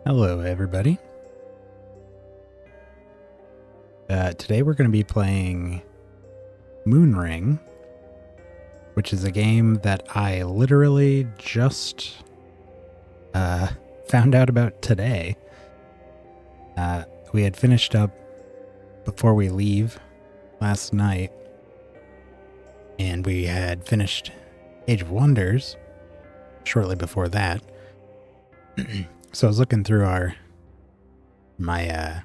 Hello, everybody. Today we're going to be playing MOONRING, which is a game that I literally just found out about today. We had finished up before we leave last night, and we had finished Age of Wonders shortly before that. So I was looking through my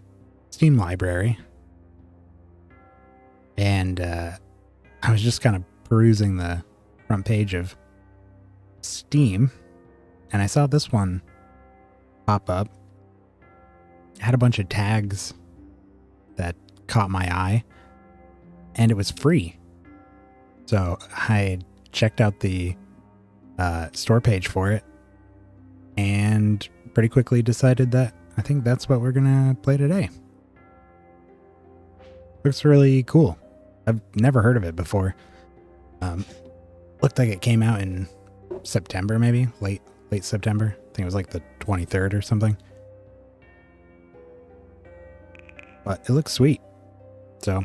Steam library, and I was just kind of perusing the front page of Steam, and I saw this one pop up. It had a bunch of tags that caught my eye, and it was free. So I checked out the store page for it, and pretty quickly decided that I think that's what we're gonna play today. Looks really cool. I've never heard of it before. Looked like it came out in September, maybe late September. I think it was like the 23rd or something. But it looks sweet, so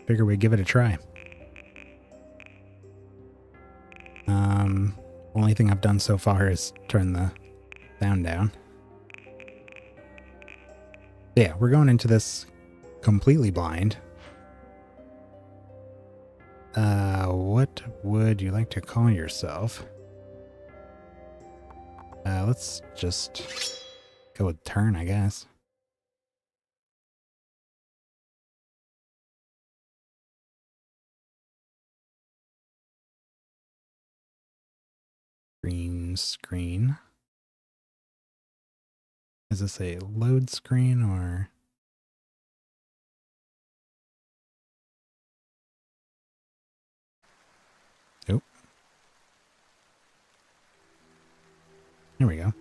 figure we'd give it a try. Only thing I've done so far is turn the sound down. Yeah, we're going into this completely blind. What would you like to call yourself? Let's just go with turn, I guess. Green screen. Is this a load screen or... Oh. There we go.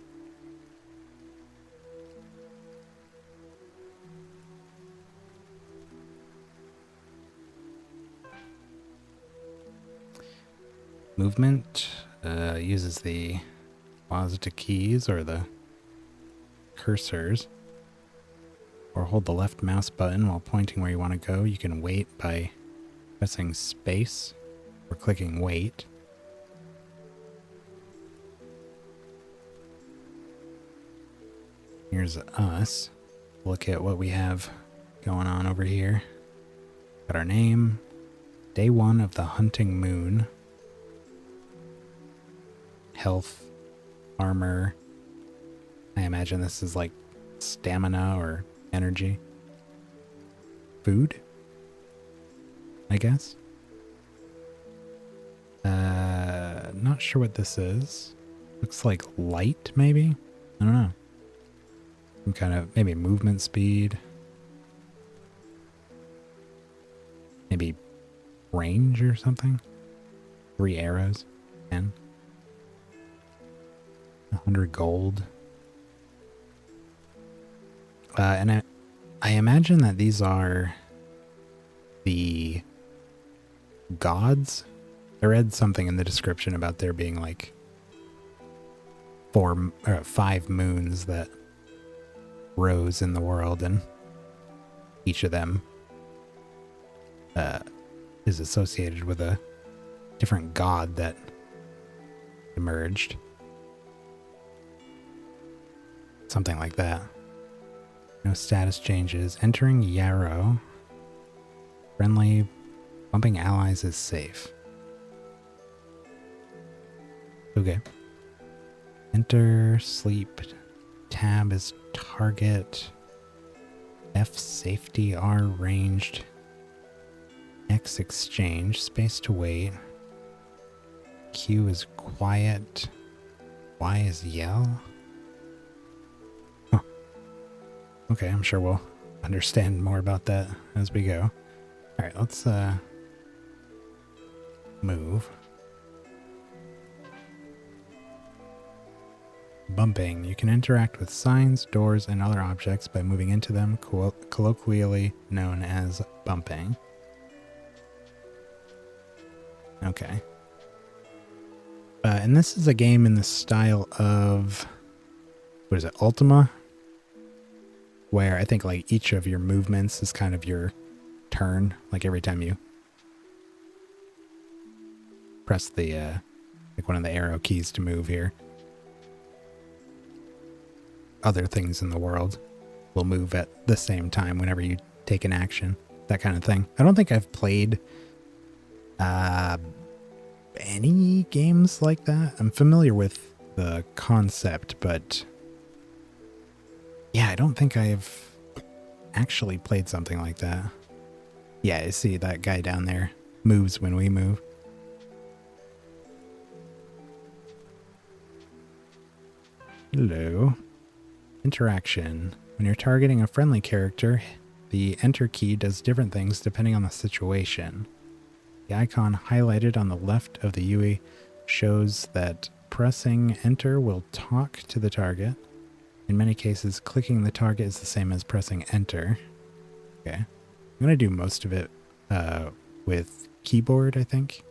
Movement uses the positive keys or the cursors, or hold the left mouse button while pointing where you want to go. You can wait by pressing space or clicking wait. Here's us. Look at what we have going on over here. Got our name. Day 1 of the hunting moon. Health, armor. I imagine this is like stamina or energy. Food, I guess. Not sure what this is. Looks like light, maybe? I don't know. Some kind of, maybe movement speed. Maybe range or something. 3 arrows. 10. 100 gold. And I imagine that these are the gods. I read something in the description about there being like 5 moons that rose in the world, and each of them is associated with a different god that emerged. Something like that. No status changes. Entering Yarrow. Friendly. Bumping allies is safe. Okay. Enter. Sleep. Tab is target. F safety. R ranged. X exchange. Space to wait. Q is quiet. Y is yell. Okay, I'm sure we'll understand more about that as we go. Alright, let's move. Bumping. You can interact with signs, doors, and other objects by moving into them, colloquially known as bumping. Okay. And this is a game in the style of... what is it? Ultima? where I think like each of your movements is kind of your turn. Like every time you press the like one of the arrow keys to move here, other things in the world will move at the same time whenever you take an action, that kind of thing. I don't think I've played any games like that. I'm familiar with the concept, but yeah, I don't think I've actually played something like that. Yeah, I see that guy down there moves when we move. Hello. Interaction. When you're targeting a friendly character, the enter key does different things depending on the situation. The icon highlighted on the left of the UI shows that pressing enter will talk to the target. In many cases, clicking the target is the same as pressing enter. Okay. I'm going to do most of it with keyboard, I think.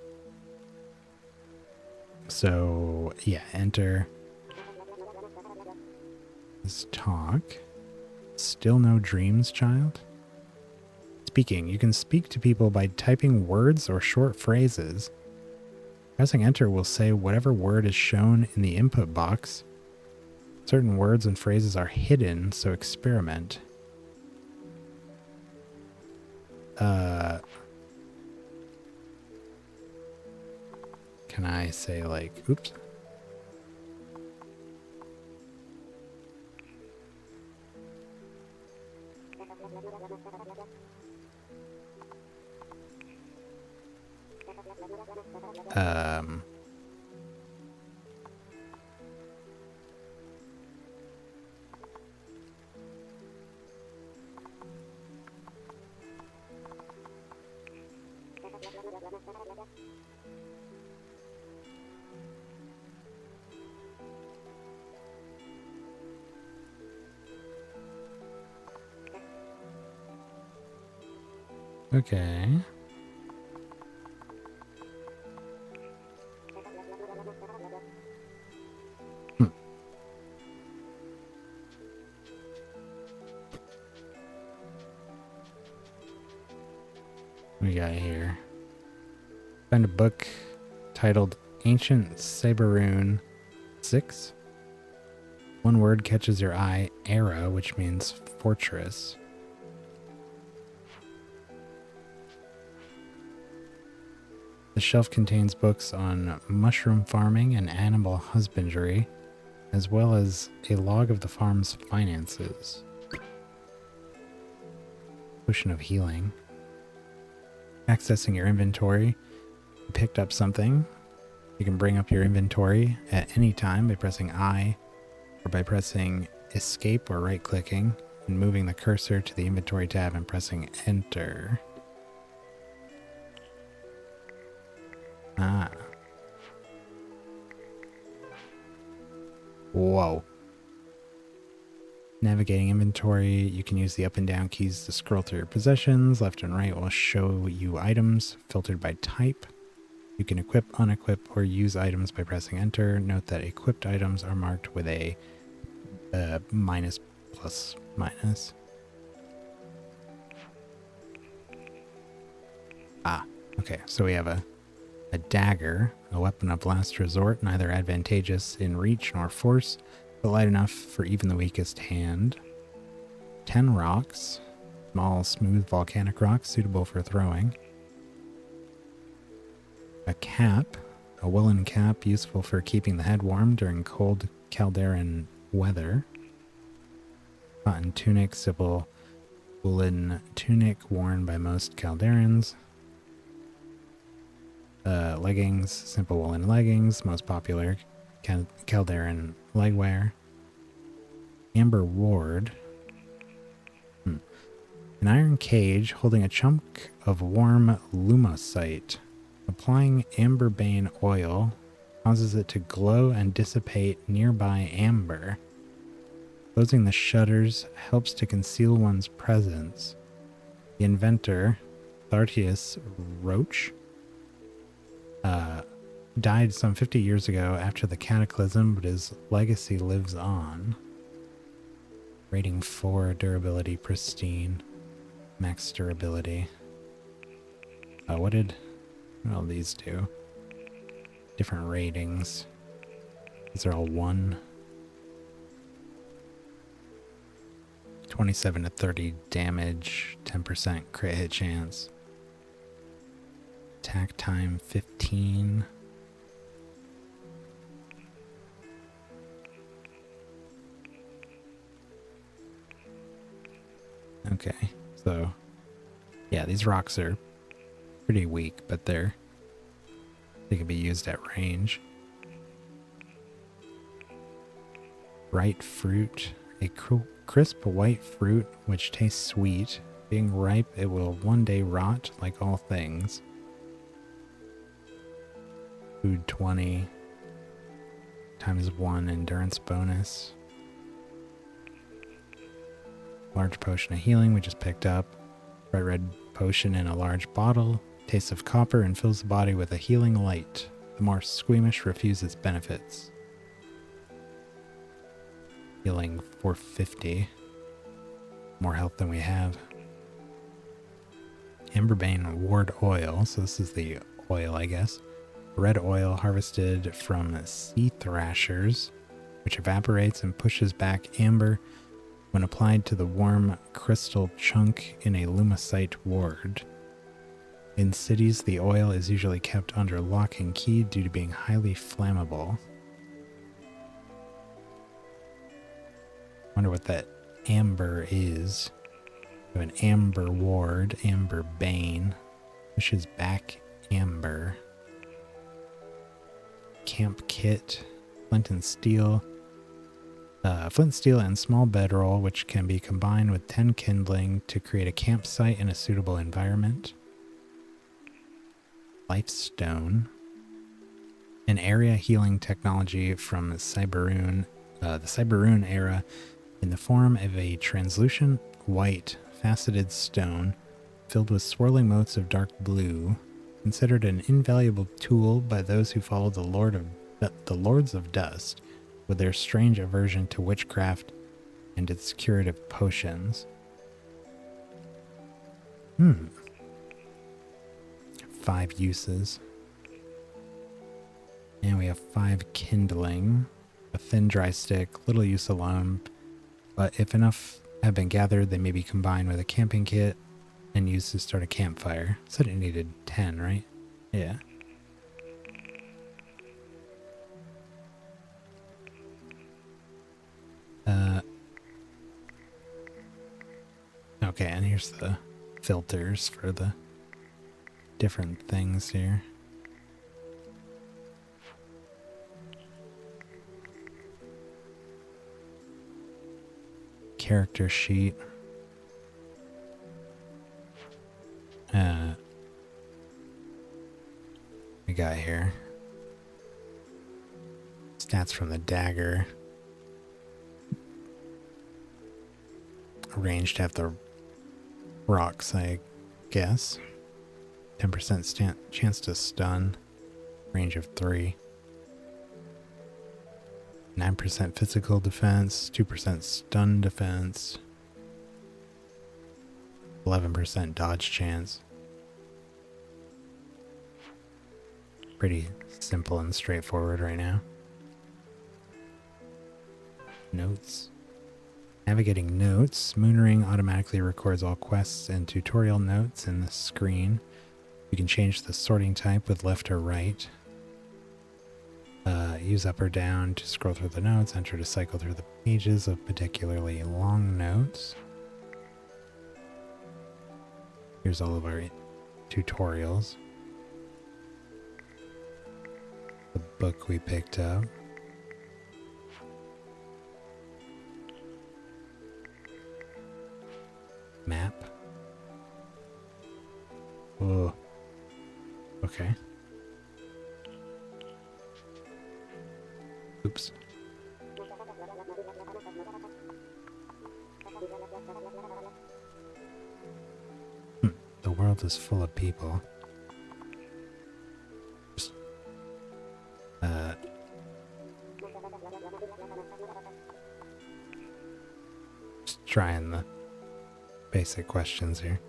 So, yeah, enter is talk. Still no dreams, child? Speaking. You can speak to people by typing words or short phrases. Pressing enter will say whatever word is shown in the input box. Certain words and phrases are hidden, so experiment. Can I say like, oops? Okay. We got here. Find a book titled Ancient Saberune 6. One word catches your eye, Era, which means fortress. The shelf contains books on mushroom farming and animal husbandry, as well as a log of the farm's finances. Potion of healing. Accessing your inventory. You picked up something. You can bring up your inventory at any time by pressing I, or by pressing escape or right-clicking and moving the cursor to the inventory tab and pressing enter. Ah. Whoa. Navigating inventory, you can use the up and down keys to scroll through your possessions. Left and right will show you items filtered by type. You can equip, unequip, or use items by pressing enter. Note that equipped items are marked with a minus plus minus. Ah, okay, so we have a dagger, a weapon of last resort, neither advantageous in reach nor force, but light enough for even the weakest hand. 10 rocks, small, smooth volcanic rocks suitable for throwing. A cap, a woolen cap useful for keeping the head warm during cold Calderan weather. Cotton tunic, simple woolen tunic worn by most Calderans. Leggings, simple woolen leggings, most popular Calderan legwear. Amber ward. An iron cage holding a chunk of warm lumosite. Applying amberbane oil causes it to glow and dissipate nearby amber. Closing the shutters helps to conceal one's presence. The inventor, Thartius Roach, died some 50 years ago after the cataclysm, but his legacy lives on. Rating 4, durability pristine. Max durability. What did all these do? Different ratings. These are all 1. 27 to 30 damage, 10% crit hit chance. Attack time 15. Okay, so yeah, these rocks are pretty weak, but they can be used at range. Ripe fruit, a crisp white fruit which tastes sweet. Being ripe, it will one day rot like all things. Food 20 times 1 endurance bonus. Large potion of healing we just picked up. Bright red potion in a large bottle. Tastes of copper and fills the body with a healing light. The more squeamish refuse its benefits. Healing 450. More health than we have. Amberbane ward oil. So this is the oil, I guess. Red oil harvested from sea thrashers, which evaporates and pushes back amber when applied to the warm crystal chunk in a lumicite ward. In cities, the oil is usually kept under lock and key due to being highly flammable. Wonder what that amber is. We have an amber ward, amber bane, pushes back amber. Camp kit, flint and steel. Flint, steel, and small bedroll, which can be combined with 10 kindling to create a campsite in a suitable environment. Life stone. An area healing technology from the Cyberune era in the form of a translucent white faceted stone filled with swirling motes of dark blue, considered an invaluable tool by those who follow the Lords of Dust, with their strange aversion to witchcraft and its curative potions. 5 uses. And we have 5 kindling, a thin dry stick, little use alone, but if enough have been gathered, they may be combined with a camping kit and used to start a campfire. Said it needed 10, right? Yeah. Okay, and here's the filters for the different things here. Character sheet. We got here. Stats from the dagger. Ranged at the rocks, I guess. 10% chance to stun. Range of 3. 9% physical defense. 2% stun defense. 11% dodge chance. Pretty simple and straightforward right now. Notes. Navigating notes. Moonring automatically records all quests and tutorial notes in the screen. You can change the sorting type with left or right. Use up or down to scroll through the notes. Enter to cycle through the pages of particularly long notes. Here's all of our tutorials. The book we picked up. Map. Oh. Okay. Oops. The world is full of people. Just, trying the basic questions here.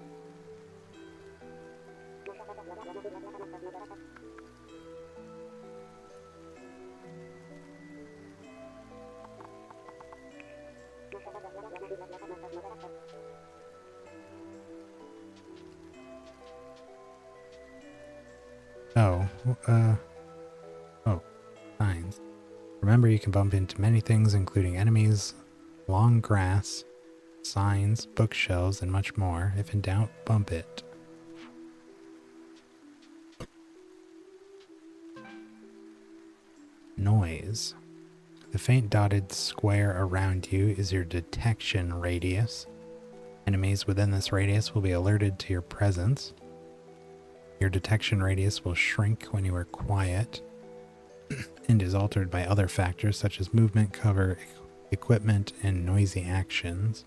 Oh, signs. Remember, you can bump into many things, including enemies, long grass, signs, bookshelves, and much more. If in doubt, bump it. Noise. The faint dotted square around you is your detection radius. Enemies within this radius will be alerted to your presence. Your detection radius will shrink when you are quiet and is altered by other factors such as movement, cover, equipment, and noisy actions.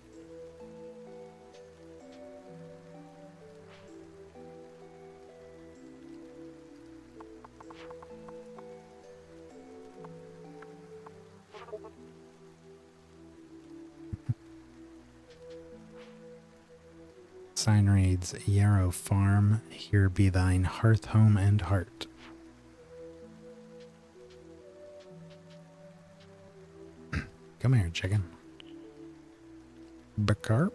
Sign reads, Yarrow Farm, here be thine hearth, home, and heart. Come here, chicken. Bacarp?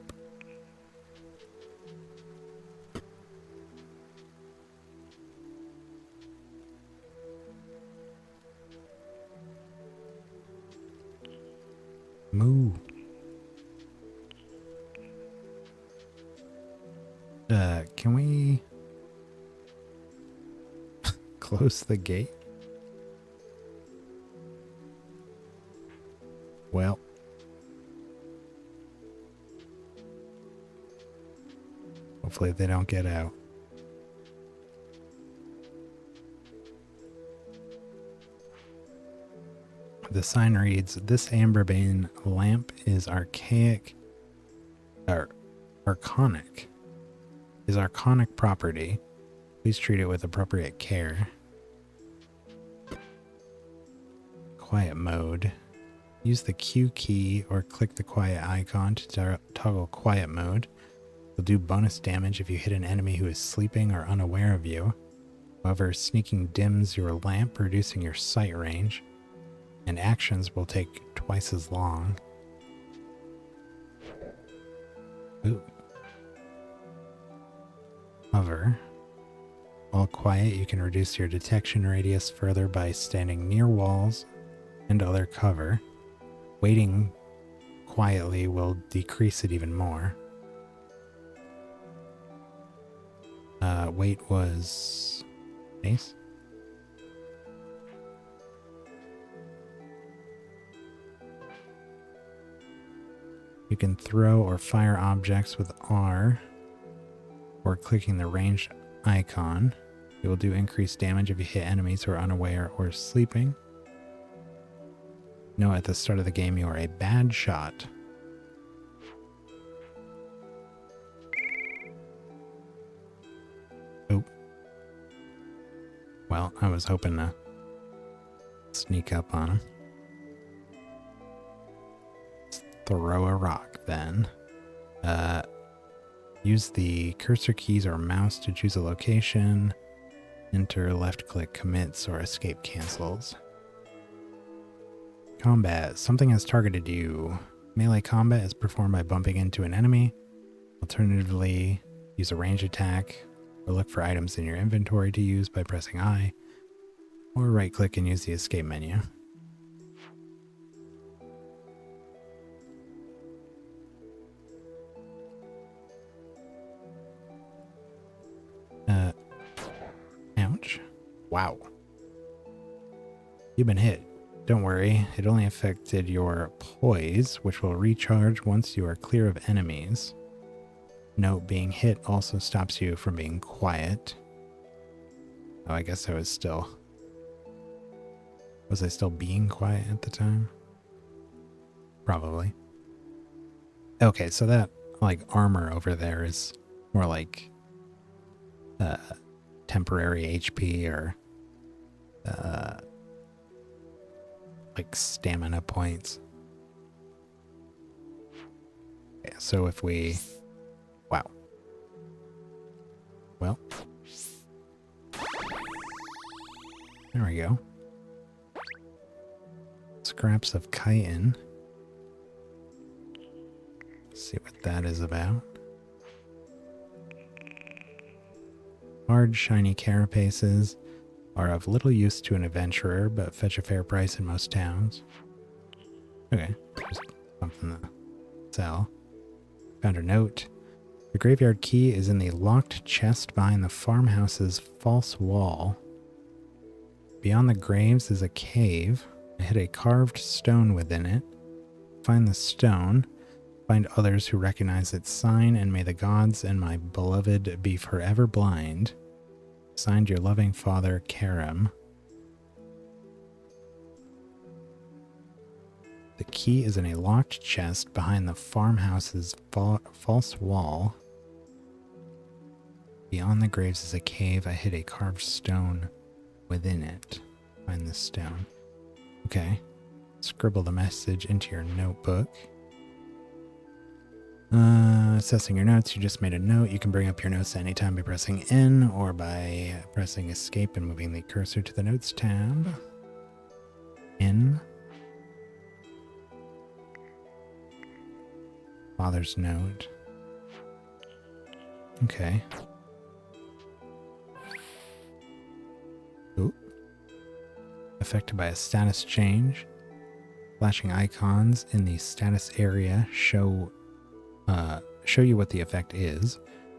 Moo. Can we close the gate? Well. Hopefully they don't get out. The sign reads, this amberbane lamp is archaic, or archonic. Is archonic property. Please treat it with appropriate care. Quiet mode. Use the Q key or click the quiet icon to toggle quiet mode. Will do bonus damage if you hit an enemy who is sleeping or unaware of you. However, sneaking dims your lamp, reducing your sight range. And actions will take twice as long. Ooh. Hover. While quiet, you can reduce your detection radius further by standing near walls and other cover. Waiting quietly will decrease it even more. Wait was ace. You can throw or fire objects with R or clicking the ranged icon. It will do increased damage if you hit enemies who are unaware or sleeping. Know at the start of the game you are a bad shot. Oh. Well, I was hoping to sneak up on him. Let's throw a rock then. Use the cursor keys or mouse to choose a location. Enter left click commits or escape cancels. Combat. Something has targeted you. Melee combat is performed by bumping into an enemy. Alternatively, use a range attack or look for items in your inventory to use by pressing I, or right click and use the escape menu. Ouch. Wow. You've been hit. Don't worry, it only affected your poise, which will recharge once you are clear of enemies. Note, being hit also stops you from being quiet. Oh, I guess I was still... Was I still being quiet at the time? Probably. Okay, so that, like, armor over there is more like temporary HP or like stamina points. Okay, so if we... Wow. Well. There we go. Scraps of chitin. See what that is about. Hard, shiny carapaces are of little use to an adventurer, but fetch a fair price in most towns. Okay, just something to sell. Found a note. The graveyard key is in the locked chest behind the farmhouse's false wall. Beyond the graves is a cave. I hid a carved stone within it. Find the stone. Find others who recognize its sign, and may the gods and my beloved be forever blind. Signed, your loving father, Karam. The key is in a locked chest behind the farmhouse's false wall. Beyond the graves is a cave. I hid a carved stone within it. Find the stone. Okay. Scribble the message into your notebook. Assessing your notes, you just made a note. You can bring up your notes at any time by pressing N or by pressing Escape and moving the cursor to the Notes tab. N. Father's note. Okay. Ooh. Affected by a status change. Flashing icons in the status area show you what the effect is.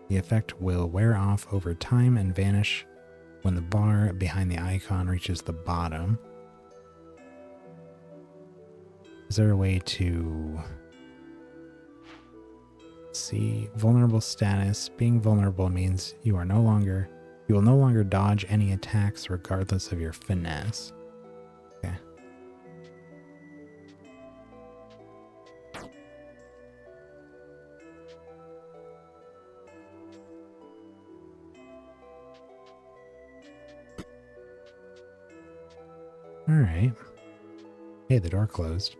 The effect will wear off over time and vanish when the bar behind the icon reaches the bottom. Is there a way to see vulnerable status? Being vulnerable means you will no longer dodge any attacks regardless of your finesse. Okay. All right. Hey, the door closed.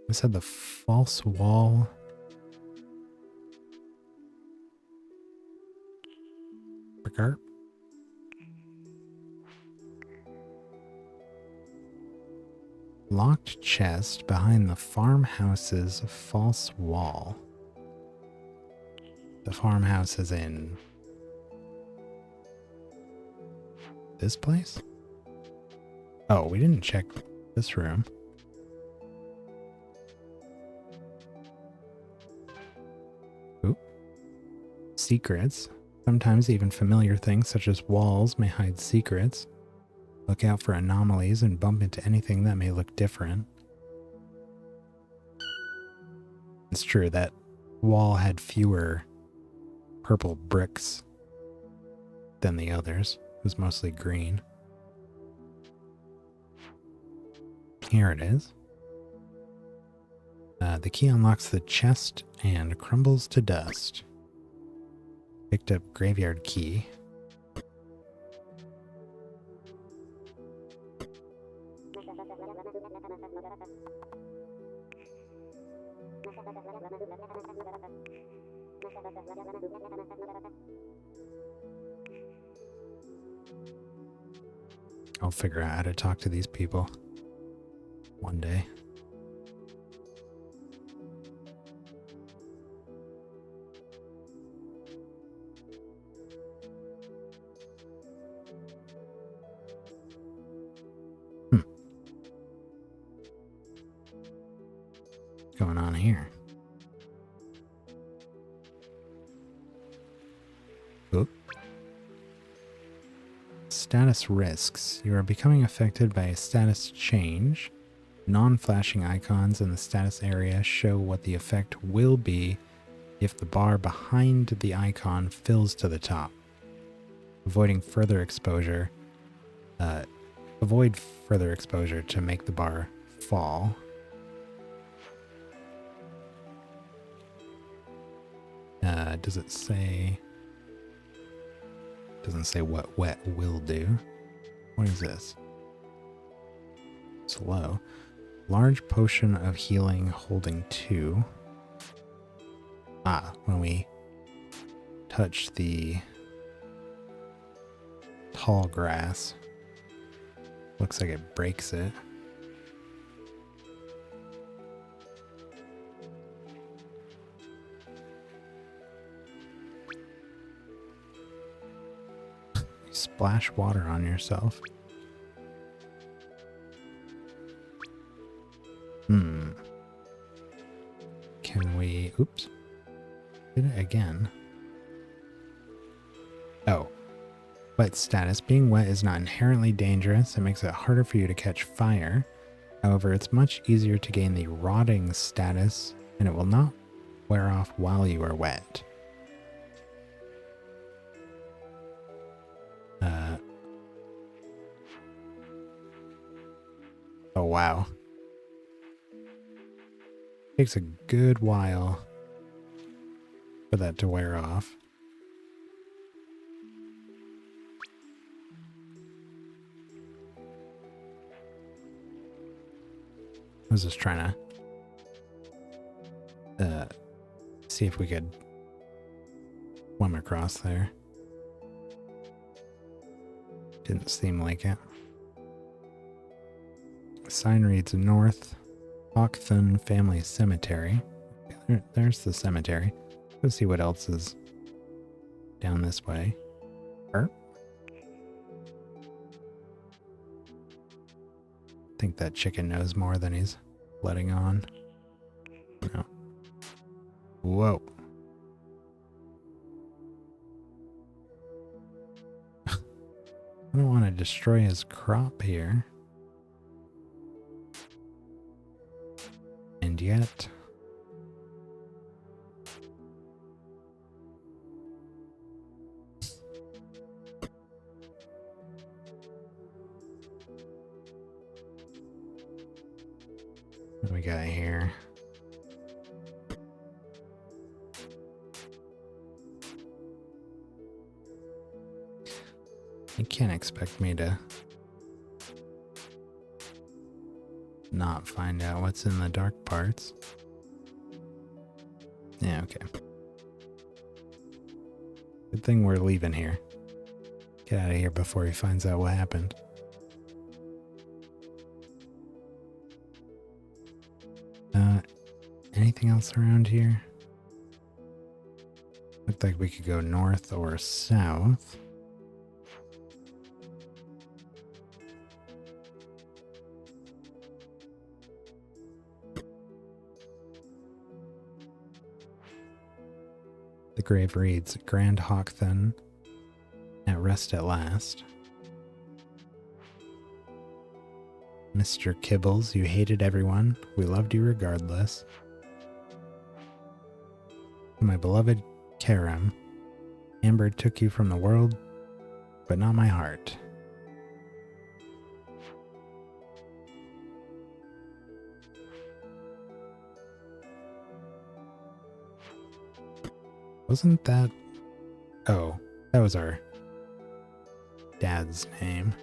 I said the false wall. Regard. Locked chest behind the farmhouse's false wall. The farmhouse is in this place? Oh, we didn't check this room. Oop. Secrets. Sometimes even familiar things such as walls may hide secrets. Look out for anomalies and bump into anything that may look different. It's true, that wall had fewer purple bricks than the others. It was mostly green. Here it is. The key unlocks the chest and crumbles to dust. Picked up graveyard key. I'll figure out how to talk to these people one day. What's going on here? Oop. Status risks. You are becoming affected by a status change. Non-flashing icons in the status area show what the effect will be if the bar behind the icon fills to the top. Avoid further exposure to make the bar fall. Does it say... Doesn't say what wet will do. What is this? Slow. Large potion of healing holding 2. Ah, when we touch the tall grass, looks like it breaks it. Splash water on yourself. Can we... Oops. Did it again. Oh. Wet status. Being wet is not inherently dangerous. It makes it harder for you to catch fire. However, it's much easier to gain the rotting status, and it will not wear off while you are wet. Oh, wow. Takes a good while for that to wear off. I was just trying to see if we could swim across there. Didn't seem like it. The sign reads North Outertone Family Cemetery. There's the cemetery. Let's see what else is down this way. I think that chicken knows more than he's letting on. No. Whoa. I don't want to destroy his crop here. And yet... What do we got here? You can't expect me to not find out what's in the dark parts. Yeah, okay. Good thing we're leaving here. Get out of here before he finds out what happened. Anything else around here? Looked like we could go north or south. The grave reads, Grand Hawkthan, at rest at last. Mr. Kibbles, you hated everyone. We loved you regardless. My beloved Karam, Amber took you from the world, but not my heart. Wasn't that... Oh, that was our dad's name.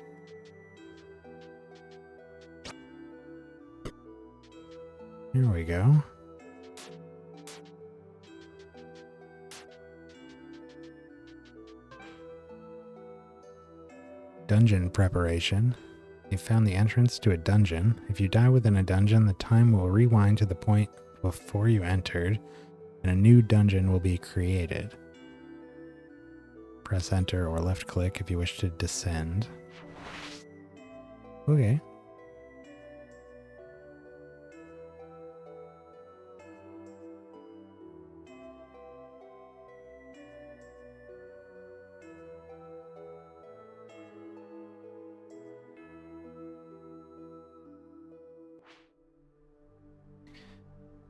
Here we go. Dungeon preparation. You found the entrance to a dungeon. If you die within a dungeon, the time will rewind to the point before you entered, and a new dungeon will be created. Press enter or left click if you wish to descend. Okay.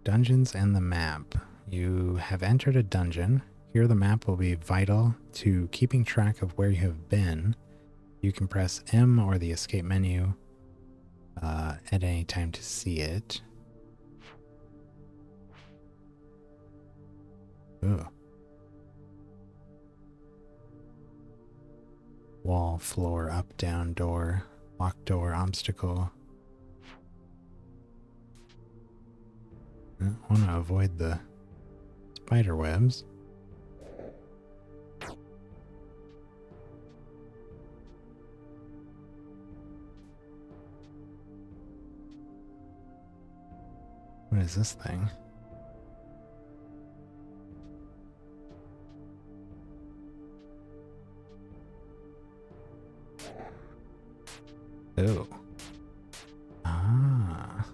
Dungeons and the map. You have entered a dungeon. Here the map will be vital to keeping track of where you have been. You can press M or the escape menu at any time to see it. Ugh. Wall, floor, up, down, door, locked door, obstacle. I want to avoid the spider webs. What is this thing? Oh. Ah.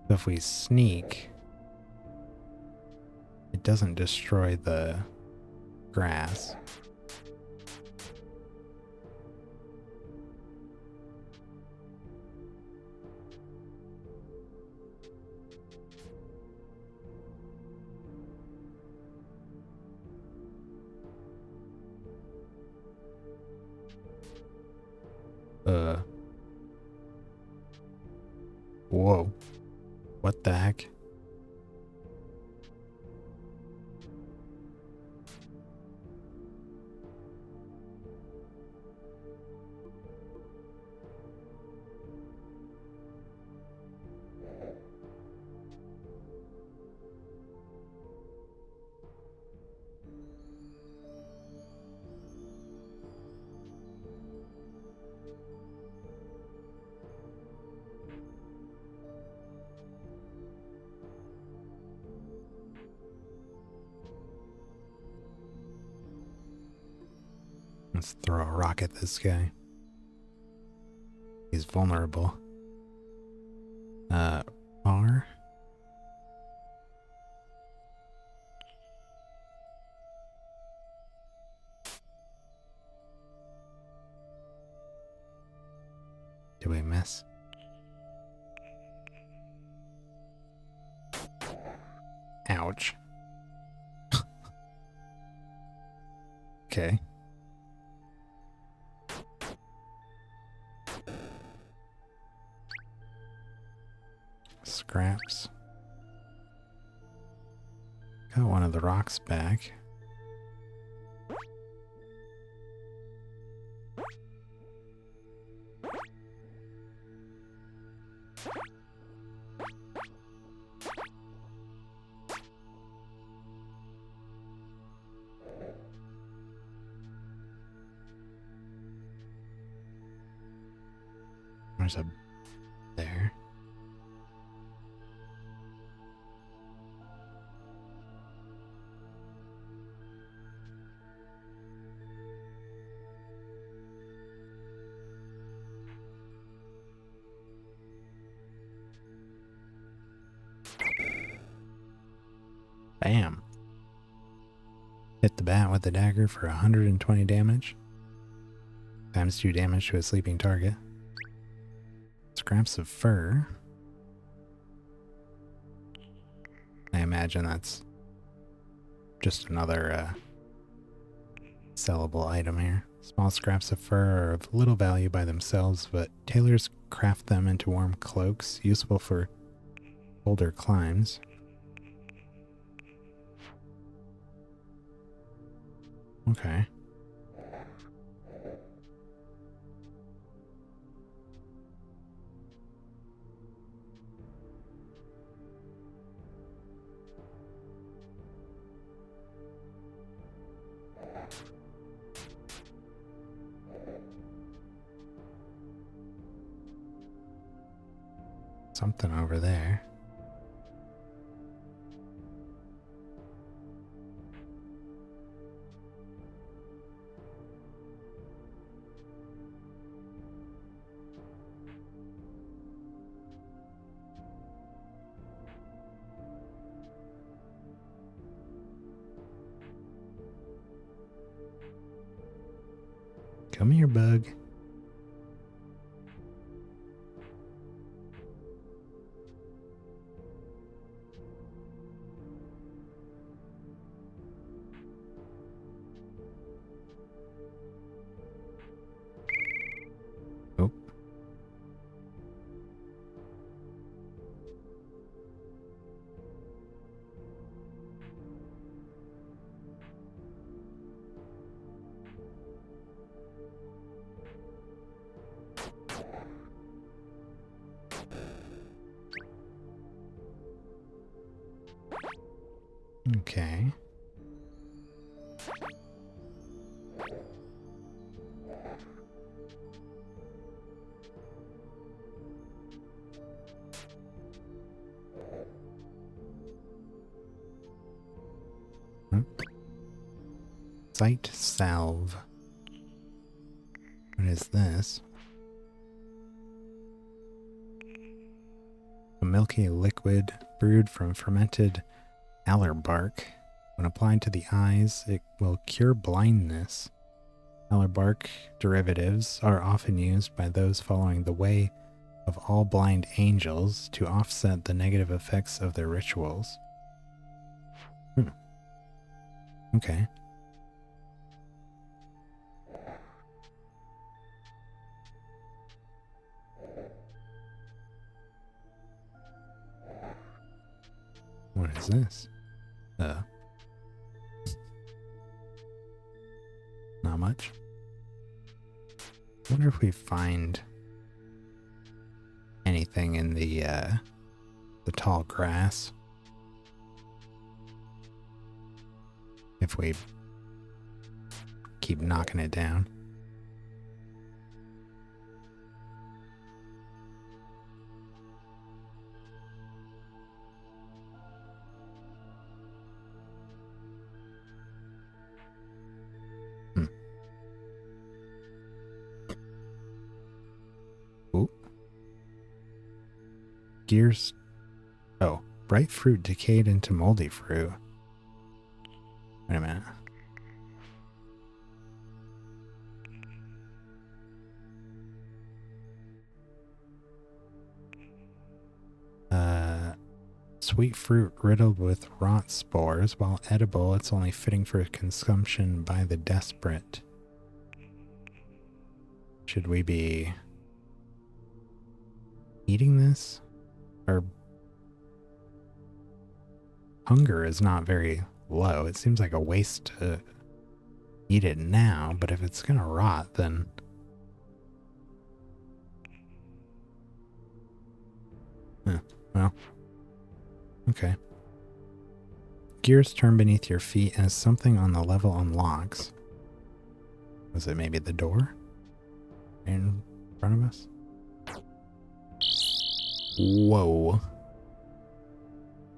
So if we sneak, it doesn't destroy the grass. Whoa. What the heck? Let's throw a rock at this guy. He's vulnerable. R? Did we miss? Ouch. Okay. Scraps. Got one of the rocks back. There's a there. Bam. Hit the bat with the dagger for 120 damage. Times 2 damage to a sleeping target. Scraps of fur. I imagine that's just another sellable item here. Small scraps of fur are of little value by themselves, but tailors craft them into warm cloaks, useful for colder climes. Okay. Something over there. Come here, bug. Oh. Okay. Sight salve. What is this? A milky liquid brewed from fermented aller bark. When applied to the eyes, it will cure blindness. Aller bark derivatives are often used by those following the way of all blind angels to offset the negative effects of their rituals. Okay. What is this? Not much. I wonder if we find anything in the tall grass. If we keep knocking it down. Ooh. Gears. Oh, bright fruit decayed into moldy fruit. Wait a minute. Sweet fruit riddled with rot spores. While edible, it's only fitting for consumption by the desperate. Should we be eating this? Our hunger is not very low. It seems like a waste to eat it now, but if it's gonna rot, then... well... okay. Gears turn beneath your feet as something on the level unlocks. Was it maybe the door in front of us? Whoa.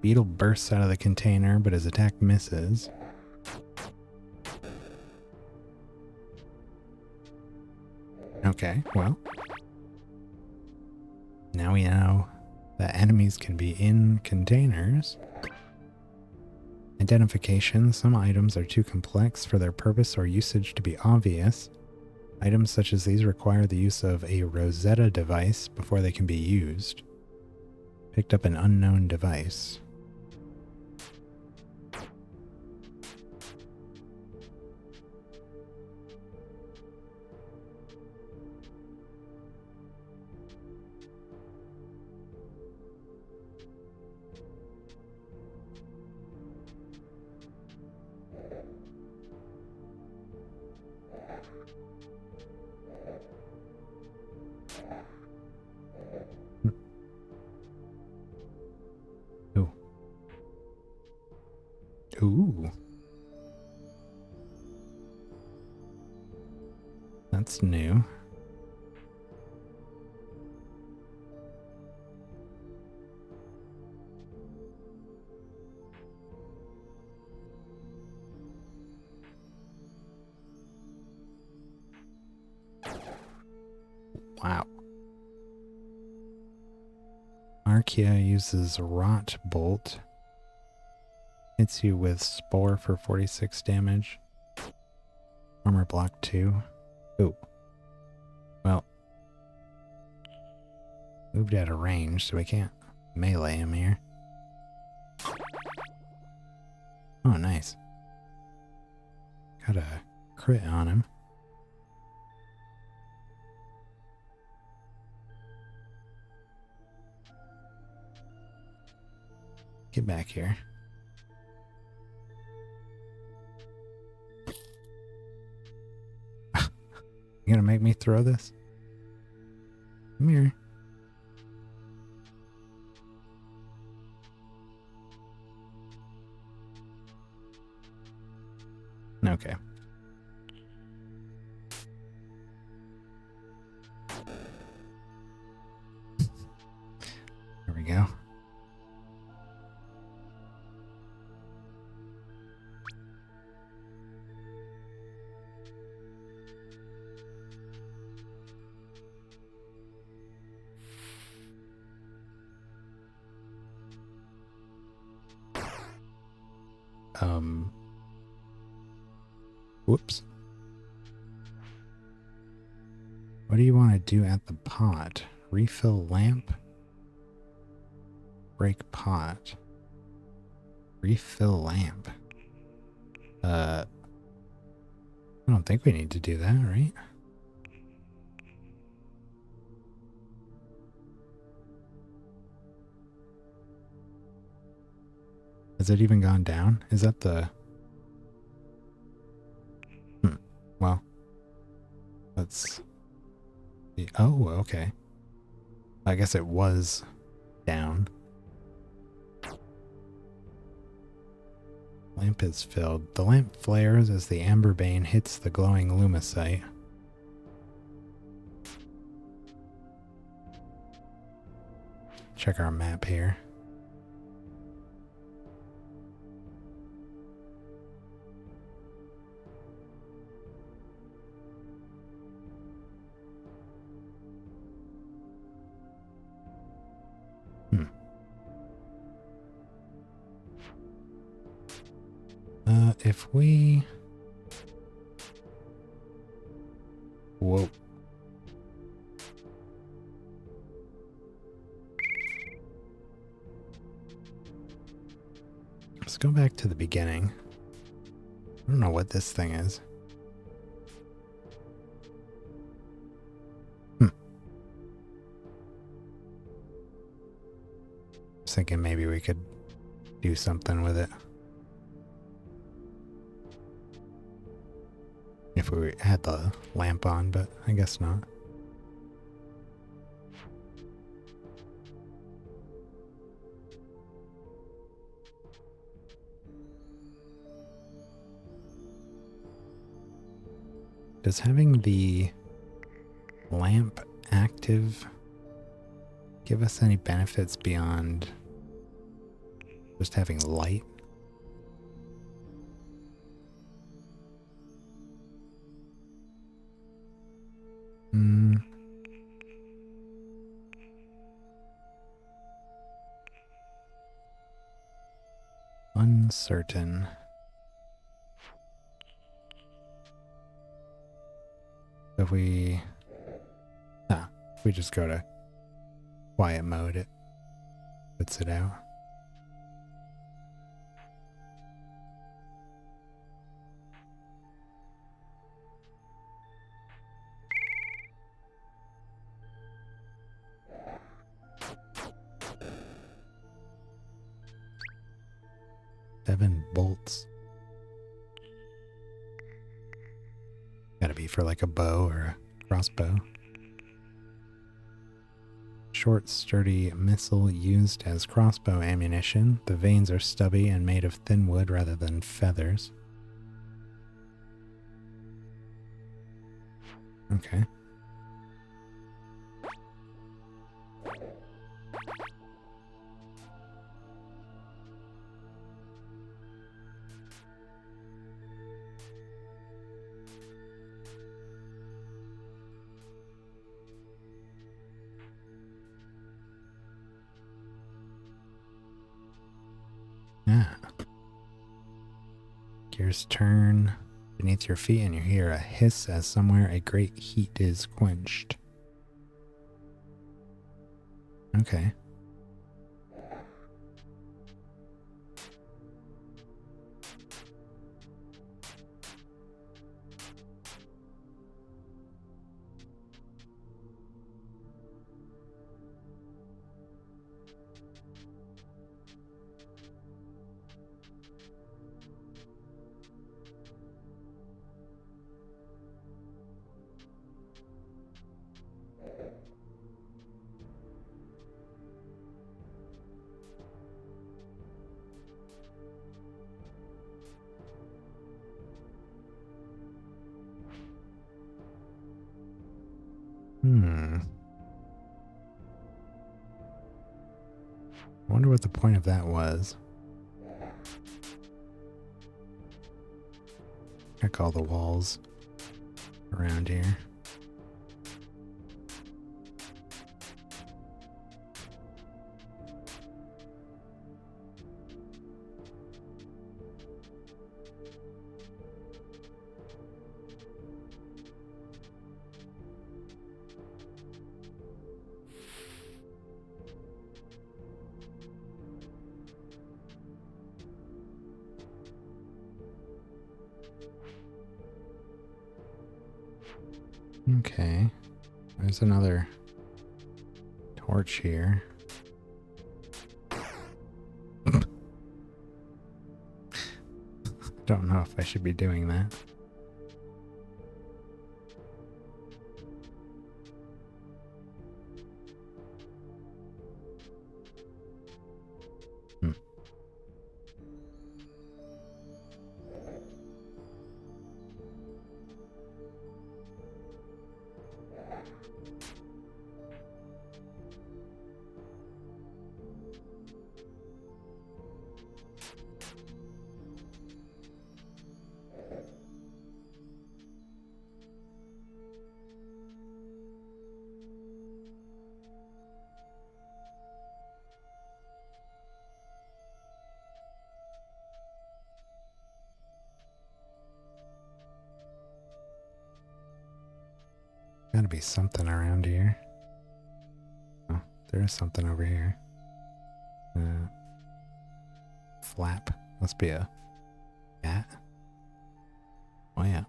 Beetle bursts out of the container, but his attack misses. Okay, well. Now we know that enemies can be in containers. Identification. Some items are too complex for their purpose or usage to be obvious. Items such as these require the use of a Rosetta device before they can be used. Picked up an unknown device. Ooh. That's new. Wow. Archaea uses Rot Bolt. Hits you with Spore for 46 damage. Armor block 2. Ooh. Well. Moved out of range, so we can't melee him here. Oh, nice. Got a crit on him. Get back here. You gonna make me throw this? Come here. Okay. There we go. Whoops. What do you want to do at the pot? Refill lamp? Break pot. Refill lamp. I don't think we need to do that, right? Has it even gone down? Is that the... Well, let's see. Oh, okay. I guess it was down. Lamp is filled. The lamp flares as the amber bane hits the glowing lumicite. Check our map here. If we... Whoa. Let's go back to the beginning. I don't know what this thing is. I was thinking maybe we could do something with it. If we had the lamp on, but I guess not. Does having the lamp active give us any benefits beyond just having light? Uncertain. If we just go to quiet mode, it puts it out. Seven bolts. Gotta be for like a bow or a crossbow. Short, sturdy missile used as crossbow ammunition. The vanes are stubby and made of thin wood rather than feathers. Okay. Yeah. Gears turn beneath your feet and you hear a hiss as somewhere a great heat is quenched. Okay. wonder what the point of that was. Check all the walls around here. Okay, there's another torch here. Don't know if I should be doing that. Gotta be something around here. Oh, there is something over here. Flap. Must be a cat. Oh yeah.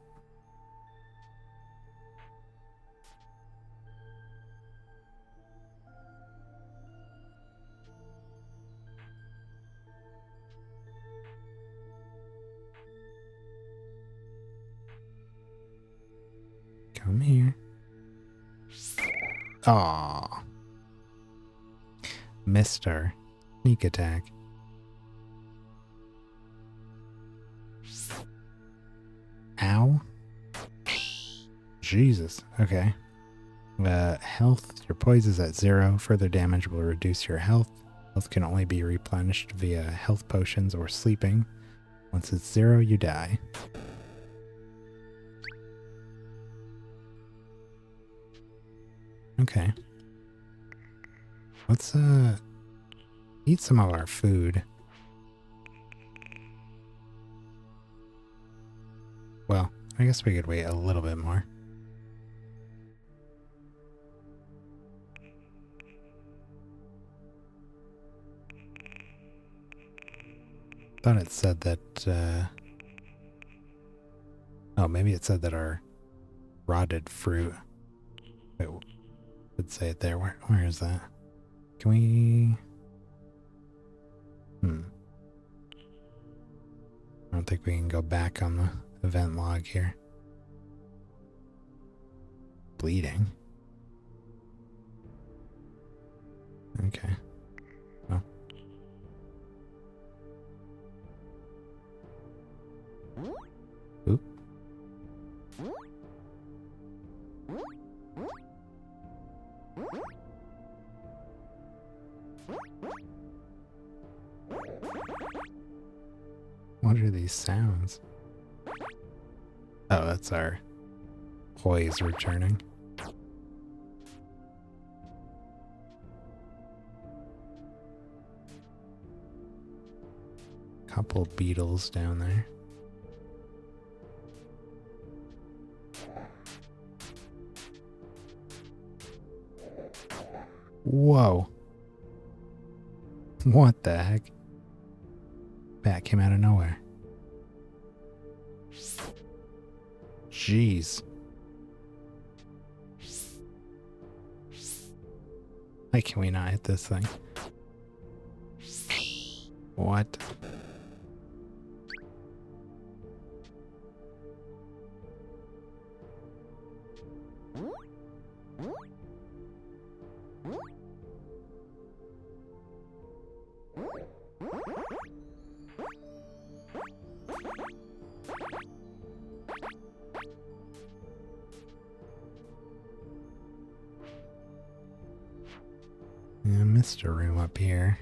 Come here. Aw. Mr. Sneak attack. Ow. Jesus. Okay. Health. Your poise is at 0. Further damage will reduce your health. Health can only be replenished via health potions or sleeping. Once it's 0, you die. Okay. Let's eat some of our food. Well, I guess we could wait a little bit more. Thought it said that oh, maybe it said that our rotted fruit. Wait, would say it there. Where is that? Can we? I don't think we can go back on the event log here. Bleeding. Okay. Well. Oop. What are these sounds? Oh, that's our poise returning. Couple beetles down there. Whoa. What the heck? Bat came out of nowhere. Jeez. Why can we not hit this thing? What? Yeah, I missed a room up here.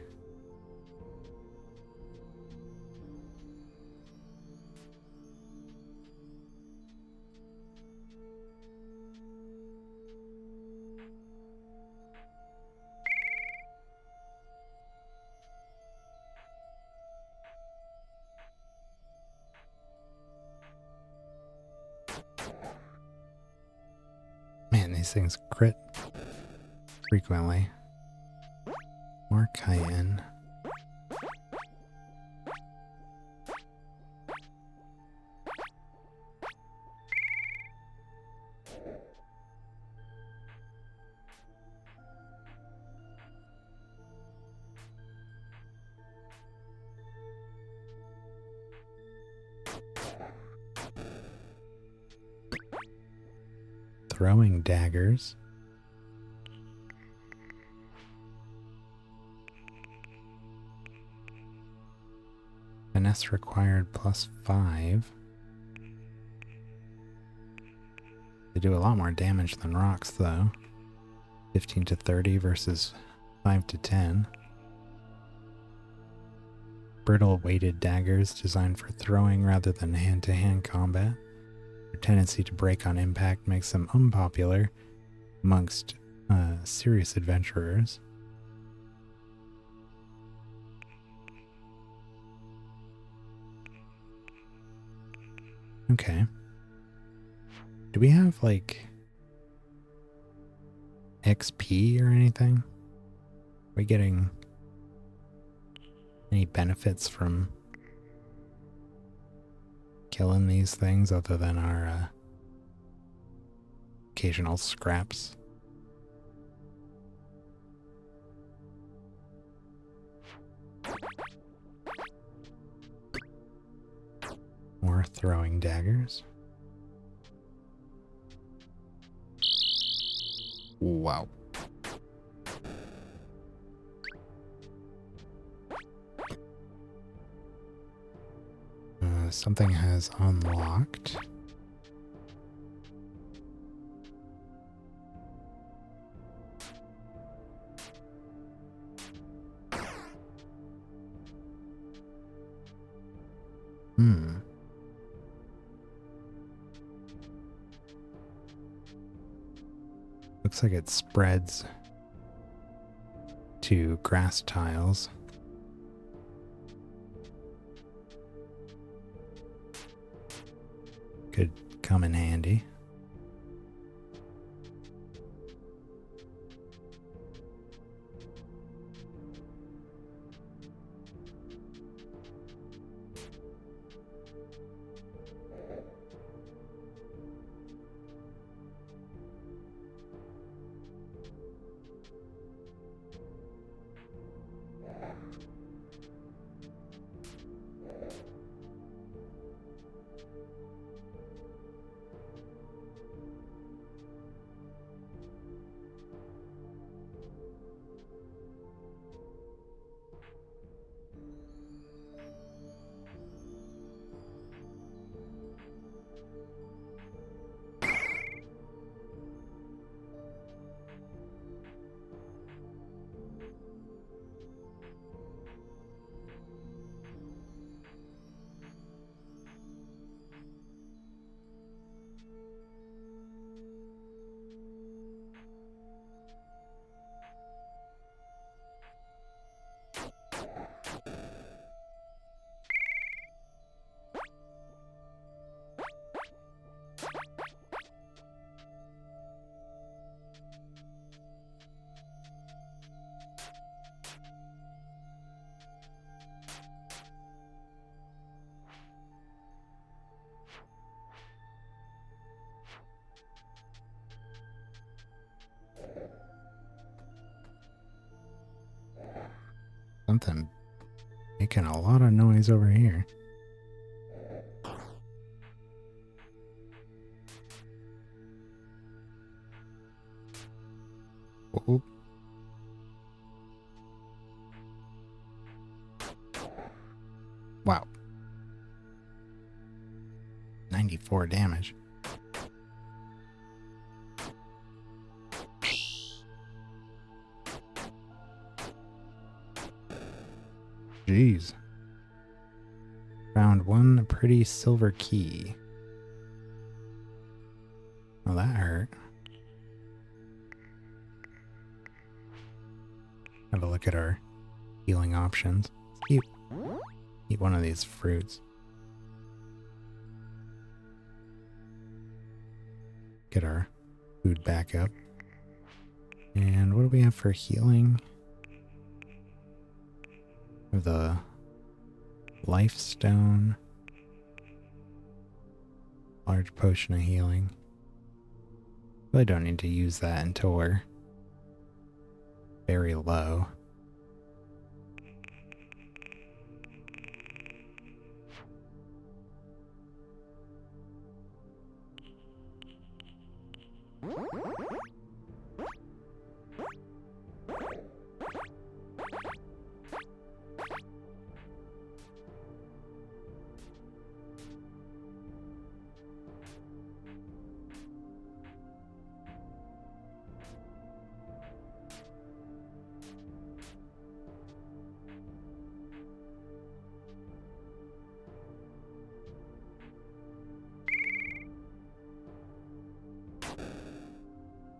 And these things crit frequently. More chitin. Throwing daggers. Finesse required +5. They do a lot more damage than rocks, though. 15 to 30 versus 5 to 10. Brittle weighted daggers designed for throwing rather than hand-to-hand combat. Their tendency to break on impact makes them unpopular amongst serious adventurers. Okay. Do we have, like, XP or anything? Are we getting any benefits from killing these things other than our occasional scraps? More throwing daggers. Wow. Something has unlocked. Looks like it spreads to grass tiles. Could come in handy. Something making a lot of noise over here. Oh. Wow. 94 damage. Jeez. Found one pretty silver key. Well, that hurt. Have a look at our healing options. Eat one of these fruits. Get our food back up. And what do we have for healing? The life stone. Large potion of healing. Really don't need to use that until we're very low.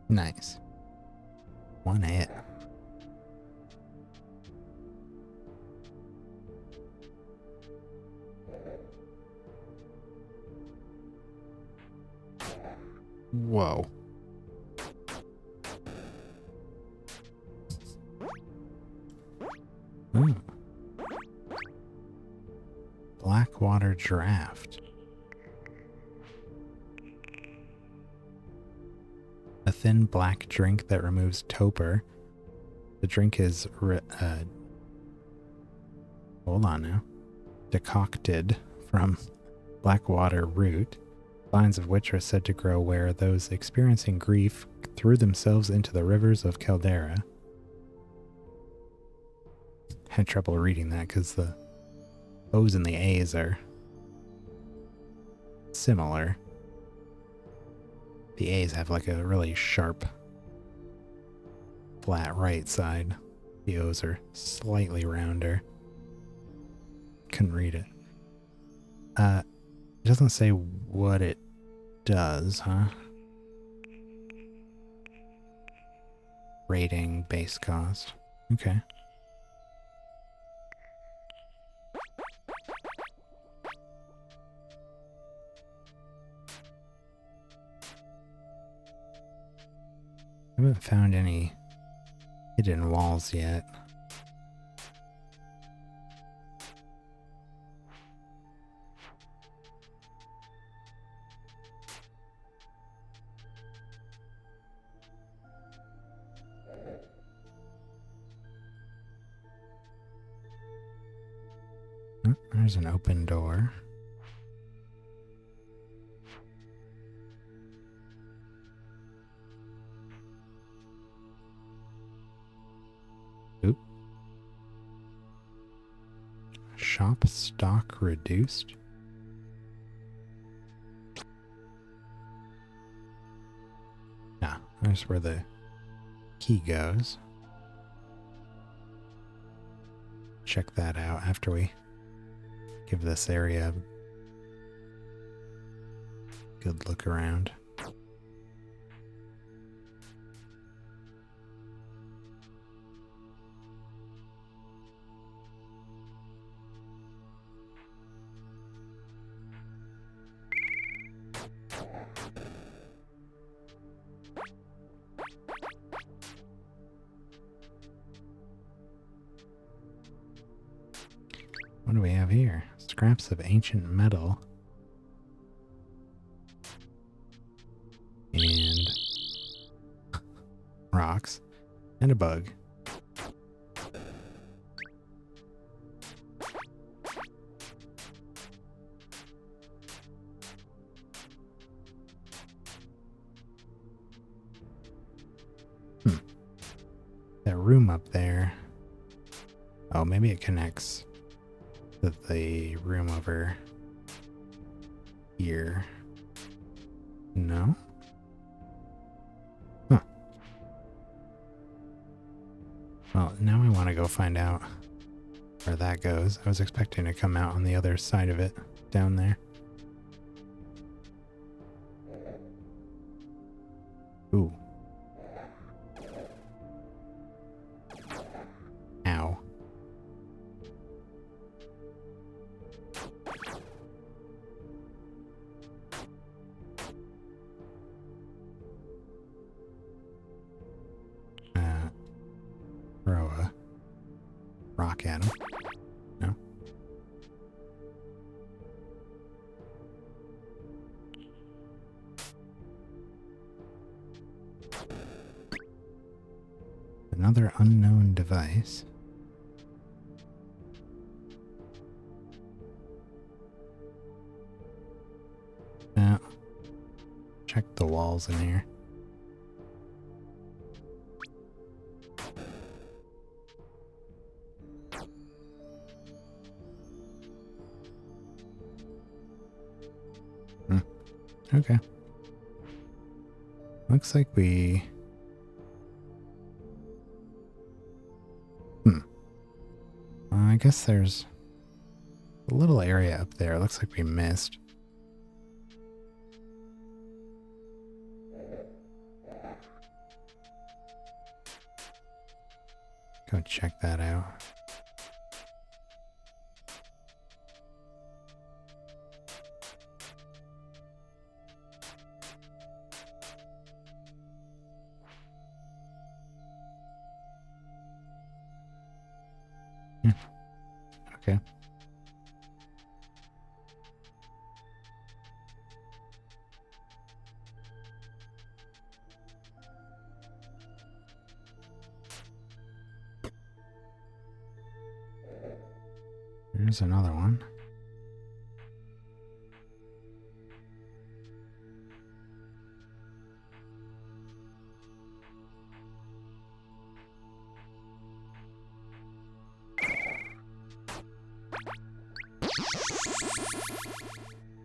Nice. One hit. Whoa. Ooh. Blackwater draft. A thin black drink that removes torpor. The drink is hold on now. Decocted from blackwater root, lines of which are said to grow where those experiencing grief threw themselves into the rivers of Caldera. Had trouble reading that because the O's and the A's are similar. The A's have like a really sharp, flat right side. The O's are slightly rounder. Couldn't read it. It doesn't say what it does, huh? Rating, base cost. Okay. I haven't found any hidden walls yet. Oh, there's an open door. Oop. Shop stock reduced. Ah, there's where the key goes. Check that out after we give this area a good look around. What do we have here? Scraps of ancient metal. And rocks. And a bug. That room up there. Oh, maybe it connects to the room over here. No? Huh. Well, now I want to go find out where that goes. I was expecting to come out on the other side of it, down there. Ooh. Ow. walk at him. No? Another unknown device. Yeah. Check the walls in here. Okay. Looks like we... I guess there's a little area up there. Looks like we missed. Go check that out. Okay. There's another one.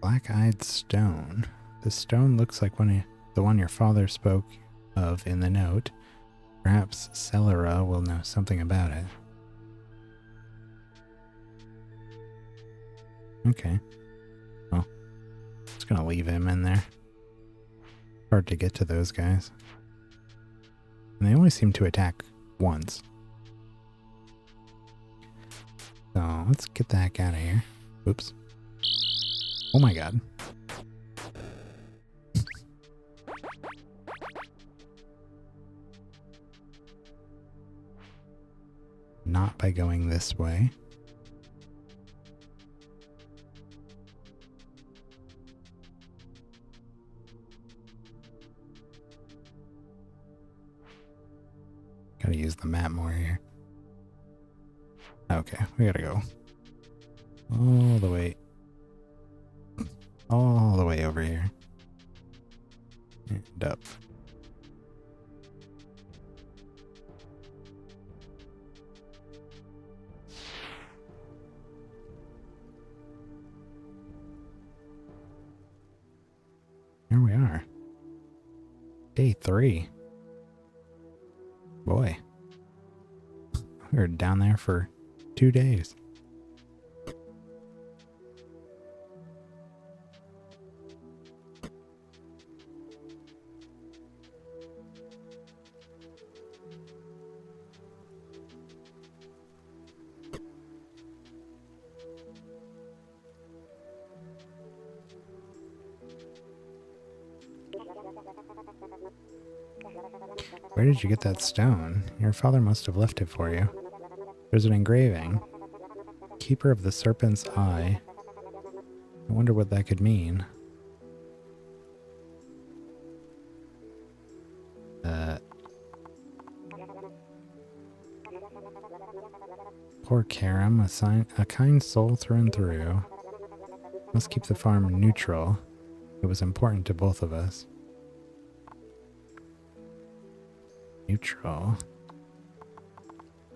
Black-eyed stone. The stone looks like the one your father spoke of in the note. Perhaps Celera will know something about it. Okay. Well, just gonna leave him in there. Hard to get to those guys. And they only seem to attack once. So let's get the heck out of here. Oops. Oh my god. Not by going this way. Gotta use the map more here. Okay, we gotta go all the way over here and up. Here we are. Day 3. Boy. We were down there for 2 days. Where did you get that stone? Your father must have left it for you. There's an engraving. Keeper of the Serpent's Eye. I wonder what that could mean. Poor Karam, a kind soul through and through. Must keep the farm neutral. It was important to both of us. Neutral.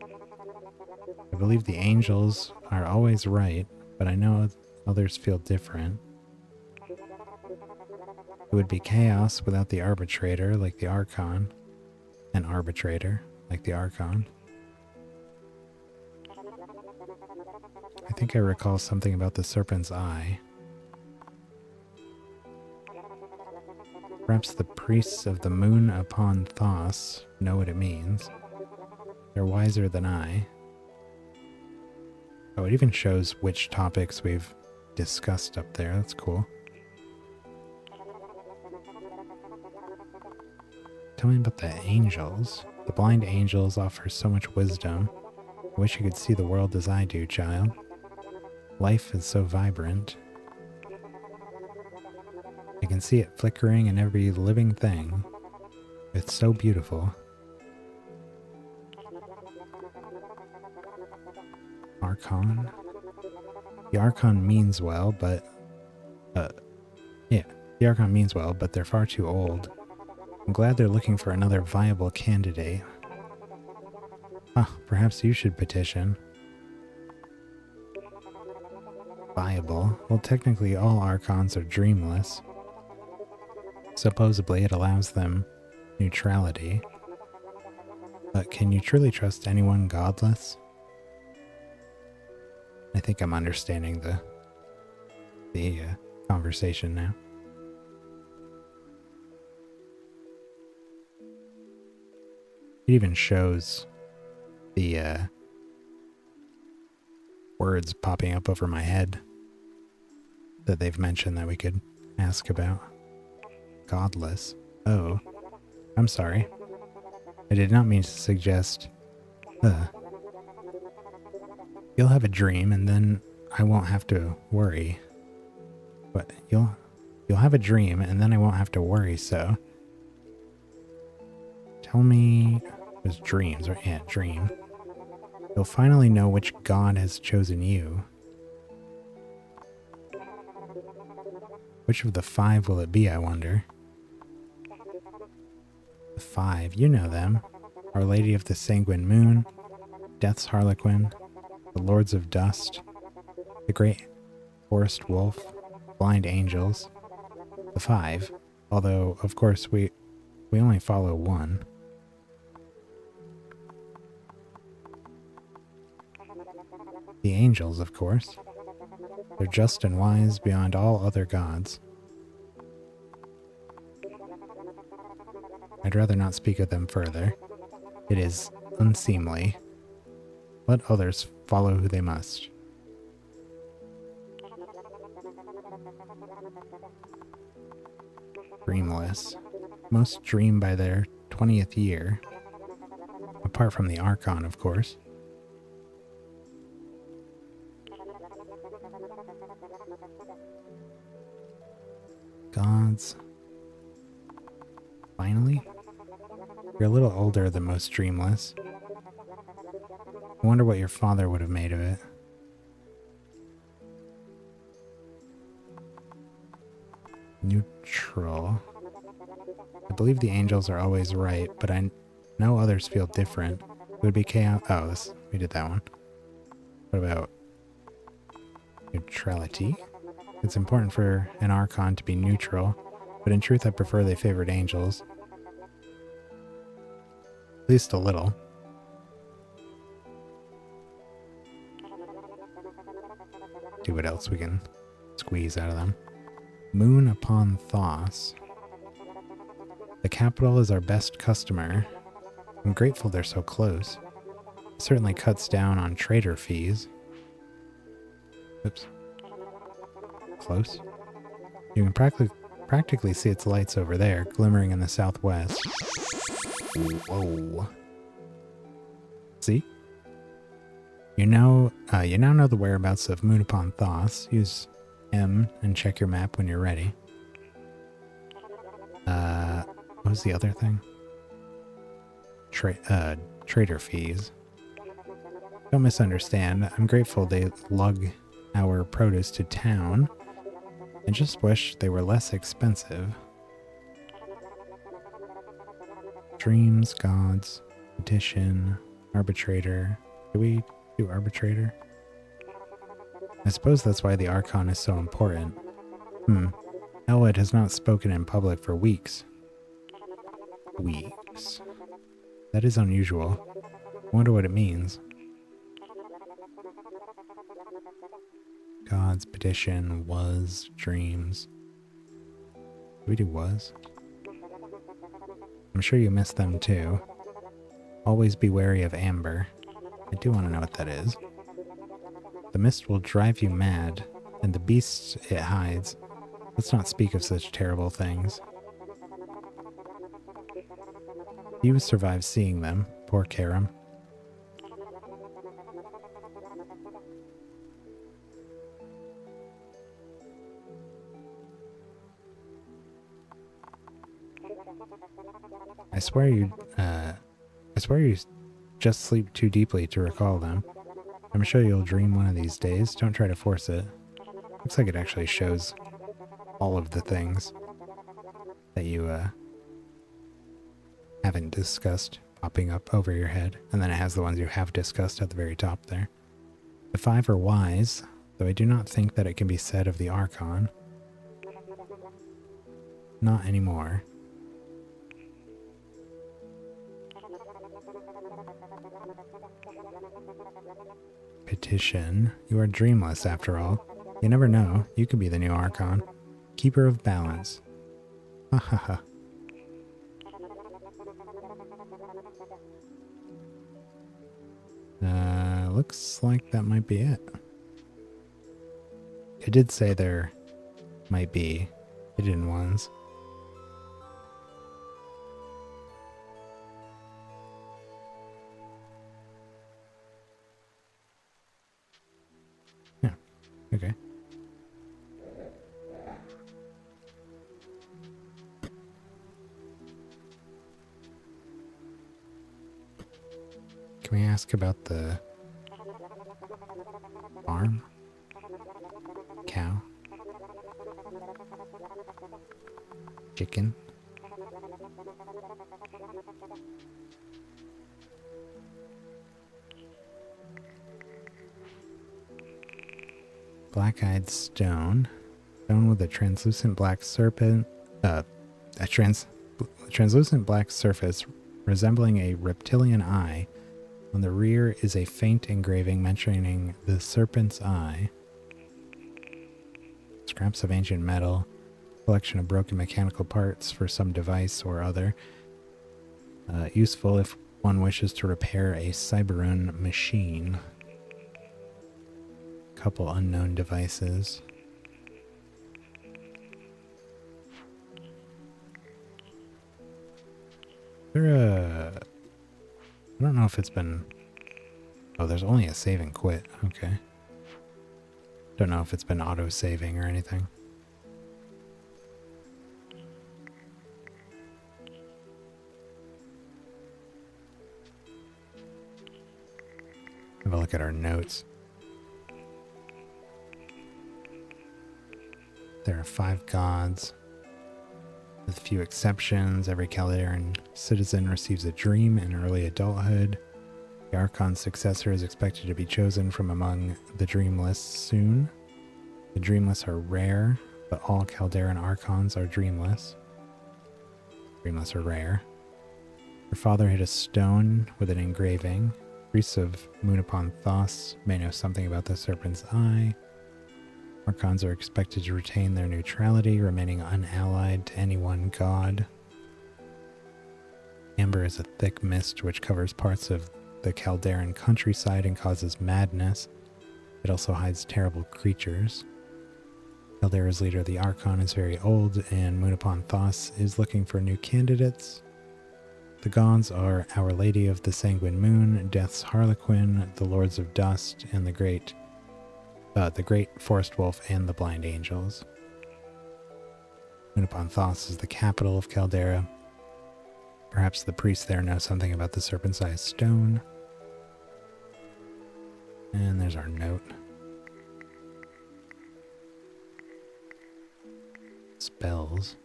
I believe the angels are always right, but I know others feel different. It would be chaos without the arbitrator, like the Archon. An arbitrator, like the Archon. I think I recall something about the Serpent's Eye. Perhaps the priests of the moon upon Thos know what it means. They're wiser than I. Oh, it even shows which topics we've discussed up there. That's cool. Tell me about the angels. The blind angels offer so much wisdom. I wish you could see the world as I do, child. Life is so vibrant. I can see it flickering in every living thing. It's so beautiful. Archon? The Archon means well, but... yeah, the Archon means well, but they're far too old. I'm glad they're looking for another viable candidate. Huh, perhaps you should petition. Viable? Well, technically all Archons are dreamless. Supposedly it allows them neutrality. But can you truly trust anyone godless? I think I'm understanding the conversation now. It even shows the words popping up over my head that they've mentioned that we could ask about. Godless. Oh, I'm sorry. I did not mean to suggest... You'll have a dream and then I won't have to worry. But you'll have a dream and then I won't have to worry, so... Tell me... It was dreams, or yeah, dream. You'll finally know which god has chosen you. Which of the 5 will it be, I wonder? The 5, you know them. Our Lady of the Sanguine Moon, Death's Harlequin, the Lords of Dust, the Great Forest Wolf, Blind Angels. The 5, although, of course, we only follow one. The angels, of course. They're just and wise beyond all other gods. I'd rather not speak of them further. It is unseemly. Let others follow who they must. Dreamless. Most dream by their 20th year. Apart from the Archon, of course. Gods. Finally? You're a little older than most dreamless. I wonder what your father would have made of it. Neutral. I believe the angels are always right, but I know others feel different. It would be chaos. Oh, we did that one. What about neutrality? It's important for an Archon to be neutral, but in truth I prefer they favored angels. At least a little. See what else we can squeeze out of them. Moon upon Thos. The capital is our best customer. I'm grateful they're so close. It certainly cuts down on trader fees. Oops. Close. You can practically see its lights over there, glimmering in the southwest. Whoa. See? You now know the whereabouts of Moon upon Thos. Use M and check your map when you're ready. What was the other thing? Trader fees. Don't misunderstand. I'm grateful they lug our produce to town. I just wish they were less expensive. Dreams, gods, petition, arbitrator. Do we do arbitrator? I suppose that's why the Archon is so important. Elwood has not spoken in public for weeks. Weeks. That is unusual. I wonder what it means. God's petition, was, dreams. Do we do was? I'm sure you miss them too. Always be wary of amber. I do want to know what that is. The mist will drive you mad, and the beasts it hides. Let's not speak of such terrible things. You survived seeing them, poor Karam. I swear you just sleep too deeply to recall them. I'm sure you'll dream one of these days. Don't try to force it. Looks like it actually shows all of the things that you haven't discussed popping up over your head. And then it has the ones you have discussed at the very top there. The 5 are wise, though I do not think that it can be said of the Archon. Not anymore. Petition. You are dreamless after all. You never know. You could be the new Archon. Keeper of balance. Ha ha ha. Looks like that might be it. It did say there might be hidden ones. Yeah, okay. Can we ask about the farm? Cow? Chicken? Black-eyed stone. Stone with a translucent black serpent. Translucent black surface resembling a reptilian eye. On the rear is a faint engraving mentioning the serpent's eye. Scraps of ancient metal. Collection of broken mechanical parts for some device or other. Useful if one wishes to repair a Cyberun machine. Couple unknown devices. I don't know if it's been... Oh, there's only a save and quit. Okay. Don't know if it's been auto-saving or anything. Have a look at our notes. There are 5 gods. With few exceptions, every Calderan citizen receives a dream in early adulthood. The Archon's successor is expected to be chosen from among the dreamless soon. The dreamless are rare, but all Calderan Archons are dreamless. Dreamless are rare. Her father hid a stone with an engraving. Priests of Moon upon Thos may know something about the Serpent's Eye. Archons are expected to retain their neutrality, remaining unallied to any one god. Amber is a thick mist which covers parts of the Calderan countryside and causes madness. It also hides terrible creatures. Caldera's leader, the Archon, is very old, and Moon upon Thos is looking for new candidates. The gods are Our Lady of the Sanguine Moon, Death's Harlequin, the Lords of Dust, and the Great Forest Wolf and the Blind Angels. Moon upon Thos is the capital of Caldera. Perhaps the priests there know something about the Serpent's Eye stone. And there's our note. Spells.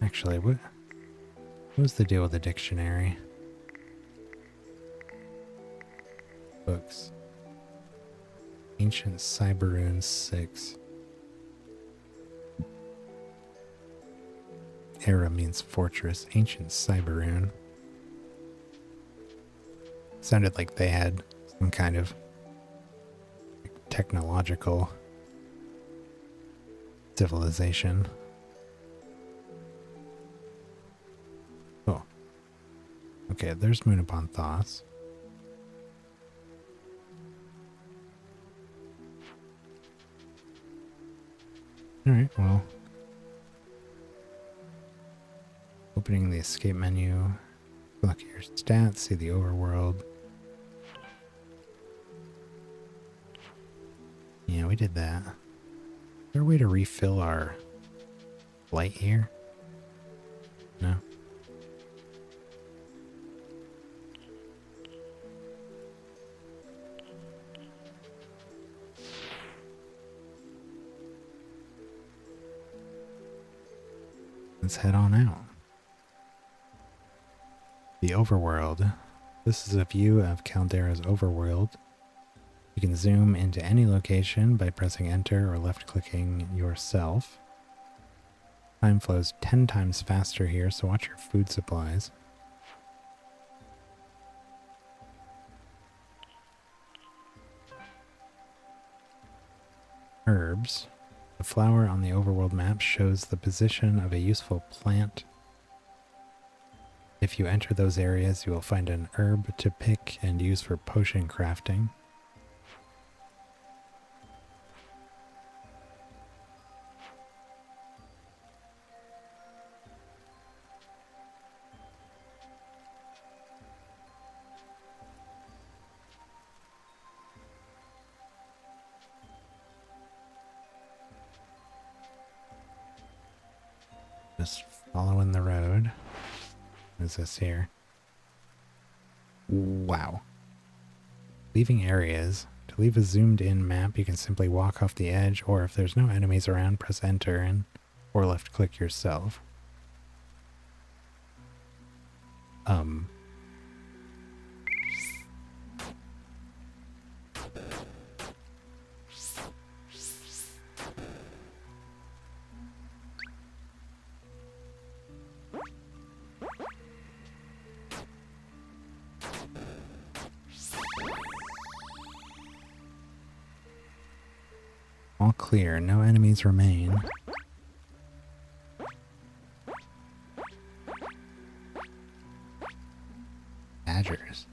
Actually, what was the deal with the dictionary? Books. Ancient Cyberun 6. Era means fortress. Ancient Cyberun. Sounded like they had some kind of technological civilization. Oh. Okay, there's Moon upon Thos. Alright, well. Opening the escape menu. Look at your stats, see the overworld. we did that. Is there a way to refill our light here? No. Let's head on out. The overworld. This is a view of Caldera's overworld. You can zoom into any location by pressing enter or left-clicking yourself. Time flows 10 times faster here, so watch your food supplies. Herbs. The flower on the overworld map shows the position of a useful plant. If you enter those areas, you will find an herb to pick and use for potion crafting. Just following the road. What is this here? Wow. Leaving areas. To leave a zoomed in map, you can simply walk off the edge, or if there's no enemies around, press enter and or left click yourself. All clear, no enemies remain. Badgers.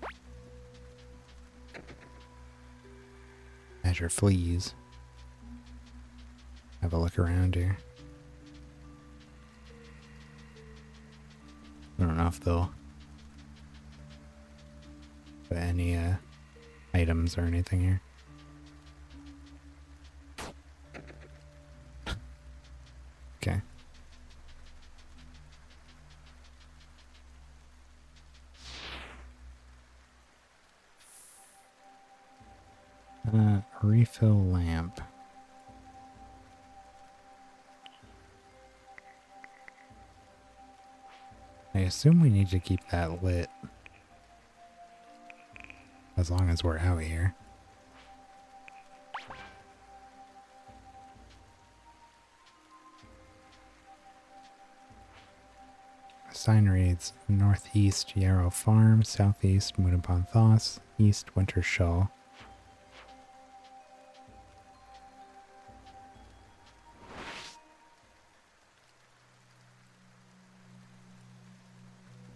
Badger fleas. Have a look around here. I don't know if they'll put any items or anything here. Okay. Refill lamp. I assume we need to keep that lit as long as we're out here. The sign reads Northeast Yarrow Farm, Southeast Moon upon Thos, East Winter Shaw.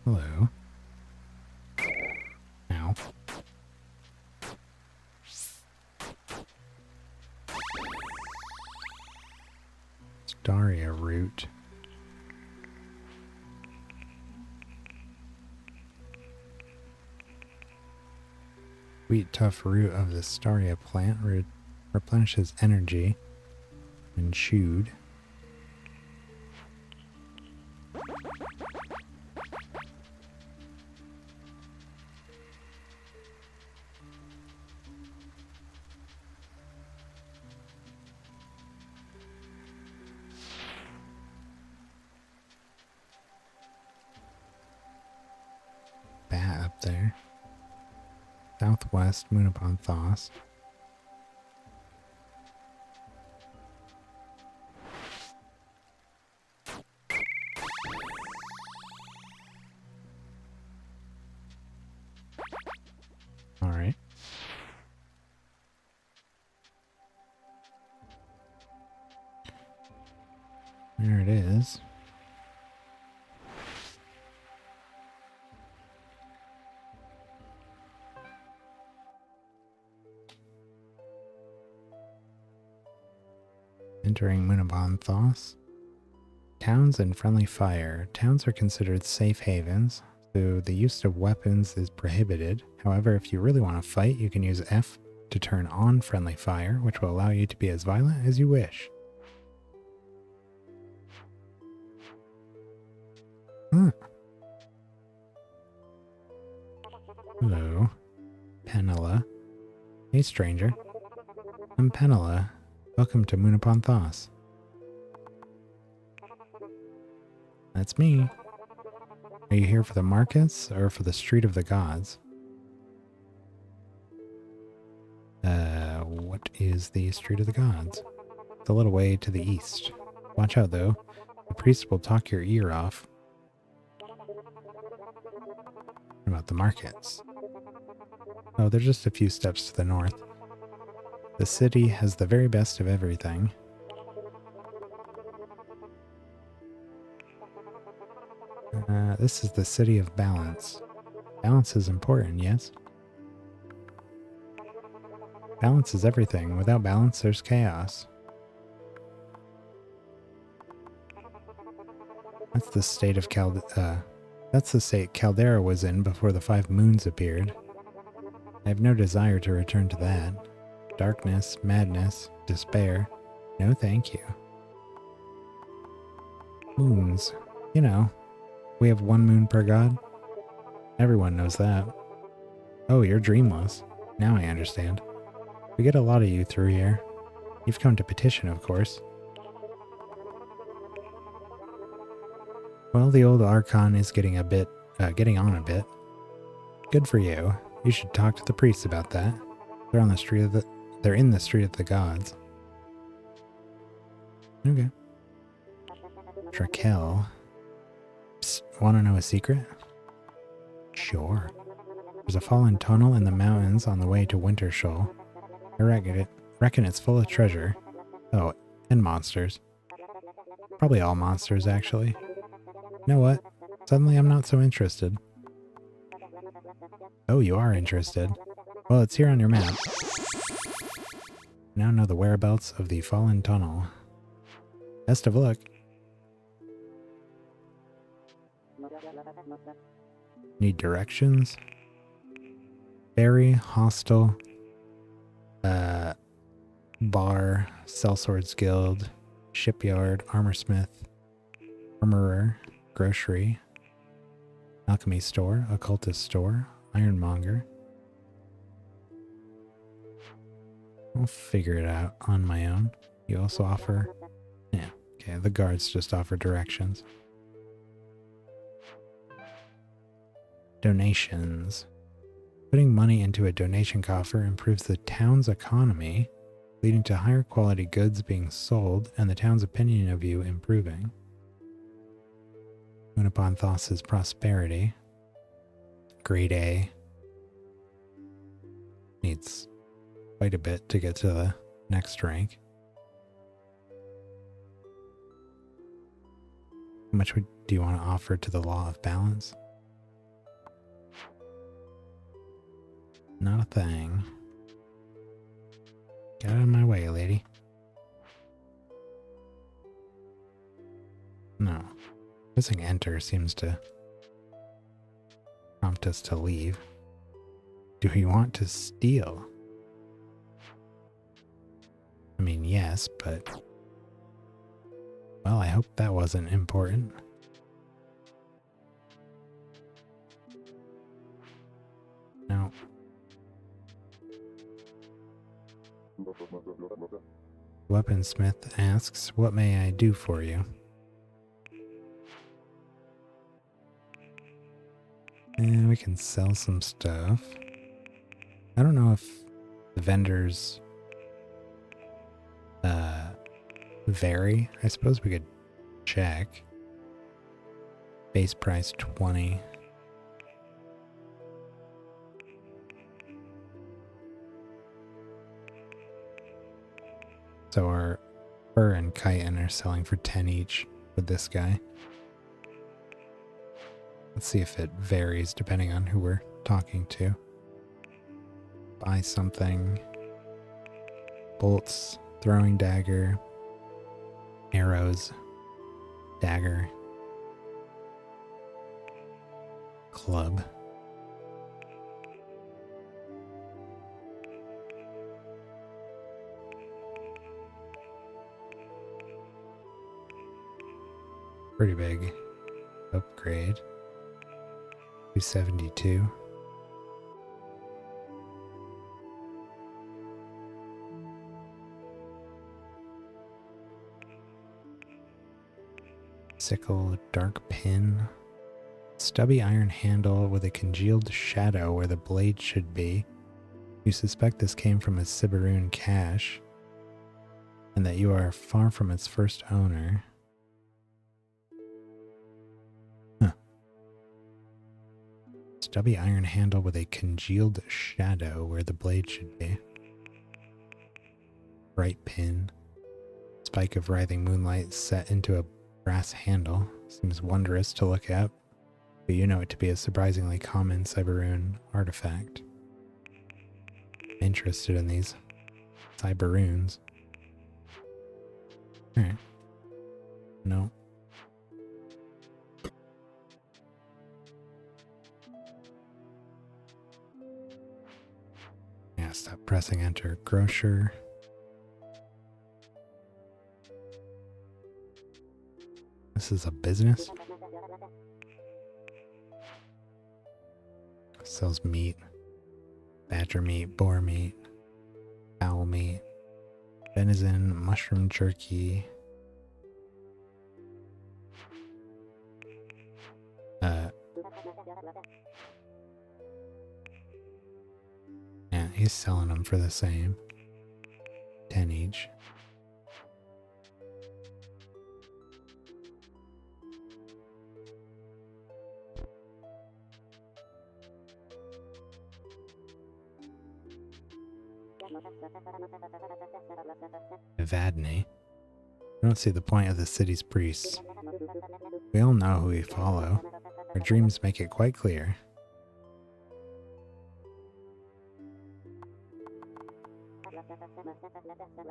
Hello. Ow. Staria root. Sweet tough root of the Staria plant replenishes energy when chewed. Bat up there. Southwest Moon upon Thos. All right. There it is. Entering Moon upon Thos. Towns and friendly fire. Towns are considered safe havens, so the use of weapons is prohibited. However, if you really want to fight, you can use F to turn on friendly fire, which will allow you to be as violent as you wish. Hello, Penela. Hey, stranger. I'm Penela. Welcome to Moon Upon Thos. That's me. Are you here for the markets or for the Street of the Gods? What is the Street of the Gods? It's a little way to the east. Watch out, though. The priest will talk your ear off. What about the markets? Oh, they're just a few steps to the north. The city has the very best of everything. This is the city of balance. Balance is important, yes? Balance is everything. Without balance, there's chaos. That's the state of that's the state Caldera was in before the 5 moons appeared. I have no desire to return to that. Darkness, madness, despair. No thank you. Moons. You know, we have 1 moon per god. Everyone knows that. Oh, you're dreamless. Now I understand. We get a lot of you through here. You've come to petition, of course. Well, the old Archon is getting on a bit. Good for you. You should talk to the priests about that. They're in the Street of the Gods. Okay. Trakel. Psst, want to know a secret? Sure. There's a fallen tunnel in the mountains on the way to Wintershoal. I reckon it's full of treasure. Oh, and monsters. Probably all monsters, actually. You know what? Suddenly I'm not so interested. Oh, you are interested. Well, it's here on your map. Now know the whereabouts of the fallen tunnel. Best of luck. Need directions? Berry, hostel, bar, sellswords guild, shipyard, armorsmith, armorer, grocery, alchemy store, occultist store, ironmonger. I'll figure it out on my own. You also offer... Yeah, okay, the guards just offer directions. Donations. Putting money into a donation coffer improves the town's economy, leading to higher quality goods being sold and the town's opinion of you improving. Moon Upon Thos' prosperity. Grade A. Needs quite a bit to get to the next rank. How much do you want to offer to the Law of Balance? Not a thing. Get out of my way, lady. No. Pressing enter seems to prompt us to leave. Do we want to steal? I mean, yes, but... Well, I hope that wasn't important. No. Weaponsmith asks, what may I do for you? And we can sell some stuff. I don't know if the vendors vary. I suppose we could check. Base price 20. So our fur and chitin are selling for 10 each with this guy. Let's see if it varies depending on who we're talking to. Buy something. Bolts, throwing dagger, arrows, dagger, club. Pretty big upgrade. 272. Sickle, dark pin. Stubby iron handle with a congealed shadow where the blade should be. You suspect this came from a Siberoon cache, and that you are far from its first owner. Huh. Stubby iron handle with a congealed shadow where the blade should be. Bright pin. Spike of writhing moonlight set into a brass handle. Seems wondrous to look at, but you know it to be a surprisingly common Siberoon artifact. Interested in these Siberoons. Alright. No. Yeah, stop pressing enter. Grocer. This is a business. Sells meat. Badger meat, boar meat, owl meat, venison, mushroom jerky. Yeah, he's selling them for the same. 10 each. Evadne. I don't see the point of the city's priests. We all know who we follow. Our dreams make it quite clear.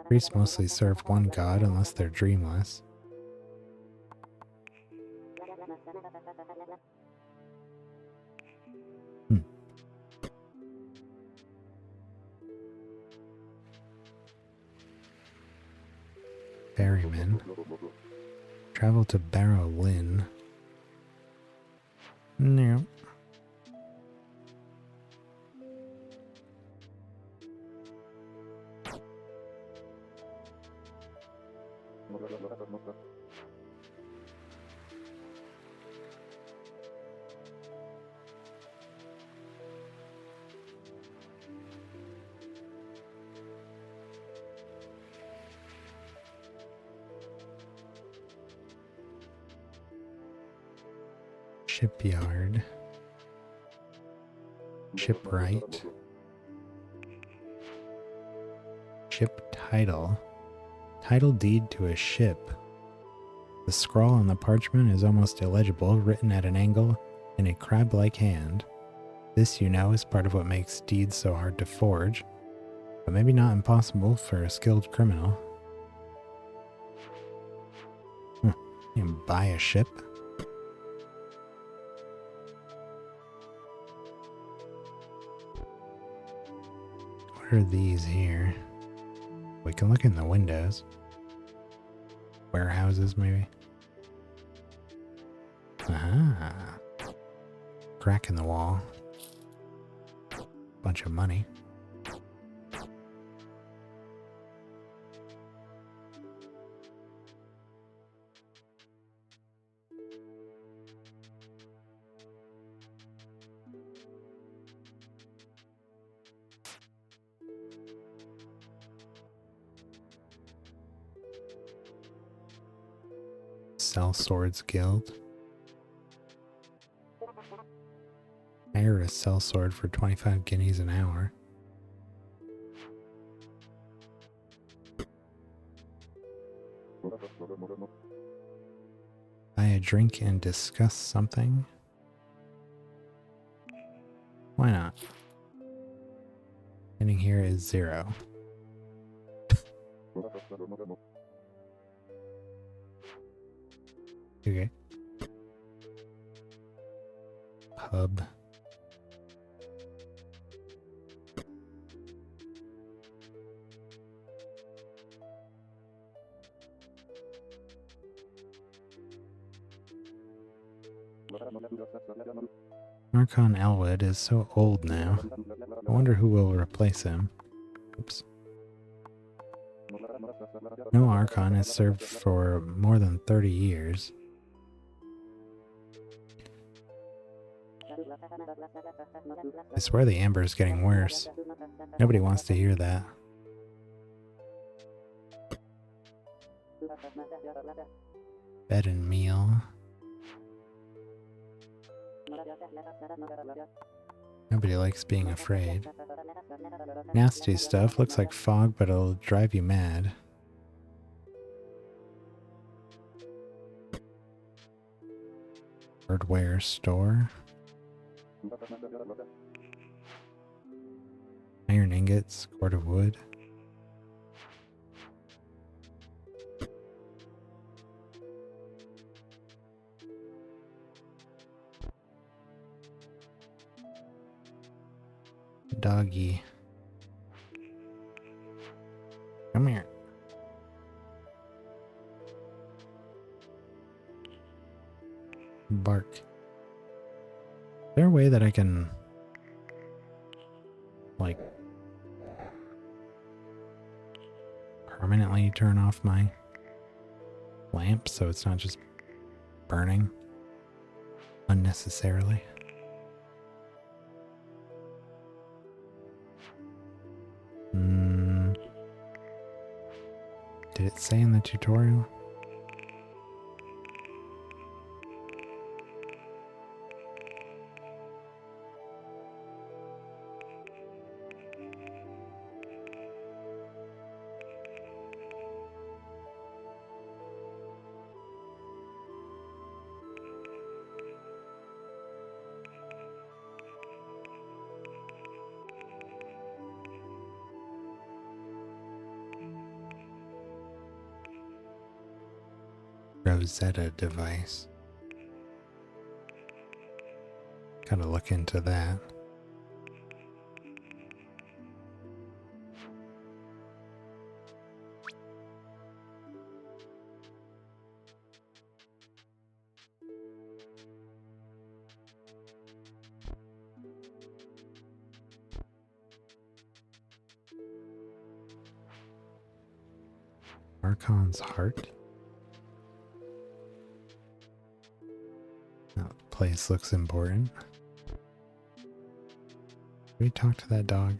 Priests mostly serve one god unless they're dreamless. Ferryman. Travel to Barrow Lynn. No. Shipyard. Shipwright. Ship title. Title deed to a ship. The scrawl on the parchment is almost illegible, written at an angle in a crab-like hand. This, you know, is part of what makes deeds so hard to forge, but maybe not impossible for a skilled criminal. You can buy a ship? What are these here? We can look in the windows. Warehouses, maybe? Ah. Crack in the wall. Bunch of money. Sell Swords Guild. Hire a sell sword for 25 guineas an hour. Buy a drink and discuss something. Why not? Ending here is 0. Okay. Pub. Archon Elwood is so old now. I wonder who will replace him. Oops. No Archon has served for more than 30 years. I swear the amber is getting worse. Nobody wants to hear that. Bed and meal. Nobody likes being afraid. Nasty stuff. Looks like fog, but it'll drive you mad. Hardware store. Iron ingots, cord of wood. Doggy. Come here. Bark. Is there a way that I can, like, permanently turn off my lamp so it's not just burning unnecessarily? Did it say in the tutorial? Rosetta device. Gotta look into that. Archon's heart. That place looks important. Can we talk to that dog?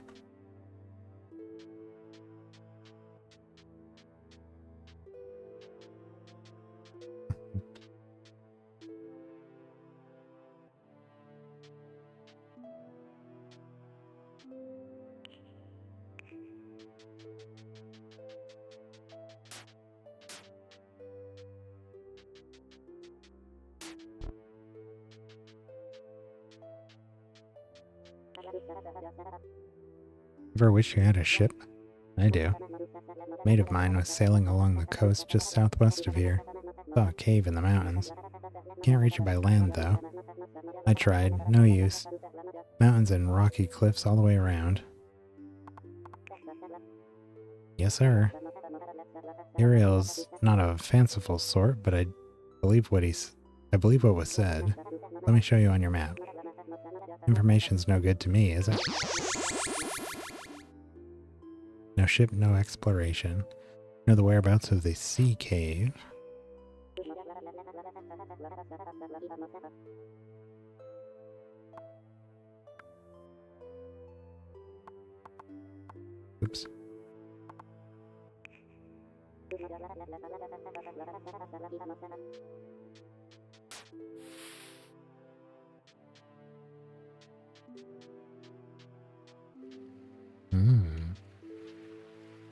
Ever wish you had a ship? I do. A mate of mine was sailing along the coast just southwest of here. Saw a cave in the mountains. Can't reach it by land, though. I tried. No use. Mountains and rocky cliffs all the way around. Yes, sir. Ariel's not a fanciful sort, but I believe what was said. Let me show you on your map. Information's no good to me, is it? No ship, no exploration. Know the whereabouts of the sea cave. Oops.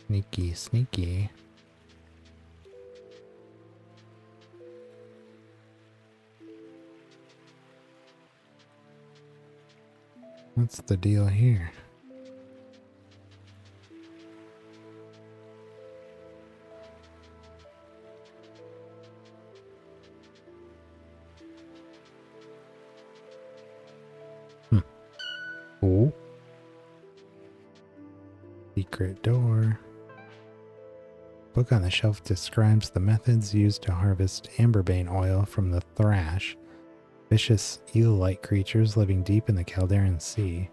Sneaky, sneaky. What's the deal here? Oh. Secret door. Book on the shelf describes the methods used to harvest amberbane oil from the thrash. Vicious eel-like creatures living deep in the Calderan Sea.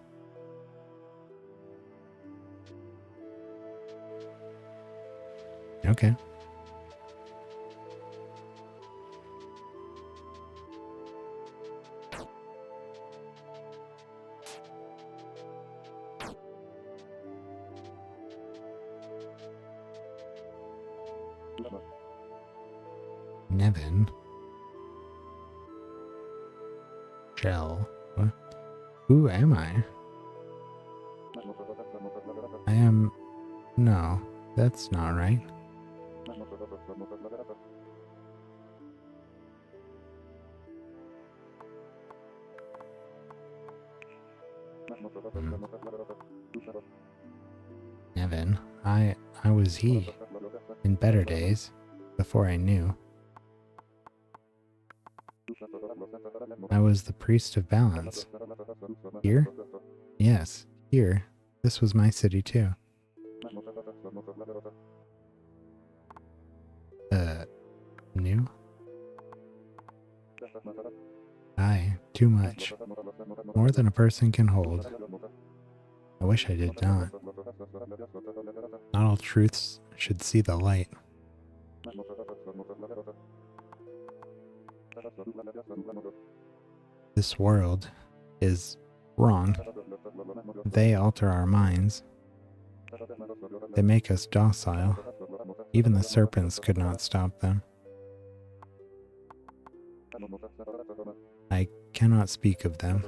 Okay. Nevin. Shell. What? Who am I? I am... No, that's not right. Nevin. I was he. In better days. Before I knew. I was the priest of balance. Here? Yes, here. This was my city too. New? Aye, too much. More than a person can hold. I wish I did not. Not all truths should see the light. This world is wrong. They alter our minds. They make us docile. Even the serpents could not stop them. I cannot speak of them.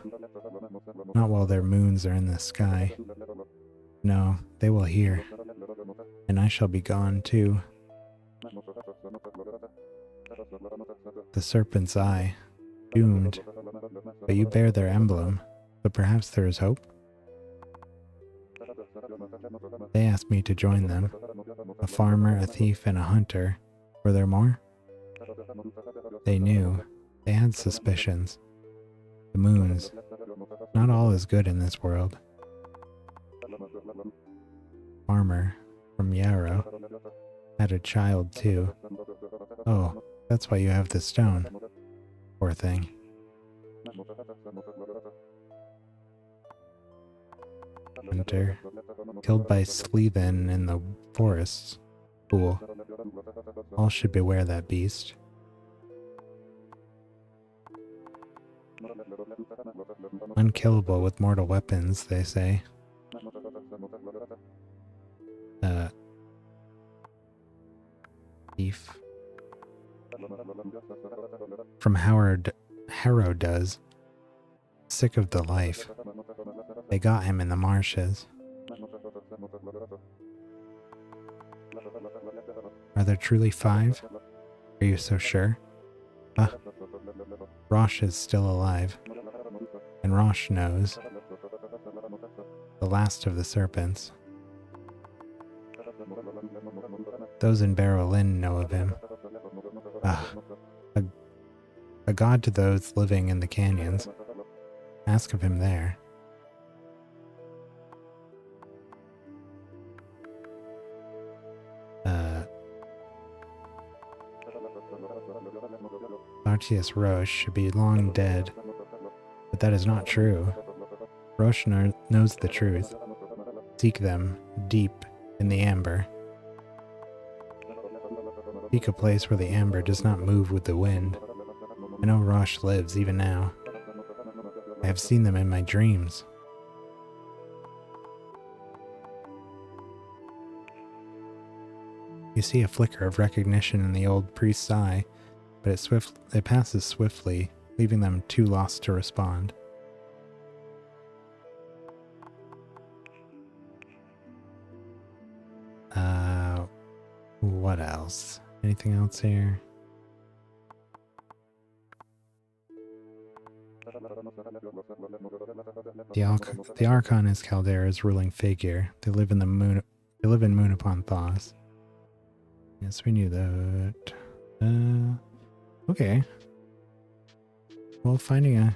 Not while their moons are in the sky. No, they will hear. And I shall be gone too. The serpent's eye. Doomed. But you bear their emblem, so perhaps there is hope? They asked me to join them. A farmer, a thief, and a hunter. Were there more? They knew. They had suspicions. The moons. Not all is good in this world. Farmer, from Yarrow, had a child too. Oh, that's why you have the stone. Poor thing. Hunter, killed by Sleethen in the forests. Fool. All should beware that beast. Unkillable with mortal weapons, they say. Thief. From Harrow does. Sick of the life. They got him in the marshes. Are there truly 5? Are you so sure? Rosh is still alive. And Rosh knows. The last of the serpents. Those in Barrow-Lynn know of him. A god to those living in the canyons. Ask of him there. Lartius Roche should be long dead, but that is not true. Roche knows the truth. Seek them deep in the amber. Seek a place where the amber does not move with the wind. I know Roche lives even now. I have seen them in my dreams. You see a flicker of recognition in the old priest's eye, but it passes swiftly, leaving them too lost to respond. What else? Anything else here? The Archon is Caldera's ruling figure. They live in Moon upon Thos. Yes, we knew that. Okay. Well, finding a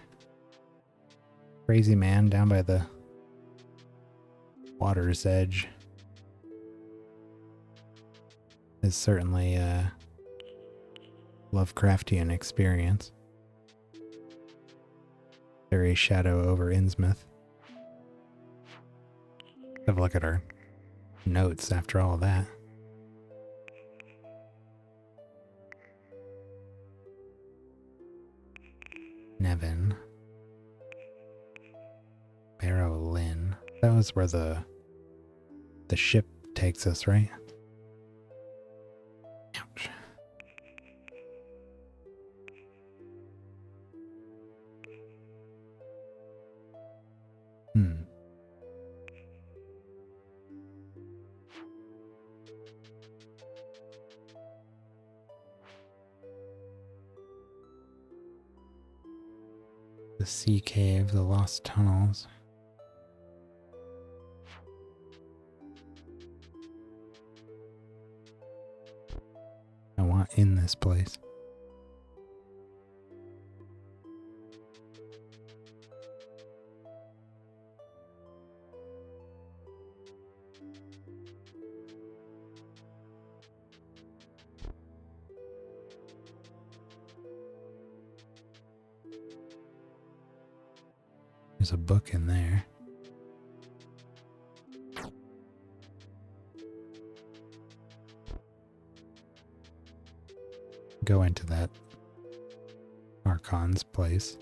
crazy man down by the water's edge is certainly a Lovecraftian experience. There is shadow over Innsmouth. Have a look at our notes after all that. Nevin. Barrow Lynn. That was where the ship takes us, right? Ouch. The sea cave, the lost tunnels. I want in this place. There's a book in there. Go into that Archon's place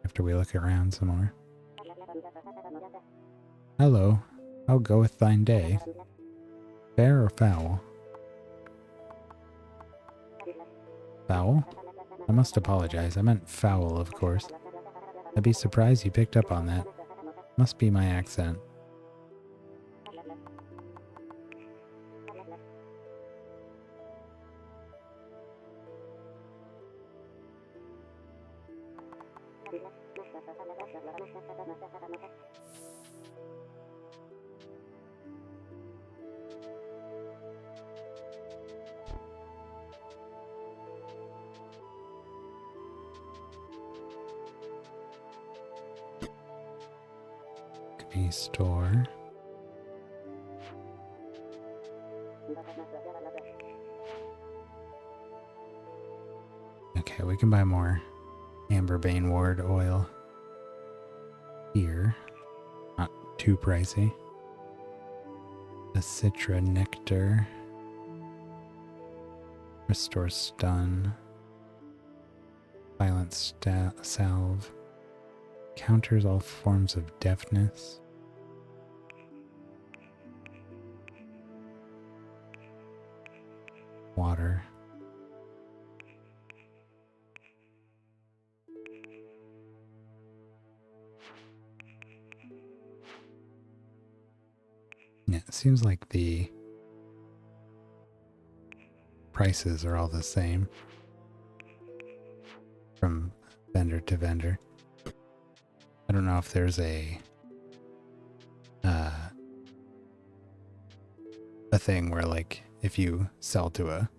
after we look around some more. Hello, how goeth thine day? Fair or foul? Foul? I must apologize. I meant foul, of course. I'd be surprised you picked up on that. Must be my accent. Store. Okay, we can buy more Amberbane Ward oil here. Not too pricey. The Citra Nectar. Restore Stun. Silent Salve. Counters all forms of deafness. Water. Yeah, it seems like the prices are all the same from vendor to vendor. I don't know if there's a thing where, like, if you sell to a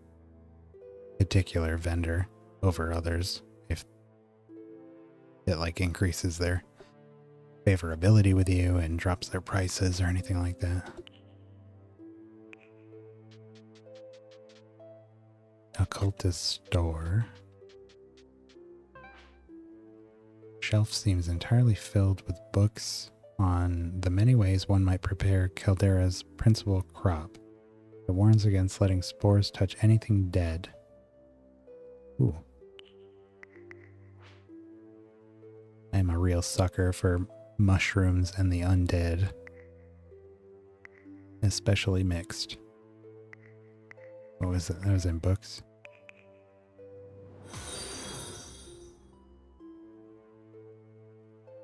particular vendor over others, if it like increases their favorability with you and drops their prices or anything like that. Occultist store. Shelf seems entirely filled with books on the many ways one might prepare Caldera's principal crop. It warns against letting spores touch anything dead. Ooh. I am a real sucker for mushrooms and the undead. Especially mixed. What was it? That was in books.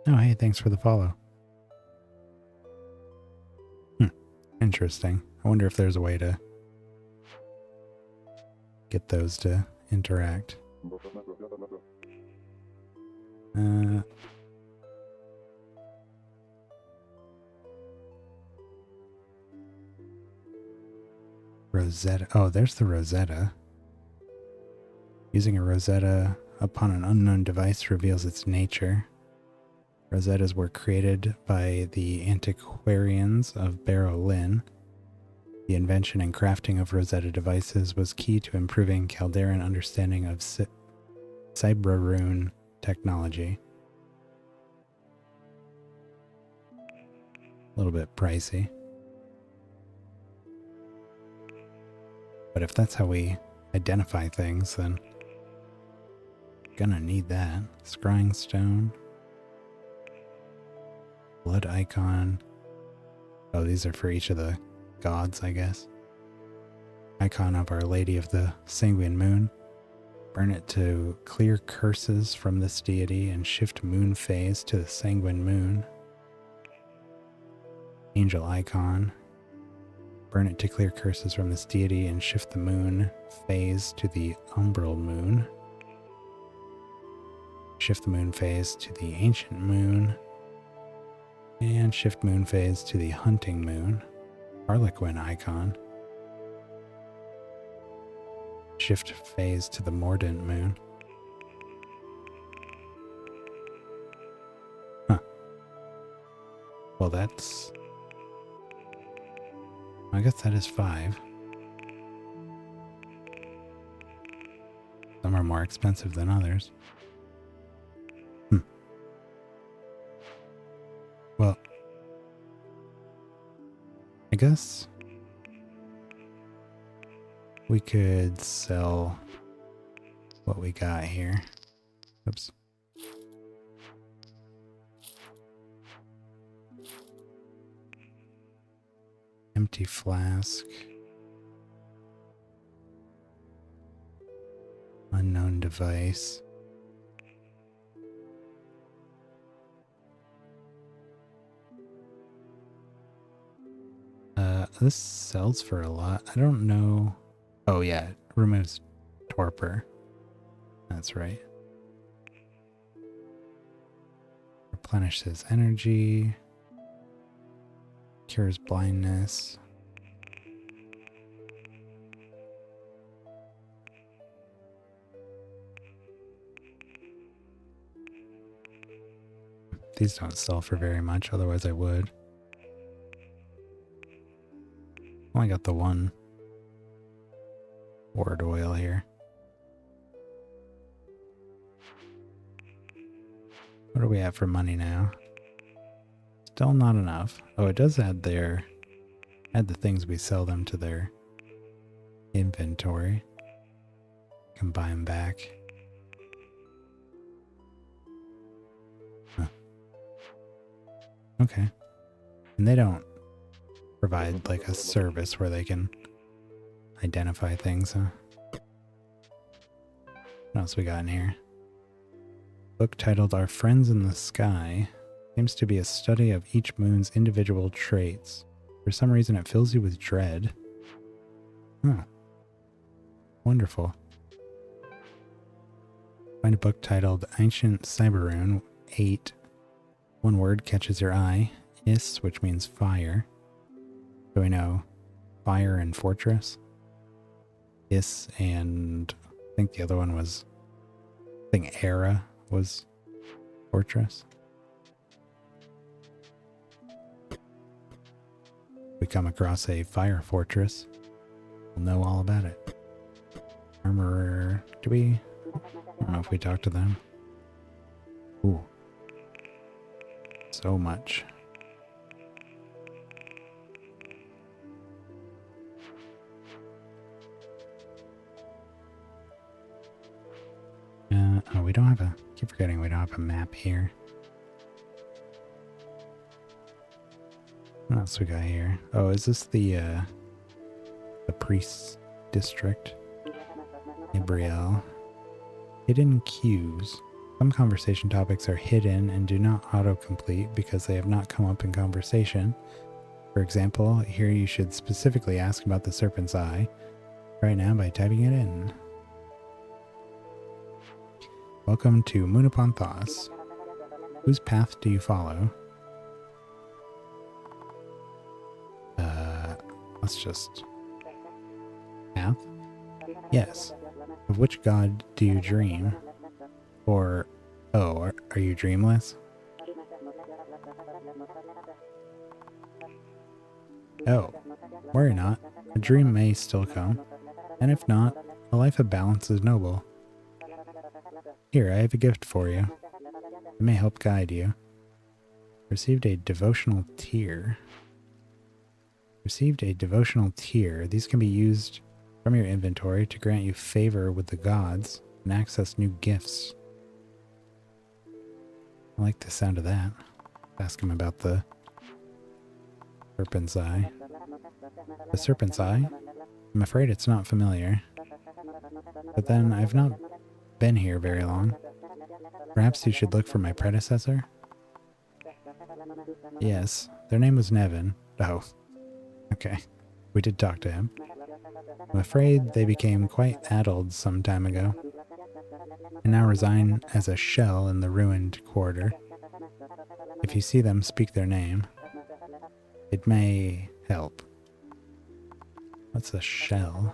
Oh, hey, thanks for the follow. Interesting. I wonder if there's a way to get those to interact. Rosetta. Oh, there's the Rosetta. Using a Rosetta upon an unknown device reveals its nature. Rosettas were created by the antiquarians of Barrow Lynn. The invention and crafting of Rosetta devices was key to improving Calderan understanding of Cyberrune technology. A little bit pricey. But if that's how we identify things, then gonna need that. Scrying stone. Blood icon. Oh, these are for each of the gods, I guess. Icon of Our Lady of the Sanguine Moon. Burn it to clear curses from this deity and shift moon phase to the sanguine moon. Angel icon. Burn it to clear curses from this deity and shift the moon phase to the umbral moon. Shift the moon phase to the ancient moon. And shift moon phase to the hunting moon. Harlequin icon. Shift phase to the mordant moon. Huh. Well, that's... I guess that is 5. Some are more expensive than others. Well, I guess we could sell what we got here. Oops. Empty flask. Unknown device. This sells for a lot. I don't know. Oh yeah, it removes torpor. That's right. Replenishes energy. Cures blindness. These don't sell for very much, otherwise I would. Only got the one ward oil here. What do we have for money now? Still not enough. Oh, it does add the things we sell them to their inventory. Can buy them back. Huh. Okay. And they don't provide like a service where they can identify things, huh? What else we got in here? Book titled Our Friends in the Sky seems to be a study of each moon's individual traits. For some reason it fills you with dread. Oh. Wonderful. Find a book titled Ancient Cyberrune 8. One word catches your eye. Is, which means fire. So we know fire and fortress. Is, and I think the other one was, I think Era was fortress. We come across a fire fortress, we'll know all about it. Armorer, I don't know if we talked to them. Ooh. So much. Oh, we don't have a... keep forgetting we don't have a map here. What else we got here? Oh, is this the priest's district? Gabriel. Hidden cues. Some conversation topics are hidden and do not autocomplete because they have not come up in conversation. For example, here you should specifically ask about the serpent's eye right now by typing it in. Welcome to Moon Upon Thos. Whose path do you follow? Let's just... path? Yes. Of which god do you dream? Or... oh, are you dreamless? Oh, worry not. A dream may still come. And if not, a life of balance is noble. Here, I have a gift for you. It may help guide you. Received a devotional tear. Received a devotional tear. These can be used from your inventory to grant you favor with the gods and access new gifts. I like the sound of that. Ask him about the serpent's eye. The serpent's eye? I'm afraid it's not familiar. But then I've not been here very long. Perhaps you should look for my predecessor? Yes, their name was Nevin. Oh, okay. We did talk to him. I'm afraid they became quite addled some time ago, and now reside as a shell in the ruined quarter. If you see them, speak their name. It may help. What's a shell?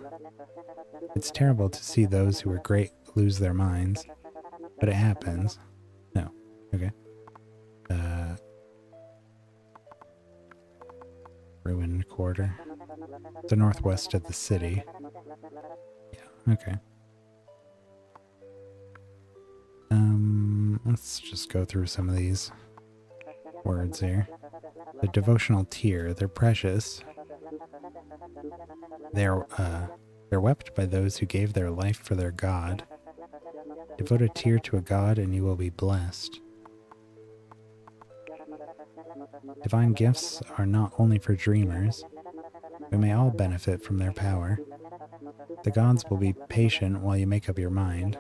It's terrible to see those who are great lose their minds, but it happens. No. Okay. Ruined quarter. The northwest of the city. Yeah, okay. Let's just go through some of these words here. The devotional tear, they're precious. They're wept by those who gave their life for their god. Devote a tear to a god and you will be blessed. Divine gifts are not only for dreamers. We may all benefit from their power. The gods will be patient while you make up your mind,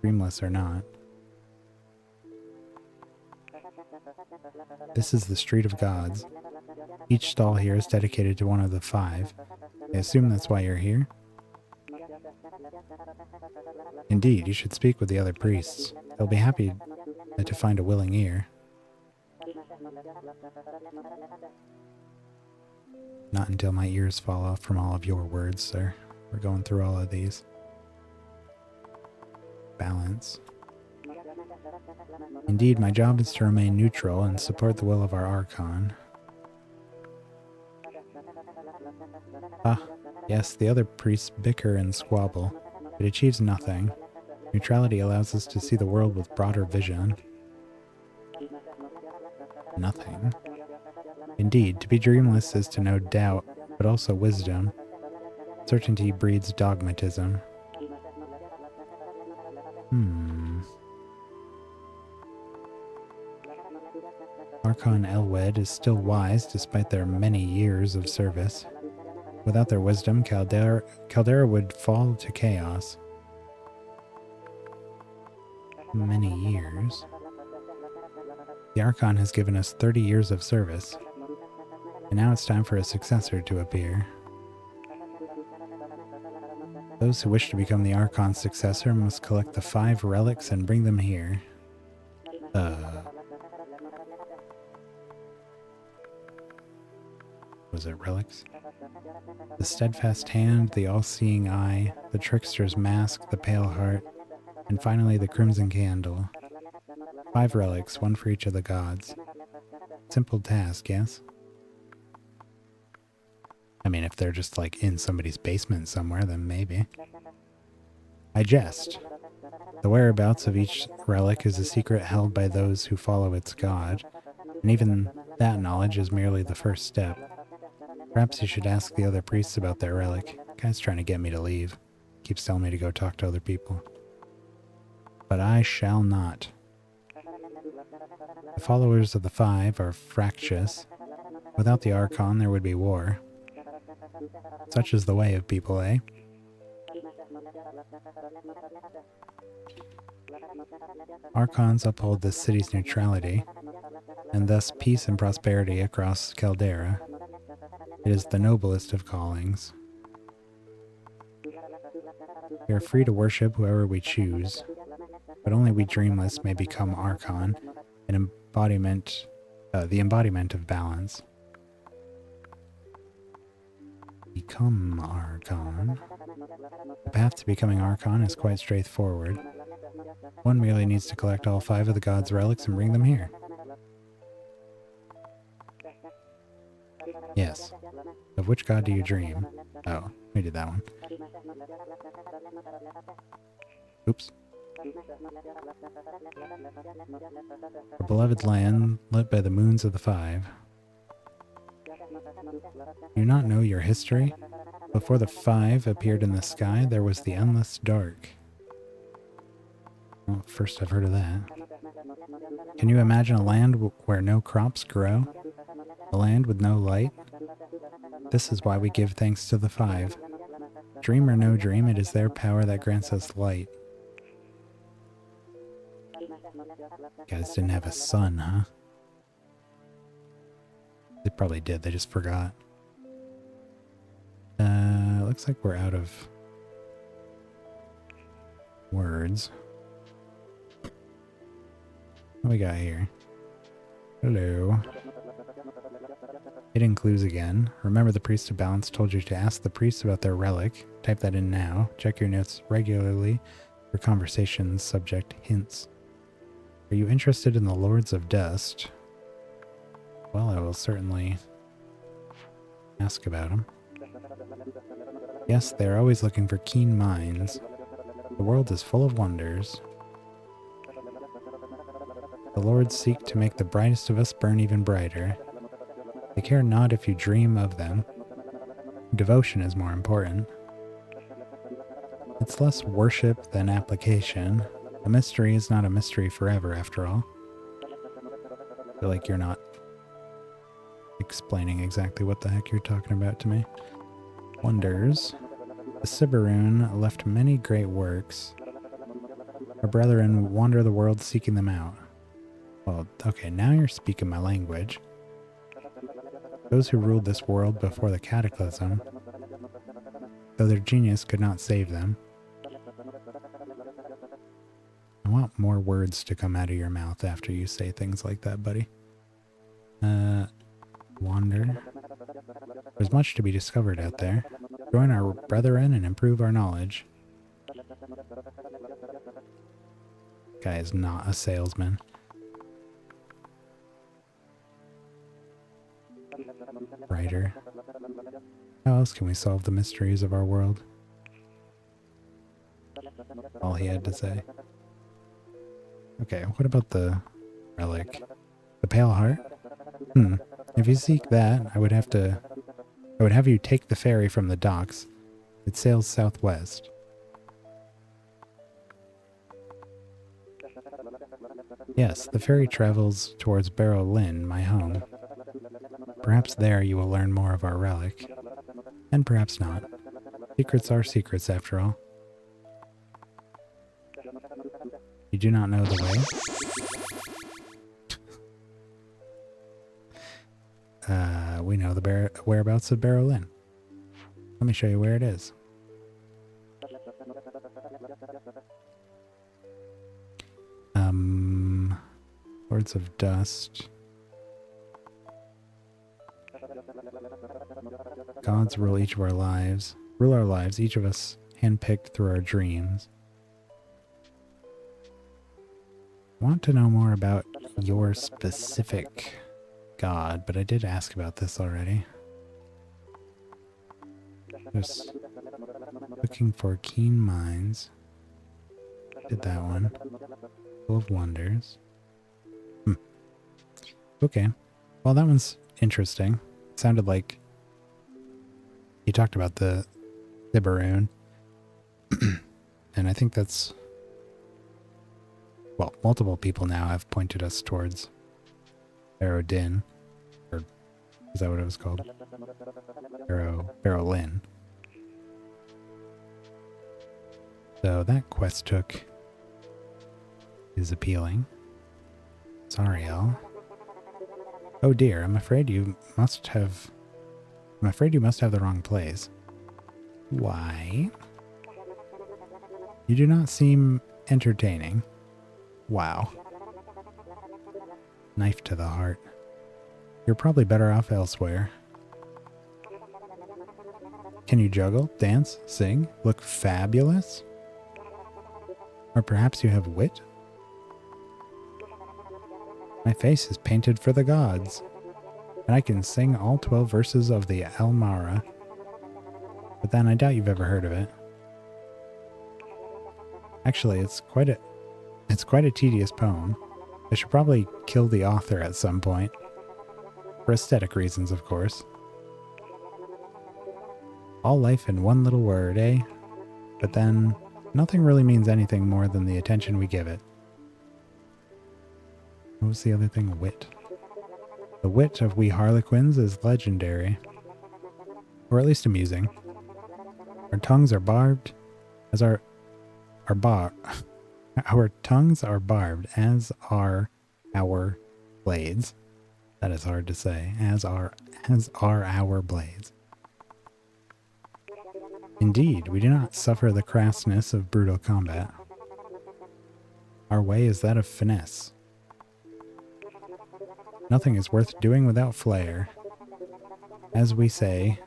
dreamless or not. This is the Street of Gods. Each stall here is dedicated to one of the 5. I assume that's why you're here? Indeed, you should speak with the other priests. They'll be happy to find a willing ear. Not until my ears fall off from all of your words, sir. We're going through all of these. Balance. Indeed, my job is to remain neutral and support the will of our Archon. Ah, yes, the other priests bicker and squabble. It achieves nothing. Neutrality allows us to see the world with broader vision. Nothing. Indeed, to be dreamless is to know doubt, but also wisdom. Certainty breeds dogmatism. Archon Elwed is still wise despite their many years of service. Without their wisdom, Caldera would fall to chaos. Many years. The Archon has given us 30 years of service, and now it's time for a successor to appear. Those who wish to become the Archon's successor must collect the 5 relics and bring them here. Was it relics? The steadfast hand, the all-seeing eye, the trickster's mask, the pale heart, and finally the crimson candle. 5 relics, 1 for each of the gods. Simple task, yes? I mean, if they're just like in somebody's basement somewhere, then maybe. I jest. The whereabouts of each relic is a secret held by those who follow its god, and even that knowledge is merely the first step. Perhaps you should ask the other priests about their relic. Guy's trying to get me to leave. Keeps telling me to go talk to other people. But I shall not. The followers of the 5 are fractious. Without the Archon, there would be war. Such is the way of people, eh? Archons uphold the city's neutrality, and thus peace and prosperity across Caldera. It is the noblest of callings. We are free to worship whoever we choose, but only we dreamless may become Archon, the embodiment of balance. Become Archon. The path to becoming Archon is quite straightforward. One merely needs to collect all 5 of the gods' relics and bring them here. Yes. Of which god do you dream? Oh, we did that one. Oops. A beloved land lit by the moons of the five. Do you not know your history? Before the five appeared in the sky, there was the endless dark. Well, first I've heard of that. Can you imagine a land where no crops grow? A land with no light? This is why we give thanks to the five. Dream or no dream, it is their power that grants us light. You guys didn't have a sun, huh? They probably did, they just forgot. Looks like we're out of words. What do we got here? Hello. Hidden clues again. Remember the priest of balance told you to ask the priest about their relic. Type that in now. Check your notes regularly for conversations, subject, hints. Are you interested in the Lords of Dust? Well, I will certainly ask about them. Yes, they are always looking for keen minds. The world is full of wonders. The Lords seek to make the brightest of us burn even brighter. They care not if you dream of them. Devotion is more important. It's less worship than application. A mystery is not a mystery forever, after all. I feel like you're not explaining exactly what the heck you're talking about to me. Wonders. The Sibaroon left many great works. Our brethren wander the world seeking them out. Well, okay, now you're speaking my language. Those who ruled this world before the cataclysm, though their genius could not save them. I want more words to come out of your mouth after you say things like that, buddy. Wander. There's much to be discovered out there. Join our brethren and improve our knowledge. Guy is not a salesman. Writer. How else can we solve the mysteries of our world? All he had to say. Okay, what about the relic? The Pale Heart? If you seek that, I would have you take the ferry from the docks. It sails southwest. Yes, the ferry travels towards Barrow Lynn, my home. Perhaps there you will learn more of our relic. And perhaps not. Secrets are secrets, after all. You do not know the way? We know the whereabouts of Barrow Lynn. Let me show you where it is. Lords of Dust. Gods rule each of our lives. Rule our lives, each of us handpicked through our dreams. I want to know more about your specific god, but I did ask about this already. Just looking for keen minds. Did that one. Full of wonders. Okay. Well, that one's interesting. It sounded like he talked about the Sibaroon. And I think that's... Well, multiple people now have pointed us towards Barrow Din. Or is that what it was called? Barrow Lynn. So that quest took is appealing. Sariel. Oh dear, I'm afraid you must have the wrong place. Why? You do not seem entertaining. Wow. Knife to the heart. You're probably better off elsewhere. Can you juggle, dance, sing, look fabulous? Or perhaps you have wit? My face is painted for the gods, and I can sing all 12 verses of the Almara. But then I doubt you've ever heard of it. Actually, it's quite It's quite a tedious poem. I should probably kill the author at some point. For aesthetic reasons, of course. All life in one little word, eh? But then, nothing really means anything more than the attention we give it. What was the other thing? Wit. The wit of we harlequins is legendary. Or at least amusing. Our tongues are barbed as our tongues are barbed, as are our blades. That is hard to say. As are our blades. Indeed, we do not suffer the crassness of brutal combat. Our way is that of finesse. Nothing is worth doing without flair. As we say,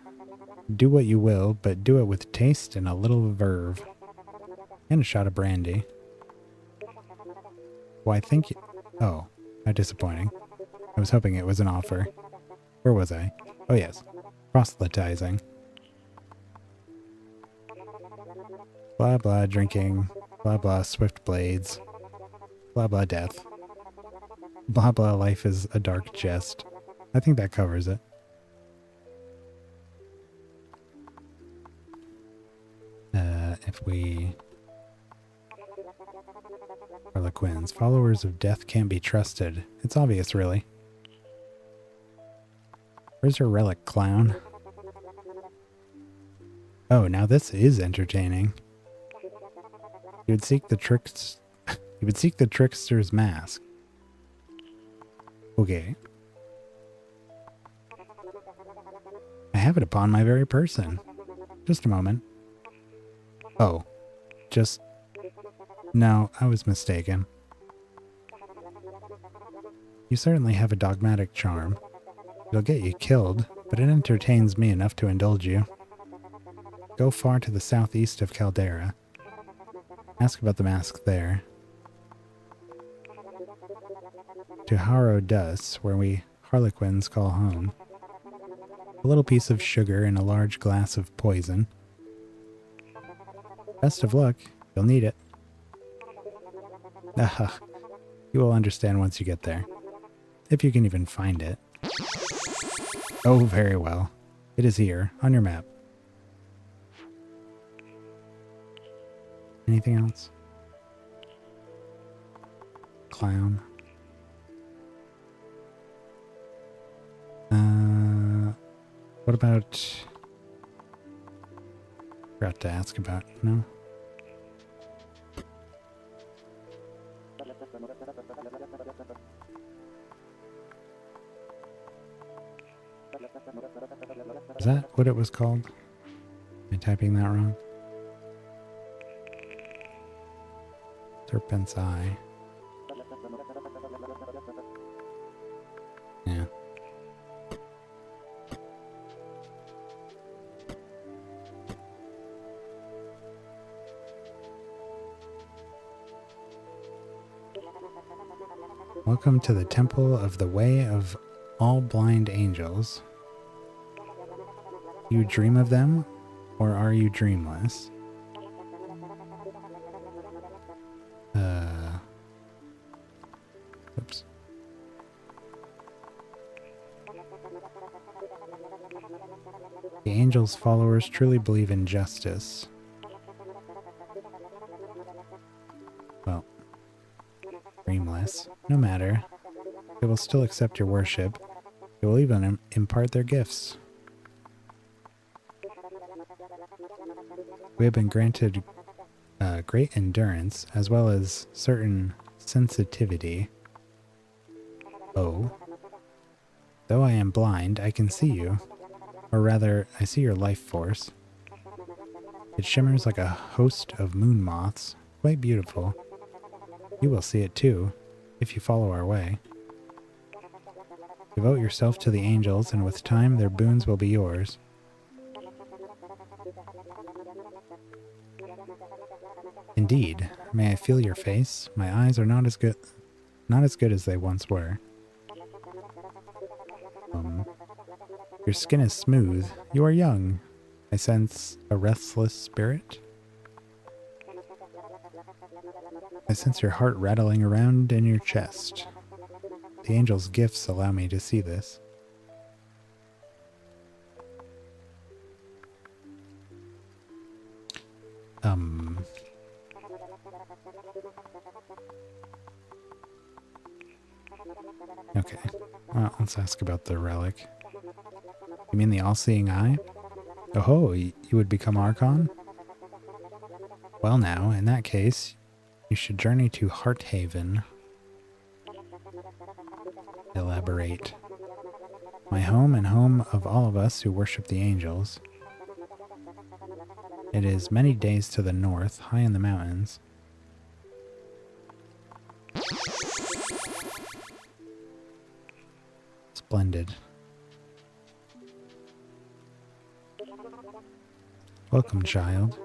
do what you will, but do it with taste and a little verve. And a shot of brandy. Well, I think... Oh, how disappointing. I was hoping it was an offer. Where was I? Oh yes, proselytizing. Blah blah drinking, blah blah swift blades, blah blah death. Blah blah life is a dark jest. I think that covers it. If we... Harlequins, followers of death can't be trusted. It's obvious, really. Where's your relic, clown? Oh, now this is entertaining. You would seek the trickster's mask. Okay. I have it upon my very person. Just a moment. Oh. Just... No, I was mistaken. You certainly have a dogmatic charm. It'll get you killed, but it entertains me enough to indulge you. Go far to the southeast of Caldera. Ask about the mask there. To Haro Dus, where we harlequins call home. A little piece of sugar and a large glass of poison. Best of luck. You'll need it. You will understand once you get there. If you can even find it. Oh, very well. It is here, on your map. Anything else? Clown. What about... Forgot to ask about, no? Is that what it was called? Am I typing that wrong? Serpent's Eye. Yeah. Welcome to the Temple of the Way of All Blind Angels. You dream of them, or are you dreamless? Oops. The angels' followers truly believe in justice. Well, dreamless. No matter. They will still accept your worship. They will even impart their gifts. We have been granted great endurance, as well as certain sensitivity. Oh. Though I am blind, I can see you. Or rather, I see your life force. It shimmers like a host of moon moths. Quite beautiful. You will see it too, if you follow our way. Devote yourself to the angels, and with time their boons will be yours. Indeed. May I feel your face? My eyes are not as good as they once were. Your skin is smooth. You are young. I sense a restless spirit. I sense your heart rattling around in your chest. The angel's gifts allow me to see this. Okay. Well, let's ask about the relic. You mean the all-seeing eye? Oh, you would become Archon? Well now, in that case, you should journey to Hearthaven. Elaborate. My home and home of all of us who worship the angels. It is many days to the north, high in the mountains. Splendid. Welcome, child.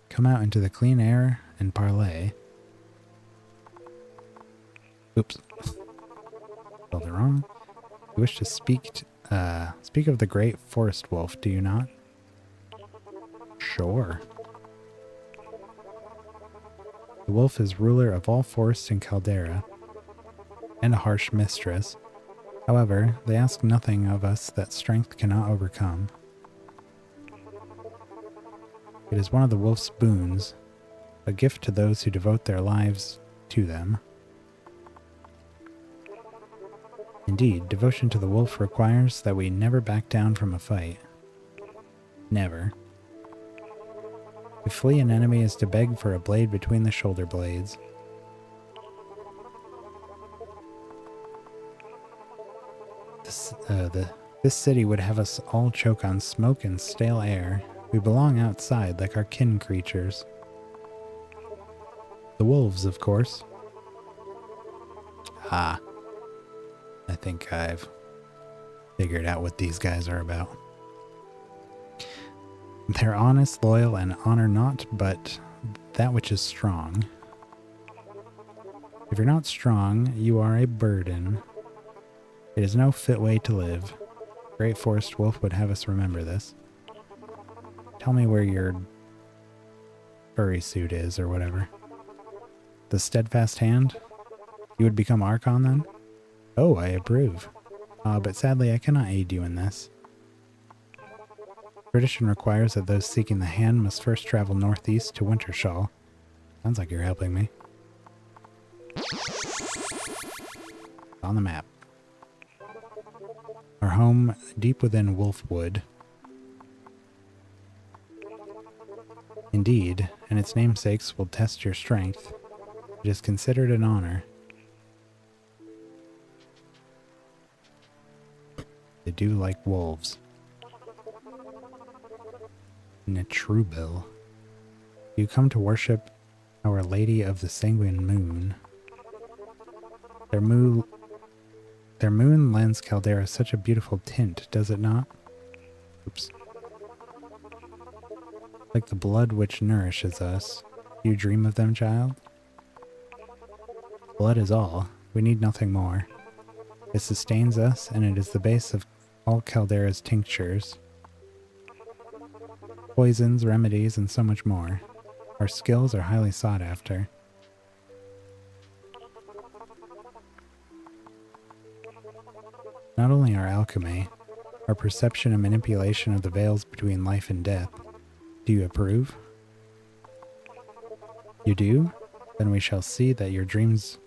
Come out into the clean air and parley. Oops. Spelled it wrong. You wish to speak of the great forest wolf, do you not? Sure. The wolf is ruler of all forests in Caldera, and a harsh mistress. However, they ask nothing of us that strength cannot overcome. It is one of the wolf's boons, a gift to those who devote their lives to them. Indeed, devotion to the wolf requires that we never back down from a fight. Never. To flee an enemy is to beg for a blade between the shoulder blades. This city would have us all choke on smoke and stale air. We belong outside like our kin creatures. The wolves, of course. Ah. I think I've figured out what these guys are about. They're honest, loyal, and honor not but that which is strong. If you're not strong, you are a burden. It is no fit way to live. Great Forest Wolf would have us remember this. Tell me where your furry suit is, or whatever. The steadfast hand? You would become Archon then? Oh, I approve. But sadly I cannot aid you in this. Tradition requires that those seeking the hand must first travel northeast to Wintershall. Sounds like you're helping me. On the map. Our home deep within Wolfwood. Indeed, and its namesakes will test your strength. It is considered an honor. They do like wolves. Netrubil. You come to worship Our Lady of the Sanguine Moon. Their moon lends Caldera such a beautiful tint, does it not? Oops. Like the blood which nourishes us. You dream of them, child? Blood is all. We need nothing more. It sustains us, and it is the base of all Caldera's tinctures. Poisons, remedies, and so much more. Our skills are highly sought after. Not only our alchemy, our perception and manipulation of the veils between life and death. Do you approve? You do? Then we shall see what your dreams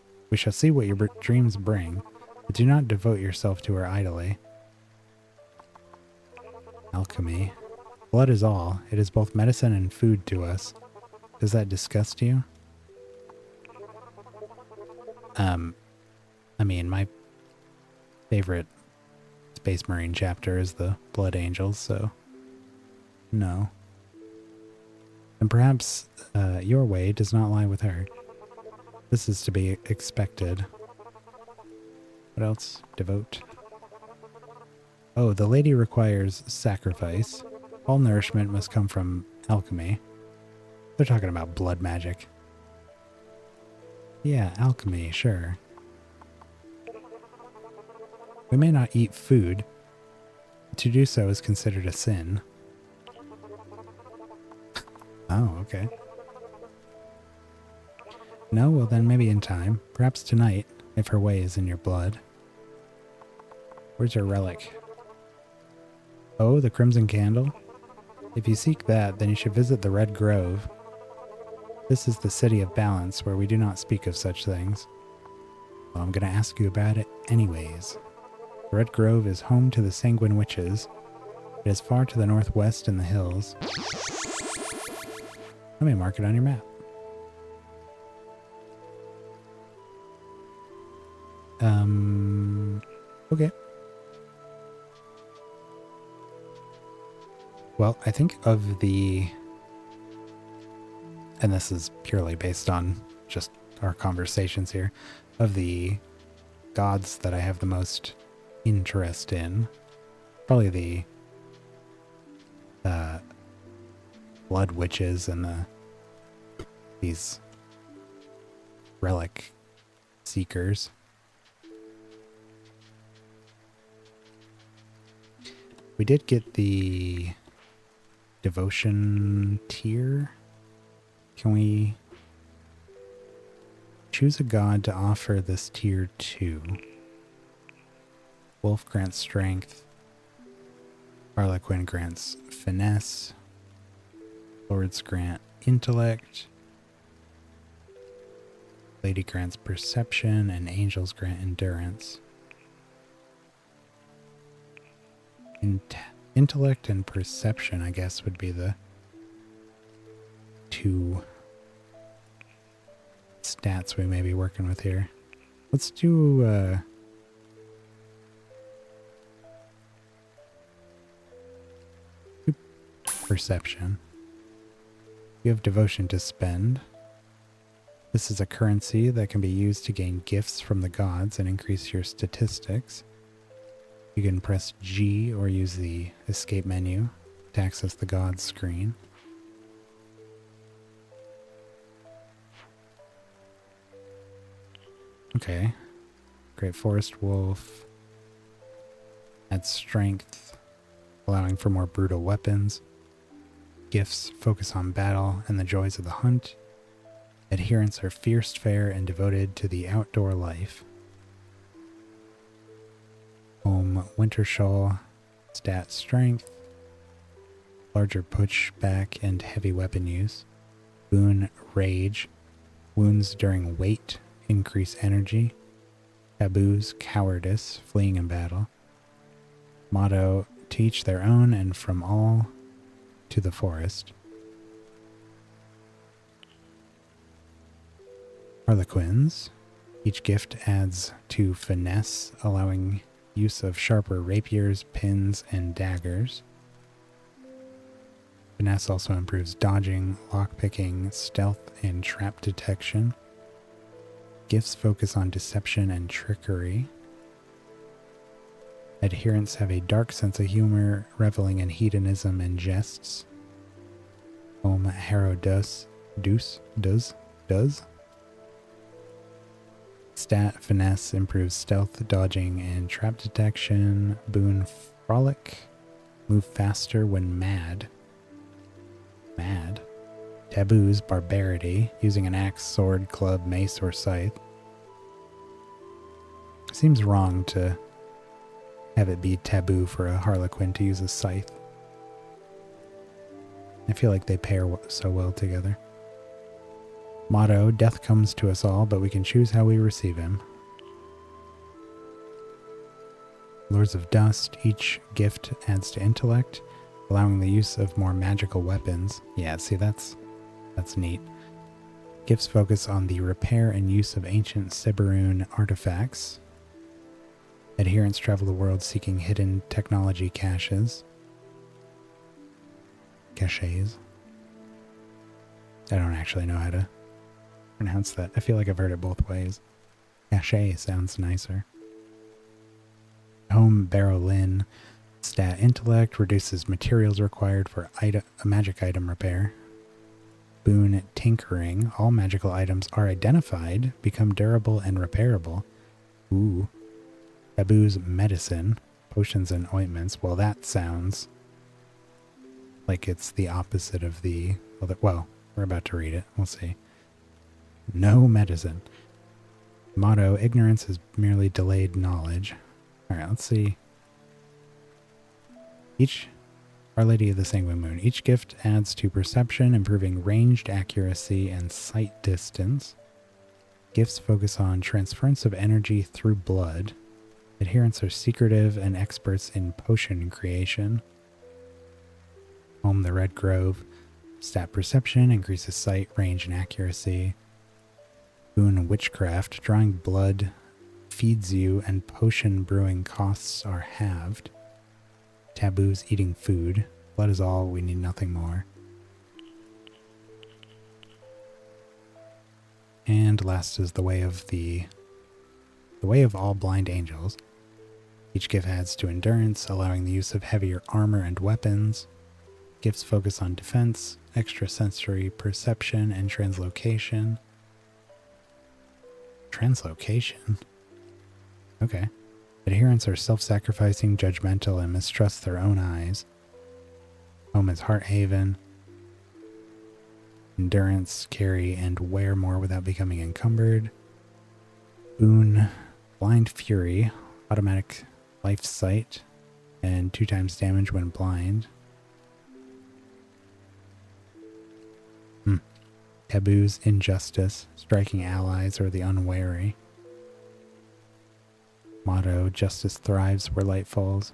bring, but do not devote yourself to her idly. Alchemy. Blood is all. It is both medicine and food to us. Does that disgust you? I mean, my favorite Space Marine chapter is the Blood Angels, so no. And perhaps your way does not lie with her. This is to be expected. What else? Devote. Oh, the lady requires sacrifice. All nourishment must come from alchemy. They're talking about blood magic. Yeah, alchemy, sure. We may not eat food. To do so is considered a sin. Oh, okay. No? Well then maybe in time. Perhaps tonight, if her way is in your blood. Where's her relic? Oh, the Crimson Candle? If you seek that, then you should visit the Red Grove. This is the city of balance, where we do not speak of such things. Well, I'm going to ask you about it anyways. The Red Grove is home to the Sanguine Witches. It is far to the northwest in the hills. Let me mark it on your map. Okay. Well, I think of the... And this is purely based on just our conversations here. Of the gods that I have the most interest in, probably the blood witches and these relic seekers. We did get the devotion tier. Can we choose a god to offer this tier to? Wolf grants strength. Harlequin grants finesse. Lords grant intellect. Lady grants perception, and angels grant endurance. Intellect and perception, I guess, would be the two stats we may be working with here. Let's do perception. You have devotion to spend. This is a currency that can be used to gain gifts from the gods and increase your statistics. You can press G or use the escape menu to access the gods screen. Okay. Great Forest Wolf. Adds strength, allowing for more brutal weapons. Gifts focus on battle and the joys of the hunt. Adherents are fierce, fair, and devoted to the outdoor life. Home Winter Shawl. Stat strength. Larger pushback and heavy weapon use. Boon Rage. Wounds during wait increase energy. Taboos cowardice, fleeing in battle. Motto, to each their own and from all to the forest. Harlequins. Each gift adds to finesse, allowing use of sharper rapiers, pins, and daggers. Finesse also improves dodging, lockpicking, stealth, and trap detection. Gifts focus on deception and trickery. Adherents have a dark sense of humor, reveling in hedonism and jests. Home Harrow does. Stat finesse improves stealth, dodging, and trap detection. Boon Frolic. Move faster when mad. Mad. Taboos barbarity, using an axe, sword, club, mace, or scythe. Seems wrong to have it be taboo for a Harlequin to use a scythe. I feel like they pair so well together. Motto, death comes to us all, but we can choose how we receive him. Lords of Dust, each gift adds to intellect, allowing the use of more magical weapons. Yeah, see, that's neat. Gifts focus on the repair and use of ancient Siberoon artifacts. Adherents travel the world seeking hidden technology caches. Caches. I don't actually know how to pronounce that. I feel like I've heard it both ways. Cache sounds nicer. Home Barrowlin. Stat intellect reduces materials required for a magic item repair. Boon Tinkering. All magical items are identified, become durable and repairable. Ooh. Taboo's Medicine. Potions and ointments. Well, that sounds like it's the opposite of the... Well, we're about to read it. We'll see. No medicine. Motto, ignorance is merely delayed knowledge. Alright, let's see. Our Lady of the Sanguine Moon. Each gift adds to perception, improving ranged accuracy and sight distance. Gifts focus on transference of energy through blood. Adherents are secretive and experts in potion creation. Home the Red Grove. Stat perception increases sight, range, and accuracy. Boon Witchcraft. Drawing blood feeds you and potion brewing costs are halved. Taboos eating food. Blood is all, we need nothing more. And last is the way of all blind angels. Each gift adds to endurance, allowing the use of heavier armor and weapons. Gifts focus on defense, extrasensory perception, and translocation. Translocation? Okay. Adherents are self-sacrificing, judgmental, and mistrust their own eyes. Home is Hearthaven. Endurance, carry, and wear more without becoming encumbered. Boon, Blind Fury, automatic life sight, and 2 times damage when blind. Taboos, Injustice, striking allies or the unwary. Motto, Justice thrives where light falls.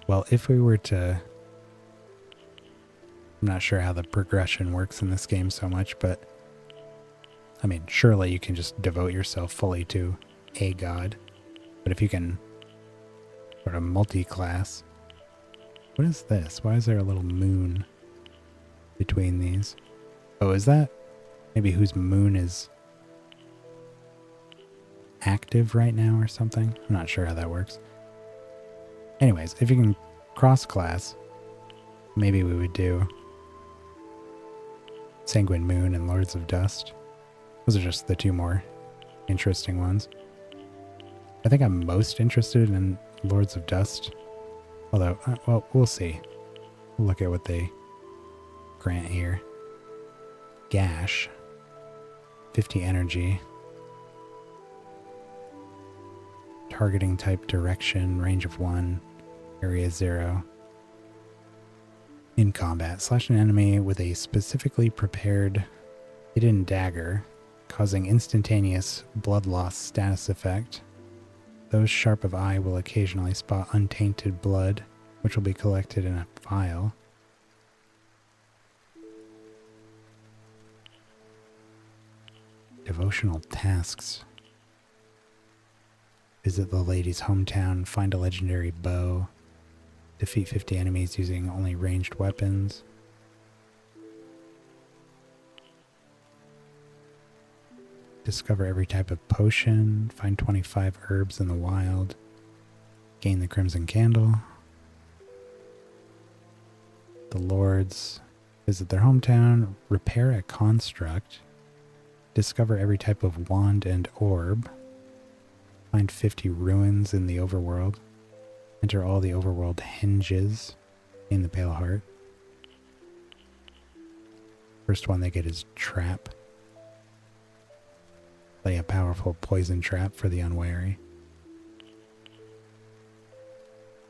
Well, if we were to... I'm not sure how the progression works in this game so much, but... I mean, surely you can just devote yourself fully to a god. But if you can sort of multi-class... What is this? Why is there a little moon between these? Oh, is that maybe whose moon is active right now or something? I'm not sure how that works. Anyways, if you can cross-class, maybe we would do Sanguine Moon and Lords of Dust. Those are just the 2 more interesting ones. I think I'm most interested in Lords of Dust. Although, well, we'll see. We'll look at what they grant here. Gash. 50 energy. Targeting type direction, range of 1, area 0. In combat, slash an enemy with a specifically prepared hidden dagger, causing instantaneous blood loss status effect. Those sharp of eye will occasionally spot untainted blood, which will be collected in a vial. Devotional tasks. Visit the lady's hometown, find a legendary bow, defeat 50 enemies using only ranged weapons. Discover every type of potion, find 25 herbs in the wild, gain the Crimson Candle. The Lords, visit their hometown, repair a construct, discover every type of wand and orb. Find 50 ruins in the overworld. Enter all the overworld hinges in the Pale Heart. First one they get is Trap. Lay a powerful poison trap for the unwary.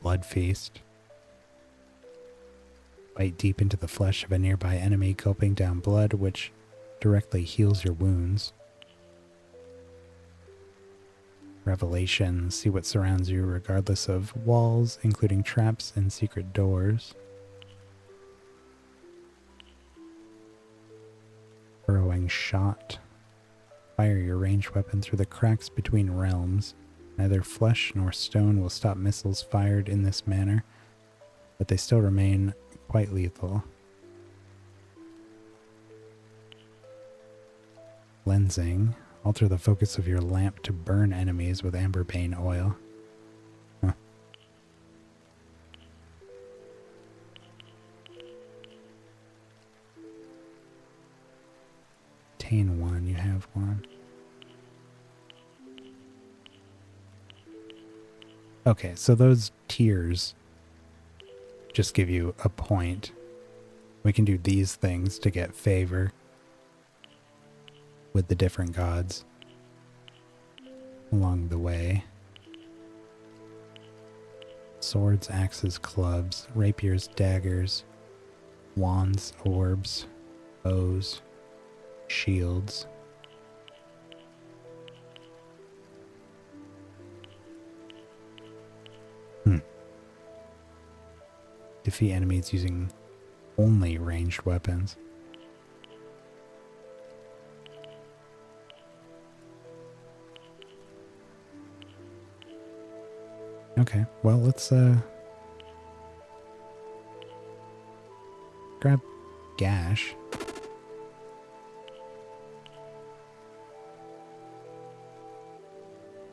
Blood Feast. Bite deep into the flesh of a nearby enemy, gulping down blood, which directly heals your wounds. Revelation, see what surrounds you regardless of walls, including traps and secret doors. Burrowing Shot, fire your ranged weapon through the cracks between realms. Neither flesh nor stone will stop missiles fired in this manner, but they still remain quite lethal. Lensing, alter the focus of your lamp to burn enemies with amberbane oil. Huh. Obtain one, you have one. Okay, so those tiers just give you a point. We can do these things to get favor with the different gods along the way. Swords, axes, clubs, rapiers, daggers, wands, orbs, bows, shields. Defeat enemies using only ranged weapons. Okay, well, let's grab Gash.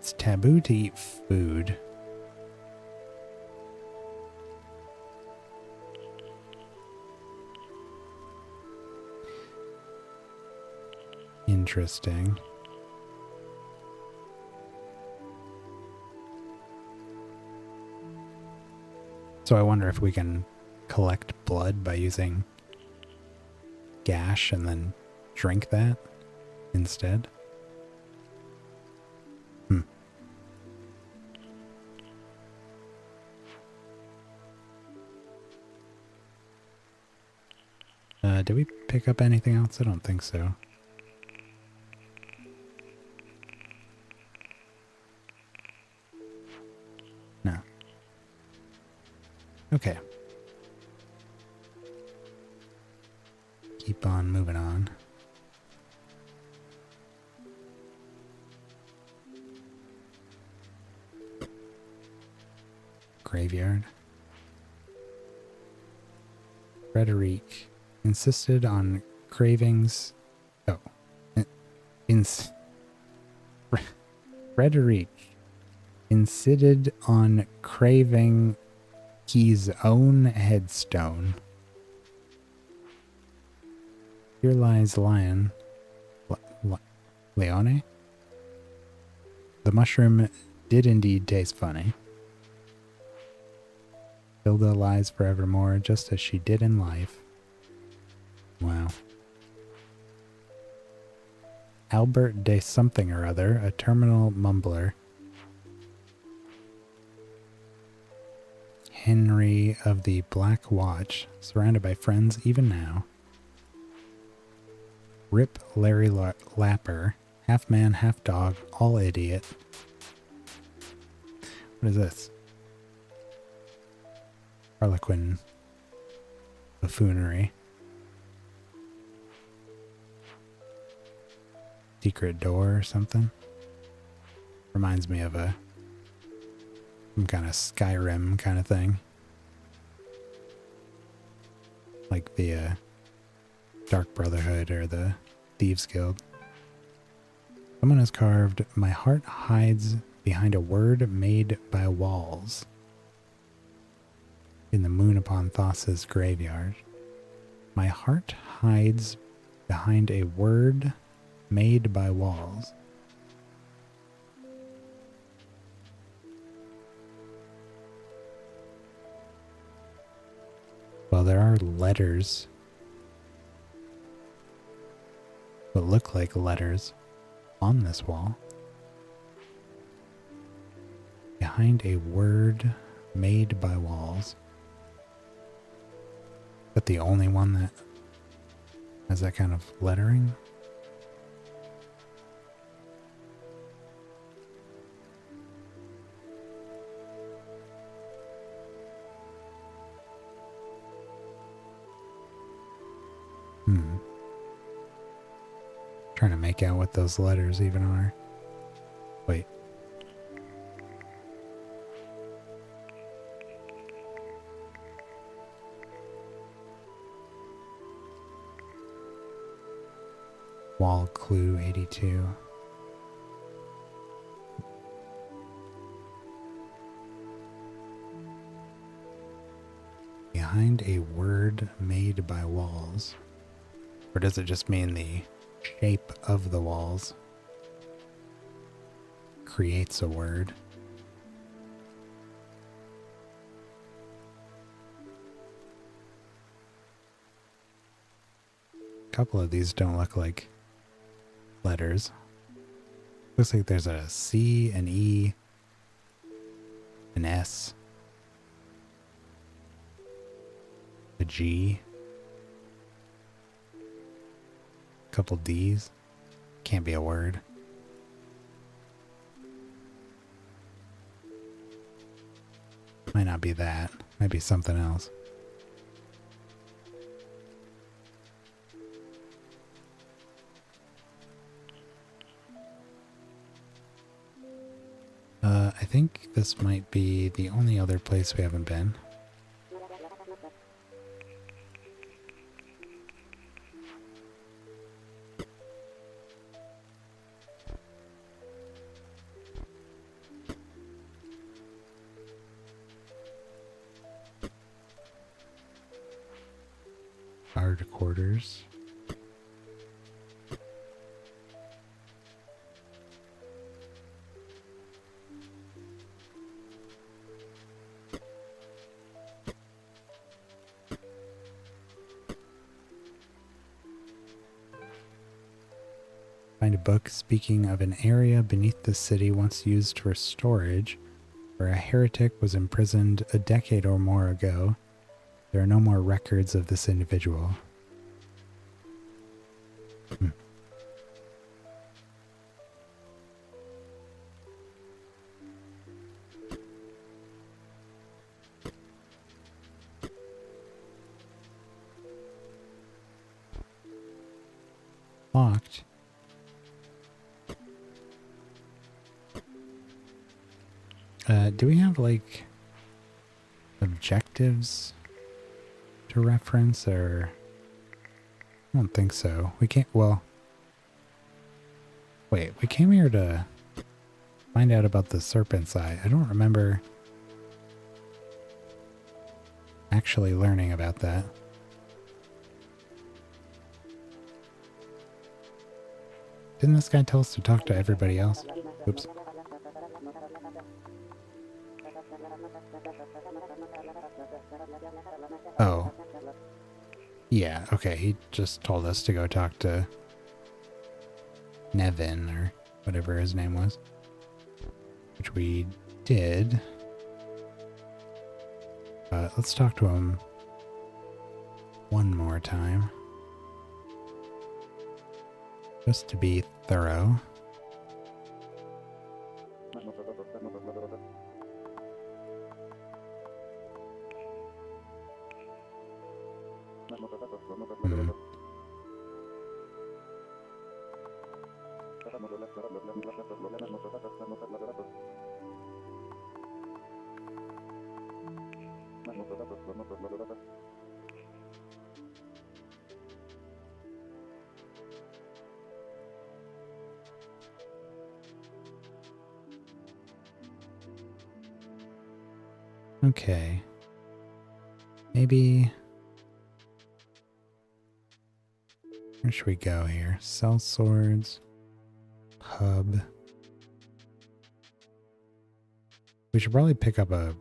It's taboo to eat food. Interesting. So I wonder if we can collect blood by using Gash and then drink that instead. Did we pick up anything else? I don't think so. No. Okay. Keep on moving on. Graveyard. Frederic insisted on cravings. Oh. Frederic insisted on craving his own headstone. Here lies Lion. Leone? The mushroom did indeed taste funny. Hilda lies forevermore, just as she did in life. Wow. Albert de something or other, a terminal mumbler. Henry of the Black Watch, surrounded by friends even now. Rip Larry Lapper, half man, half dog, all idiot. What is this? Harlequin buffoonery. Secret door or something. Reminds me of some kind of Skyrim kind of thing. Like the Dark Brotherhood or the Thieves Guild. Someone has carved, "My heart hides behind a word made by walls." In the moon upon Thassa's graveyard. My heart hides behind a word made by walls. Well, there are letters. What look like letters on this wall. Behind a word made by walls. Is that the only one that has that kind of lettering? Trying to make out what those letters even are. Wait. Wall clue 82. Behind a word made by walls. Or does it just mean the shape of the walls creates a word? couple of these don't look like letters. Looks like there's a C, an E, an S, a G, a couple D's. Can't be a word. Might not be that. Might be something else. I think this might be the only other place we haven't been. Guard quarters. Find a book speaking of an area beneath the city once used for storage, where a heretic was imprisoned a decade or more ago. There are no more records of this individual. Locked. Do we have like objectives to reference, or I don't think so. We can't, well, wait, we came here to find out about the serpent's eye. I don't remember actually learning about that. Didn't this guy tell us to talk to everybody else? Oops. Oh. Yeah, okay, he just told us to go talk to Nevin, or whatever his name was. Which we did. Let's talk to him one more time. Just to be thorough. Okay. Maybe... where should we go here? Sell swords. Pub. We should probably pick up a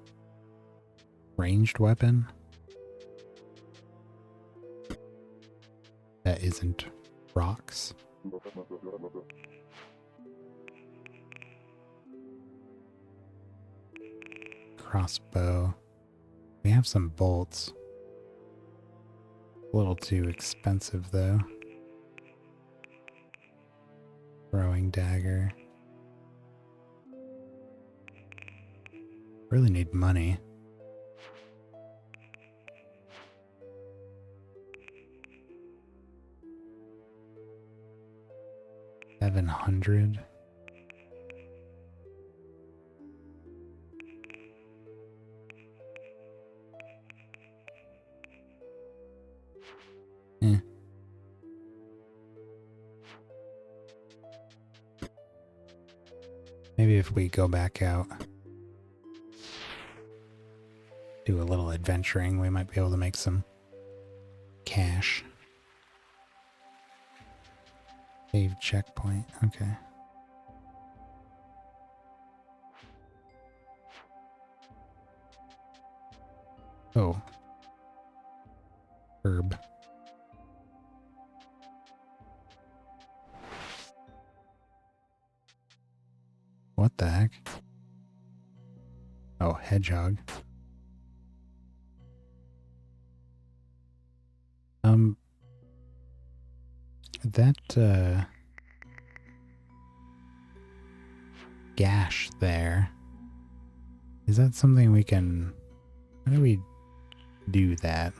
ranged weapon that isn't rocks. Crossbow. We have some bolts. A little too expensive though. Throwing dagger. Really need money. $700. Maybe if we go back out, do a little adventuring, we might be able to make some cash. Save checkpoint, okay. Oh. Herb. What the heck? Oh, hedgehog. That gash there. Is that something we can... How do we do that?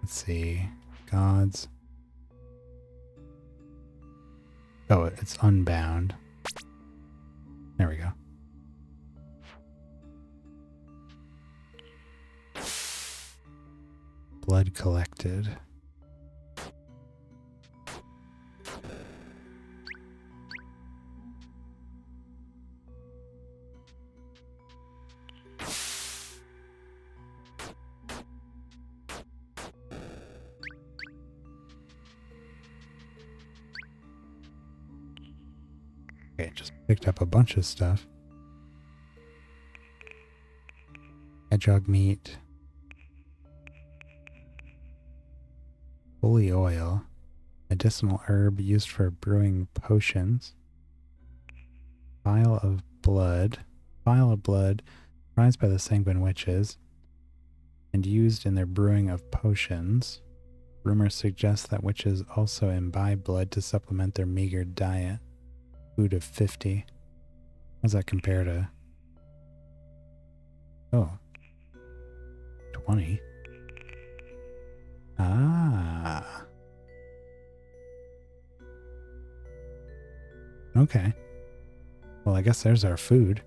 Let's see. Gods. Oh, it's unbound. There we go. Blood collected. Okay, just picked up a bunch of stuff. Hedgehog meat. Holy oil. Medicinal herb used for brewing potions. Vial of blood. Vial of blood prized by the Sanguine Witches and used in their brewing of potions. Rumors suggest that witches also imbibe blood to supplement their meager diet. Food of 50. How does that compare to... Oh. 20. Ah. Okay. Well, I guess there's our food.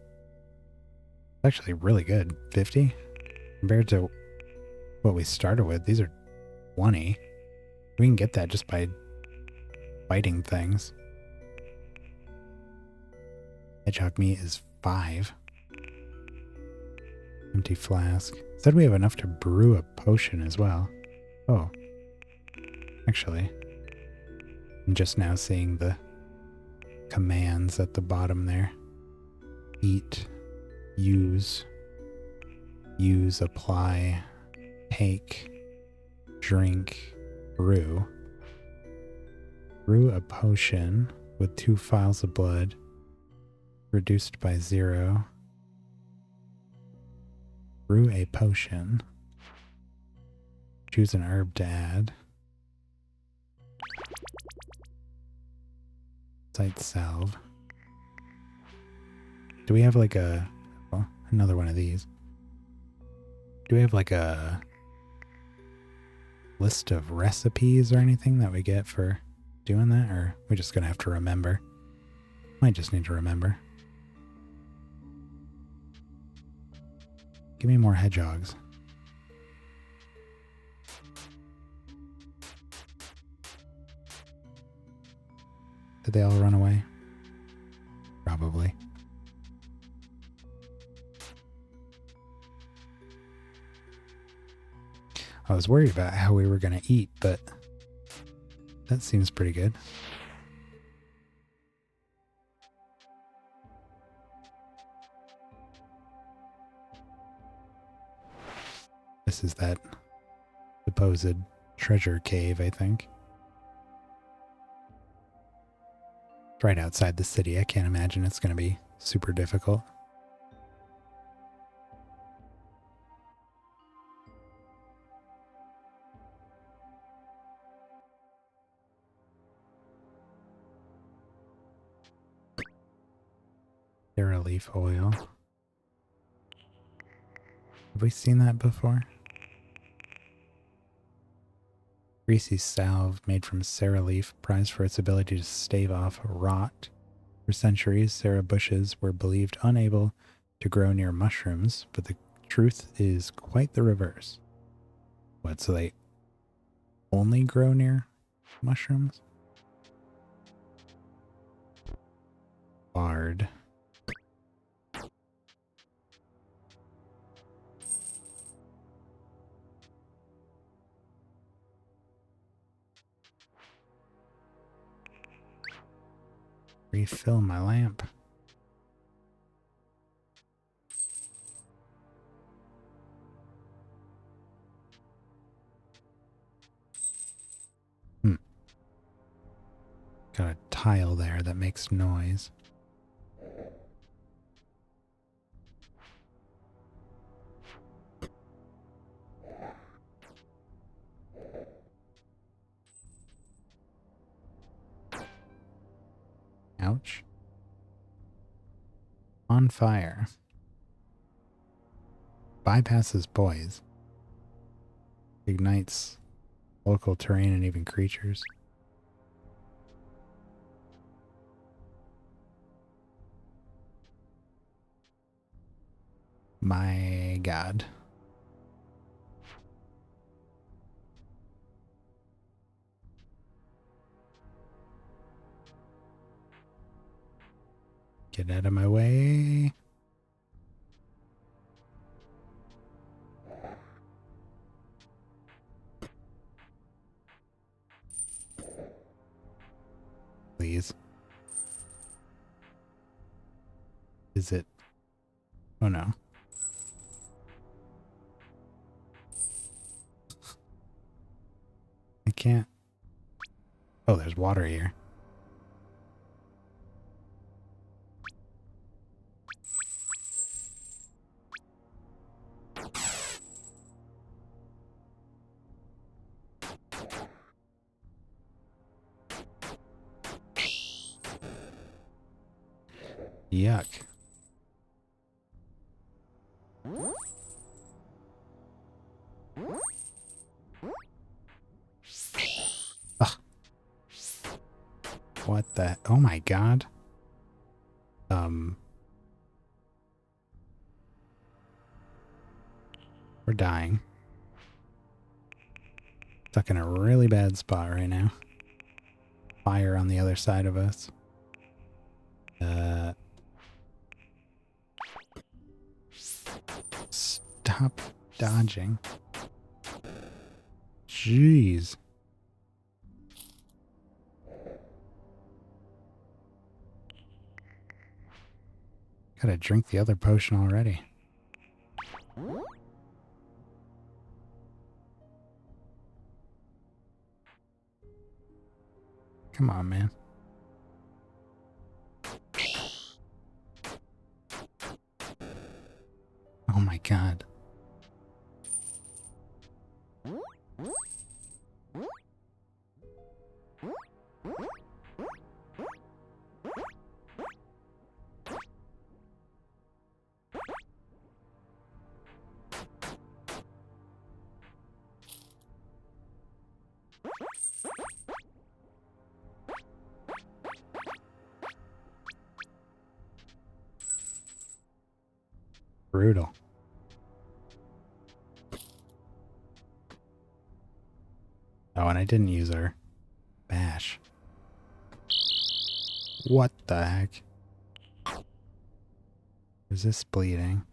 It's actually really good. 50? Compared to what we started with, these are 20. We can get that just by fighting things. Hedgehog meat is 5. Empty flask. Said we have enough to brew a potion as well. Oh. Actually, I'm just now seeing the commands at the bottom there. Eat, use, apply, take, drink, brew. Brew a potion with 2 vials of blood, reduced by 0. Brew a potion. Choose an herb to add. Sight salve. Do we have like a... Oh, another one of these. Do we have like a list of recipes or anything that we get for doing that? Or we're just going to have to remember? Might just need to remember. Give me more hedgehogs. Did they all run away? Probably. I was worried about how we were going to eat, but that seems pretty good. This is that supposed treasure cave, I think. It's right outside the city. I can't imagine it's going to be super difficult. Sarah leaf oil. Have we seen that before? Greasy salve made from Sarah leaf, prized for its ability to stave off rot. For centuries, Sarah bushes were believed unable to grow near mushrooms, but the truth is quite the reverse. What, so they only grow near mushrooms? Bard. Refill my lamp. Got a tile there that makes noise. On fire. Bypasses poise. Ignites local terrain and even creatures. My god. Get out of my way. Please. Is it? Oh no. I can't. Oh, there's water here. Yuck. Ugh. What the? Oh my god. We're dying. Stuck in a really bad spot right now. Fire on the other side of us. Stop dodging. Jeez. Gotta drink the other potion already. Come on, man. Oh my god. Brutal. Oh, and I didn't use our bash. What the heck? Is this bleeding?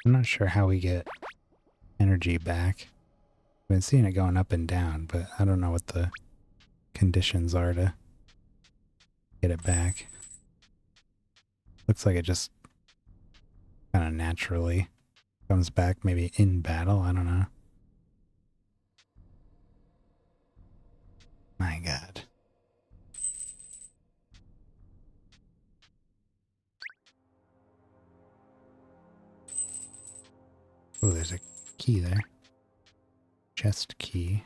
I'm not sure how we get energy back. I've been seeing it going up and down, but I don't know what the conditions are to get it back. Looks like it just kind of naturally comes back, maybe in battle. I don't know. My god. Oh, there's a key there. Chest key.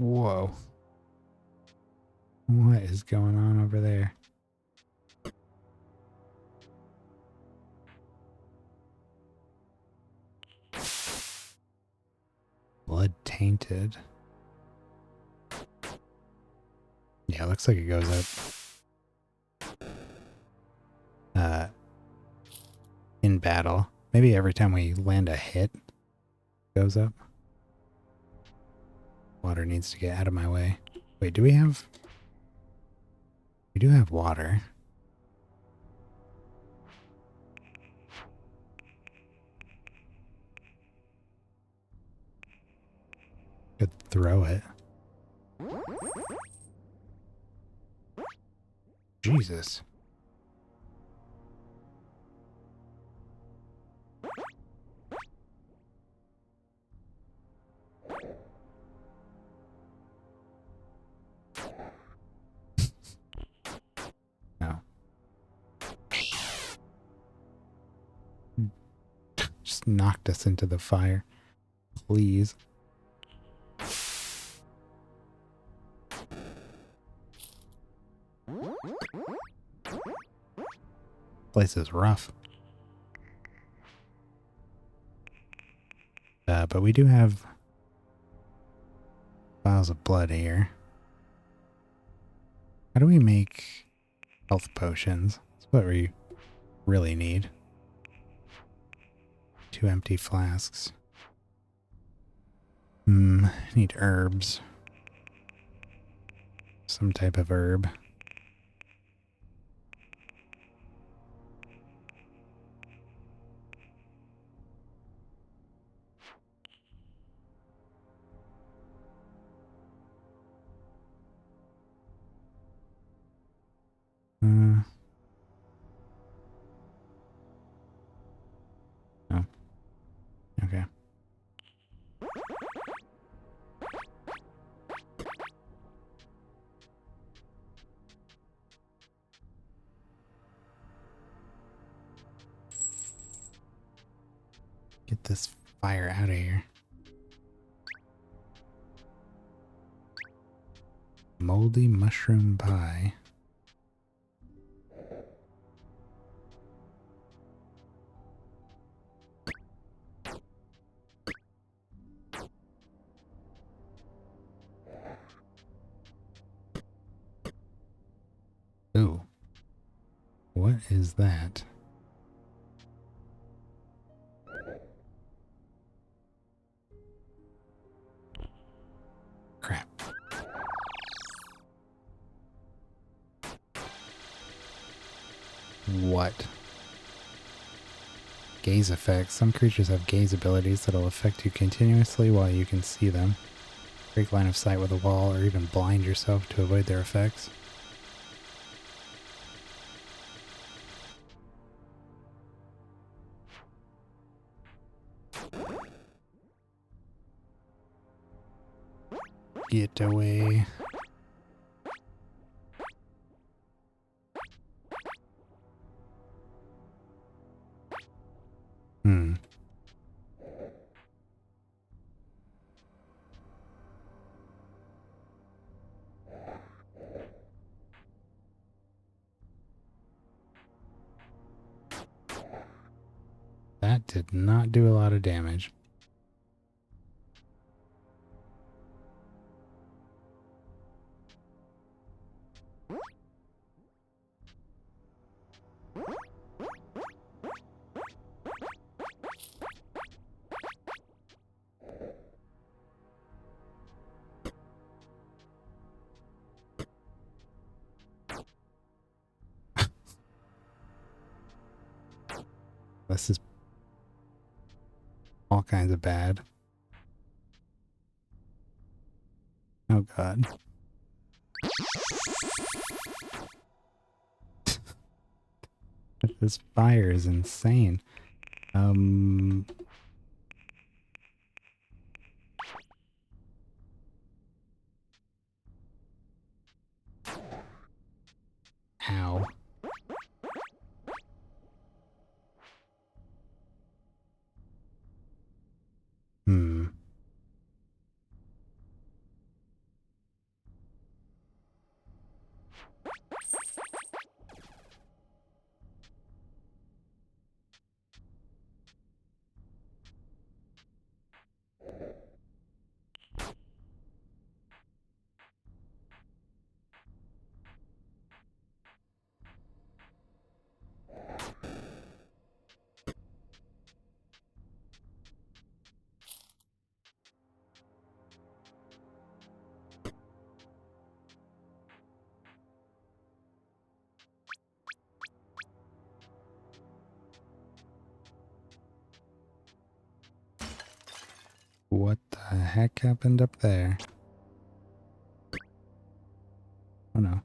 Whoa. What is going on over there? Blood tainted. Yeah, it looks like it goes up. In battle. Maybe every time we land a hit, it goes up. Water needs to get out of my way. Wait, do we have... We do have water. Could throw it. Jesus. No. Just knocked us into the fire. Please. Place is rough. But we do have vials of blood here. How do we make health potions? That's what we really need. 2 empty flasks. Need herbs. Some type of herb. Oh. Okay. Get this fire out of here. Moldy mushroom pie. Ooh. What is that? Crap. What? Gaze effects. Some creatures have gaze abilities that'll affect you continuously while you can see them. Break line of sight with a wall or even blind yourself to avoid their effects. Get away. That did not do a lot of damage. This is all kinds of bad. Oh god. This fire is insane. Ow. the heck happened up there? Oh no.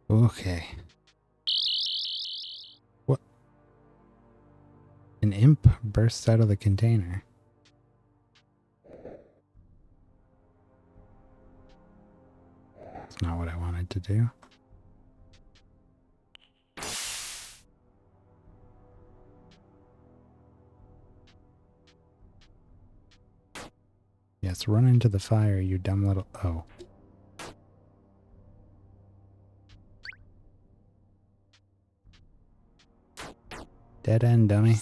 Okay. What? An imp bursts out of the container. That's not what I wanted to do. Yes, run into the fire, you dumb little... Oh. Dead end, dummy.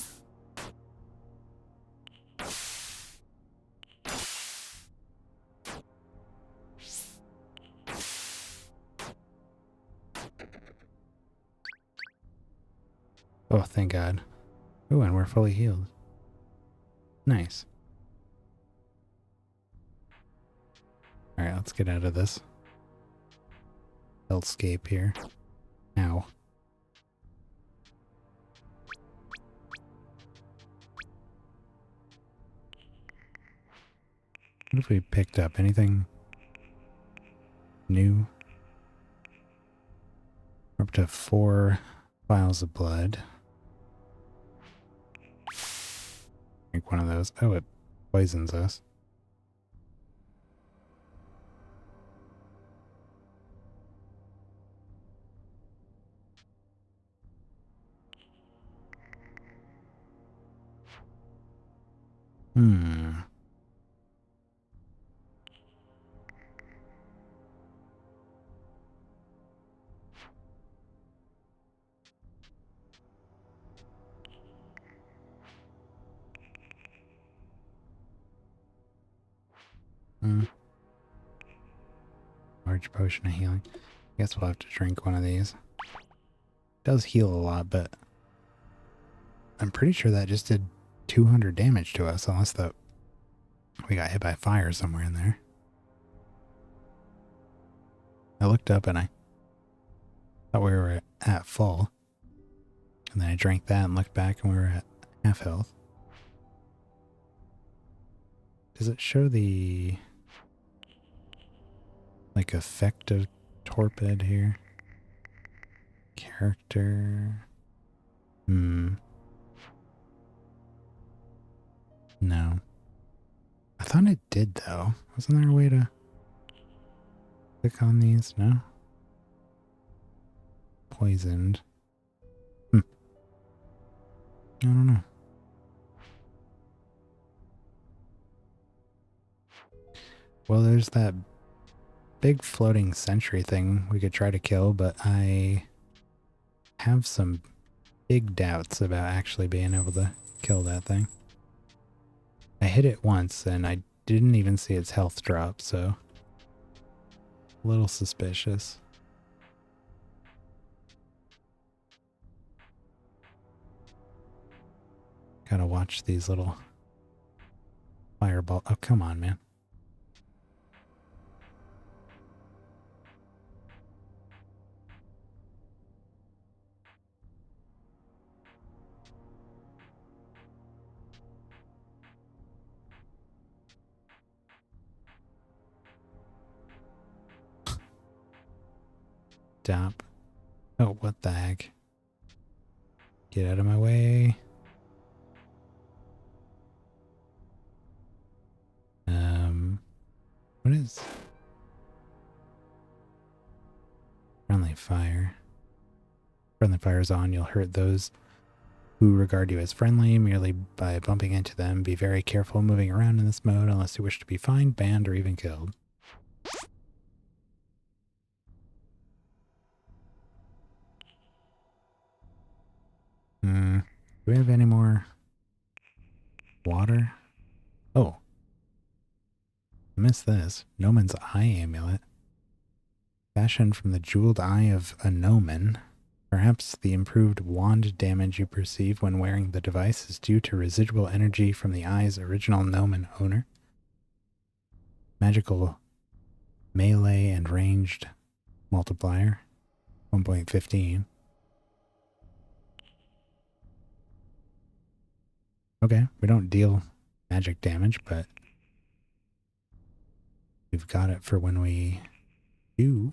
Oh, thank God. Oh, and we're fully healed. Nice. Alright, let's get out of this hellscape here. Ow. What have we picked up? Anything new? We're up to 4 vials of blood. Drink one of those. Oh, it poisons us. Hmm. Large potion of healing. I guess we'll have to drink one of these. It does heal a lot, but I'm pretty sure that just did 200 damage to us, unless that we got hit by fire somewhere in there. I looked up and I thought we were at full. And then I drank that and looked back and we were at half health. Does it show the like effect of torpid here? Character. No. I thought it did though. Wasn't there a way to click on these? No? Poisoned. I don't know. Well, there's that big floating sentry thing we could try to kill, but I have some big doubts about actually being able to kill that thing. I hit it once and I didn't even see its health drop, so a little suspicious. Gotta watch these little fireball. Oh, come on, man. Stop. Oh, what the heck? Get out of my way. What is friendly fire? Friendly fire is on. You'll hurt those who regard you as friendly merely by bumping into them. Be very careful moving around in this mode unless you wish to be fined, banned, or even killed. Do we have any more water? Oh. I missed this. Gnomen's Eye Amulet. Fashioned from the jeweled eye of a gnomon. Perhaps the improved wand damage you perceive when wearing the device is due to residual energy from the eye's original gnomon owner. Magical melee and ranged multiplier. 1.15. Okay, we don't deal magic damage, but we've got it for when we do.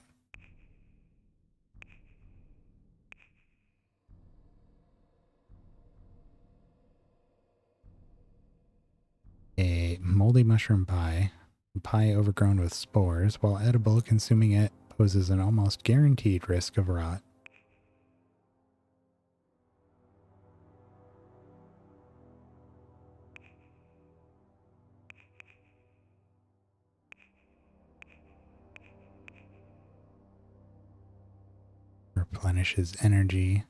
A moldy mushroom pie. A pie overgrown with spores. While edible, consuming it poses an almost guaranteed risk of rot. Replenishes energy.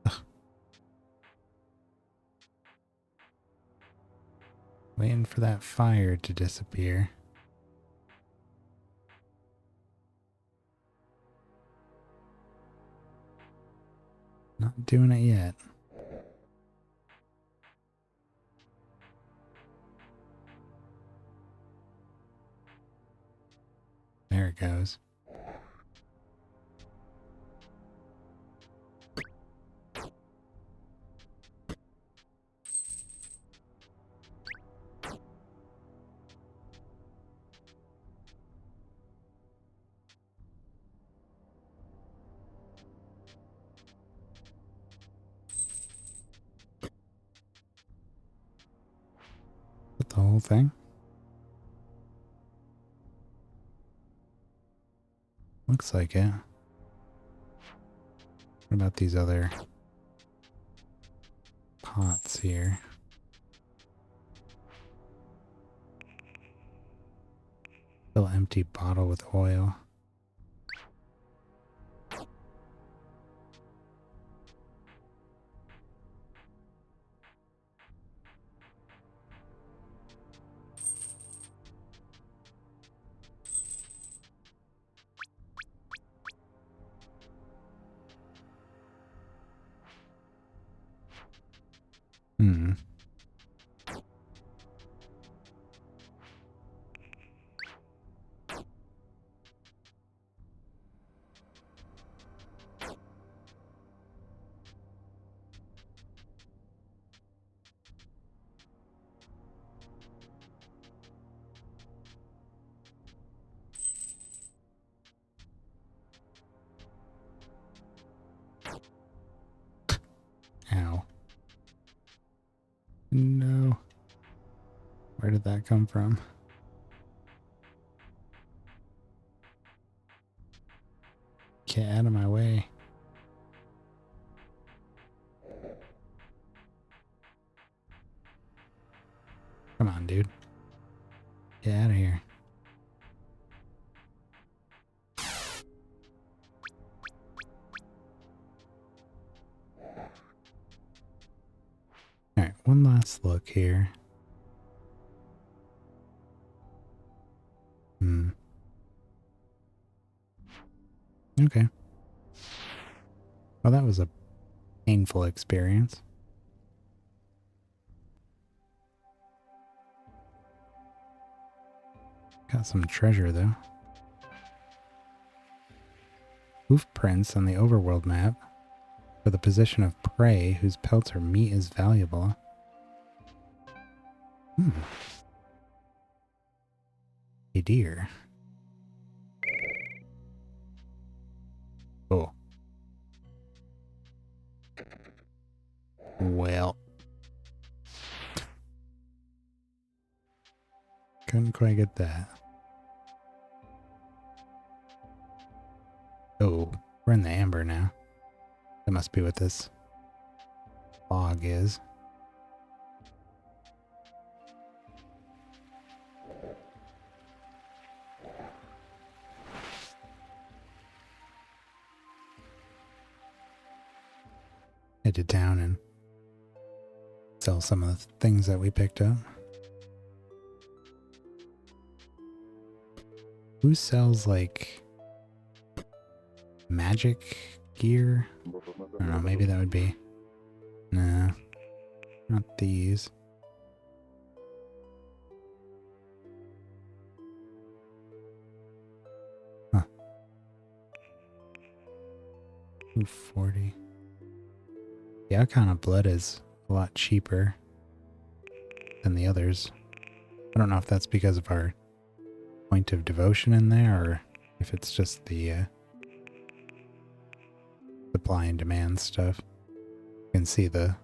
Ugh. Waiting for that fire to disappear. Not doing it yet. There it goes. The whole thing? Looks like it. What about these other pots here? Fill empty bottle with oil. Hmm. Ow. No. Where did that come from? Get out of my way. Come on, dude. Get out of here. Alright, one last look here. Okay. Well, that was a painful experience. Got some treasure, though. Hoof prints on the overworld map for the position of prey whose pelts or meat is valuable. A deer. Oh. Well. Couldn't quite get that. Oh, we're in the amber now. That must be what this log is. head to town and sell some of the things that we picked up. Who sells like magic gear? I don't know, maybe that would be... Nah, not these. Huh. 240. The Icon of Blood is a lot cheaper than the others. I don't know if that's because of our point of devotion in there, or if it's just the supply and demand stuff. You can see the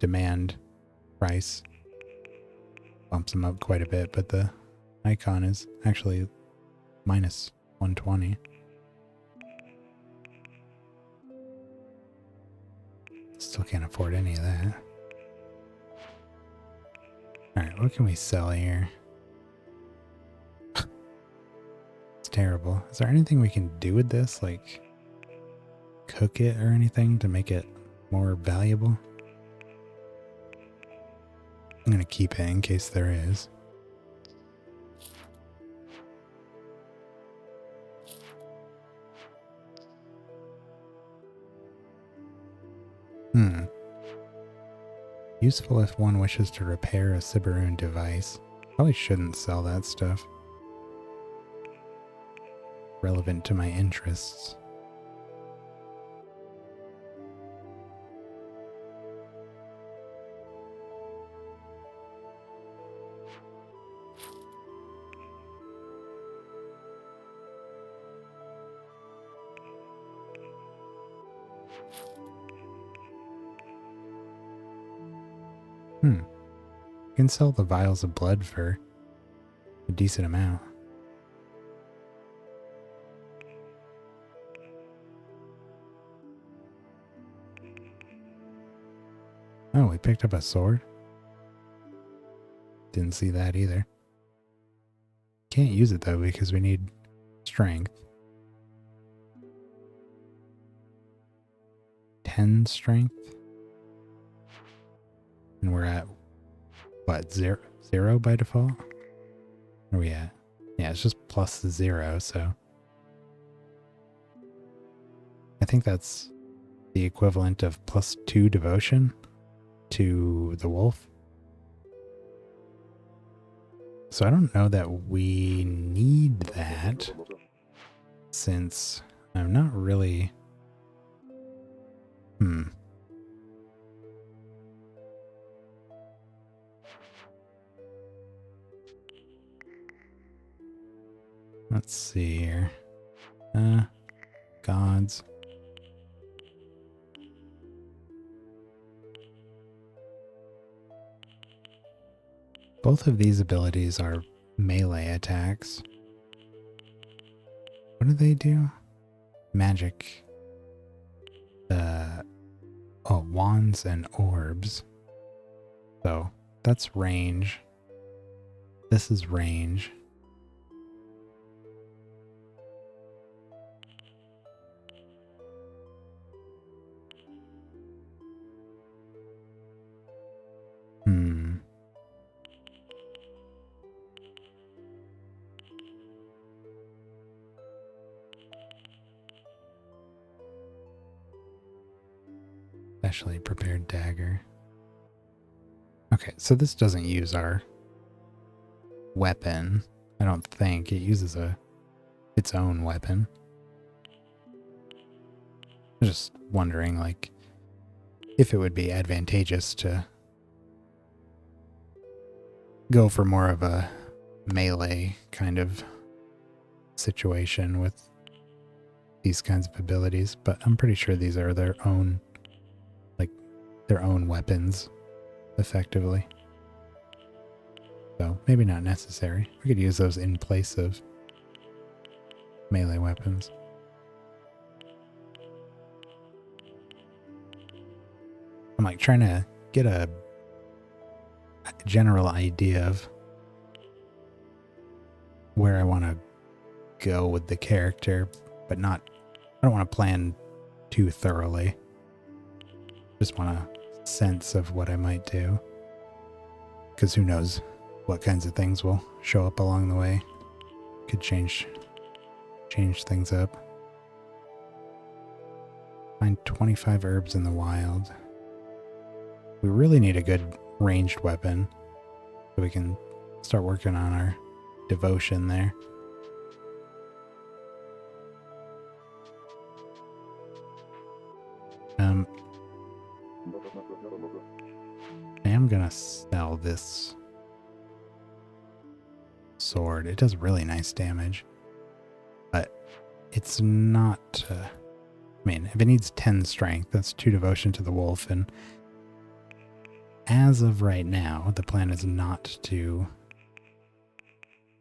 demand price bumps them up quite a bit, but the icon is actually minus 120. Still can't afford any of that. Alright, what can we sell here? It's terrible. Is there anything we can do with this? Like, cook it or anything to make it more valuable? I'm gonna keep it in case there is. Useful if one wishes to repair a Sibiroon device. Probably shouldn't sell that stuff. Relevant to my interests. You can sell the vials of blood for a decent amount. Oh, we picked up a sword? Didn't see that either. Can't use it though because we need strength. 10 strength? And we're at, what, zero by default? Where are we at? Yeah, it's just plus 0, so. I think that's the equivalent of plus 2 devotion to the wolf. So I don't know that we need that, since I'm not really... Let's see here. Gods. Both of these abilities are melee attacks. What do they do? Magic. Wands and orbs. So, that's range. This is range. Specially prepared dagger. Okay, so this doesn't use our weapon. I don't think. It uses its own weapon. I'm just wondering, like, if it would be advantageous to go for more of a melee kind of situation with these kinds of abilities, but I'm pretty sure these are their own weapons, effectively. So, maybe not necessary. We could use those in place of melee weapons. I'm like trying to get a general idea of where I want to go with the character, but I don't want to plan too thoroughly. Just want a sense of what I might do. Because who knows what kinds of things will show up along the way. Could change things up. Find 25 herbs in the wild. We really need a good ranged weapon so we can start working on our devotion there. I am gonna sell this sword. It does really nice damage, but it's not, I mean, if it needs 10 strength, that's 2 devotion to the wolf, and as of right now, the plan is not to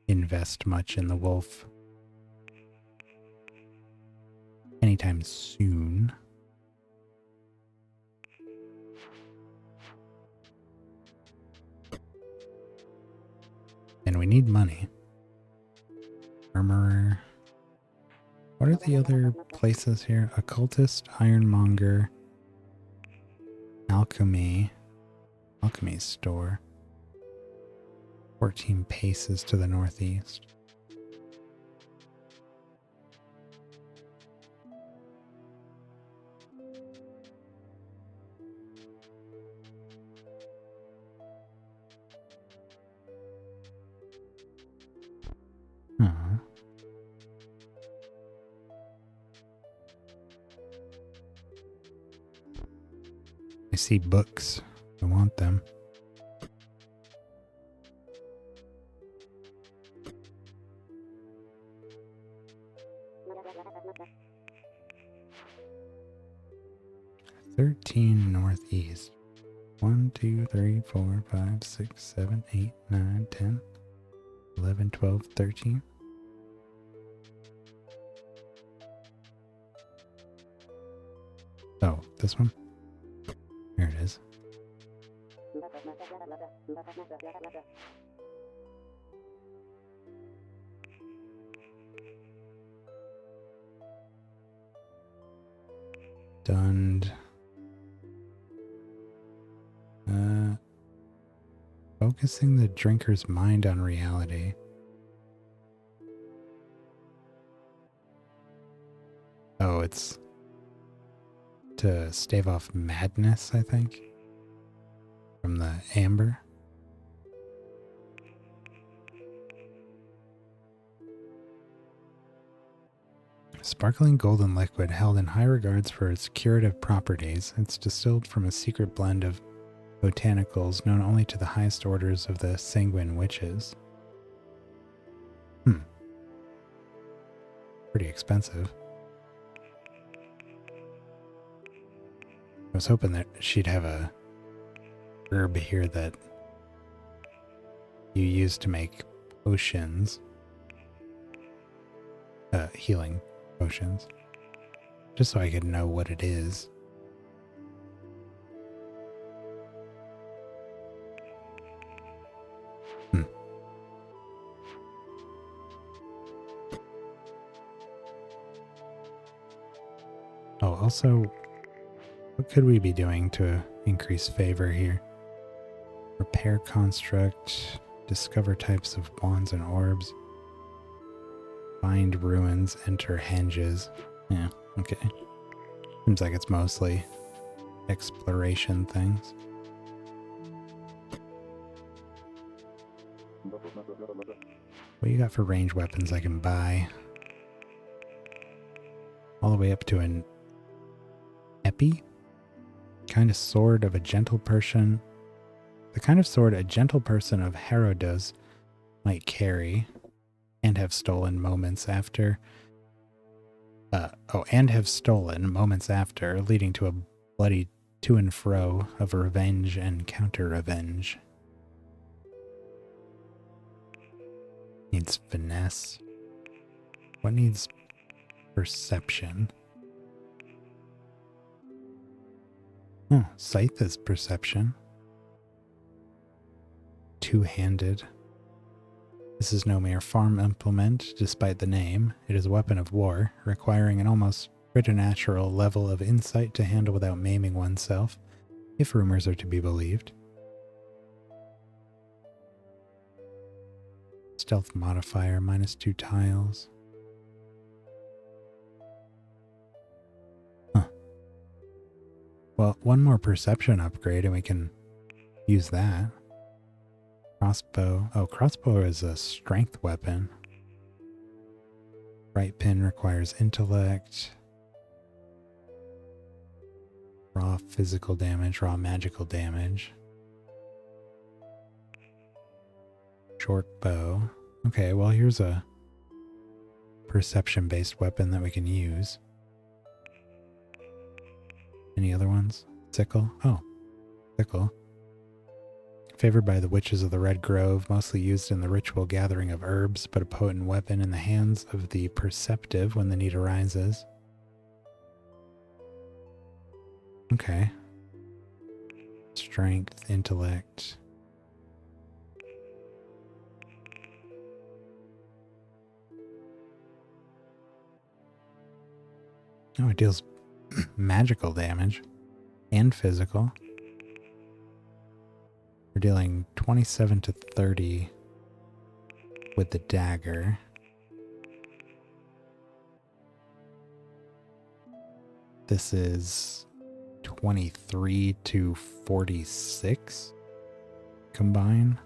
invest much in the wolf anytime soon. And we need money. Armorer. What are the other places here? Occultist, Ironmonger, Alchemy. Alchemy store. 14 paces to the northeast. I see books. I want them. Northeast. 1, 2, 3, 4, 5, 6, 7, 8, 9, 10, 11, 12, 13. Oh, this one? Here it is. Done. Focusing the drinker's mind on reality. Oh, it's to stave off madness, I think, from the amber. Sparkling golden liquid held in high regards for its curative properties. It's distilled from a secret blend of botanicals known only to the highest orders of the sanguine witches. Pretty expensive. I was hoping that she'd have a herb here that you use to make potions. Healing potions. Just so I could know what it is. Oh, also, what could we be doing to increase favor here? Repair construct, discover types of wands and orbs, find ruins, enter henges. Yeah, okay. Seems like it's mostly exploration things. What do you got for range weapons I can buy? All the way up to an Epi? Kind of sword of a gentle person. The kind of sword a gentle person of Herodos might carry and have stolen moments after. Leading to a bloody to and fro of revenge and counter-revenge. Needs finesse. What needs perception? Oh, scythe is perception. Two-handed. This is no mere farm implement, despite the name. It is a weapon of war, requiring an almost preternatural level of insight to handle without maiming oneself. if rumors are to be believed. Stealth modifier, -2 tiles. Huh. Well, one more perception upgrade and we can use that. Crossbow. Oh, crossbow is a strength weapon. Right pin requires intellect. Raw physical damage, raw magical damage. Short bow. Okay, well here's a perception-based weapon that we can use. Any other ones? Sickle? Oh, sickle. Favored by the witches of the Red Grove, mostly used in the ritual gathering of herbs, but a potent weapon in the hands of the perceptive when the need arises. Okay. Strength, intellect. Oh, it deals magical damage and physical. We're dealing 27 to 30 with the dagger. This is 23 to 46 combined.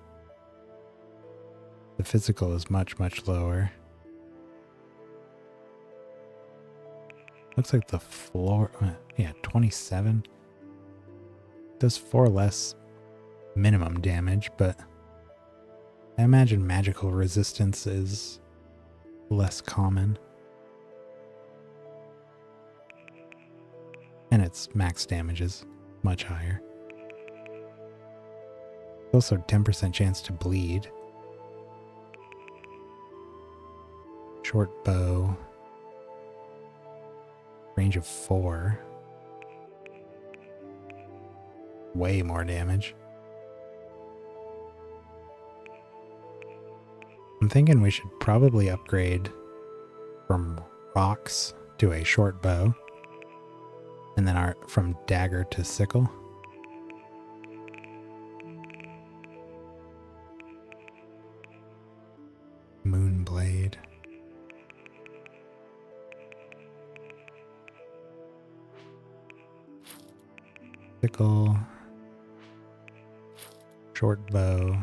The physical is much, much lower. Looks like the floor, yeah, 27. Does 4 less minimum damage, but I imagine magical resistance is less common. And its max damage is much higher. Also 10% chance to bleed. Short bow. Range of 4. Way more damage. I'm thinking we should probably upgrade from rocks to a short bow. And then from dagger to sickle. Moonblade. Sickle. Short bow.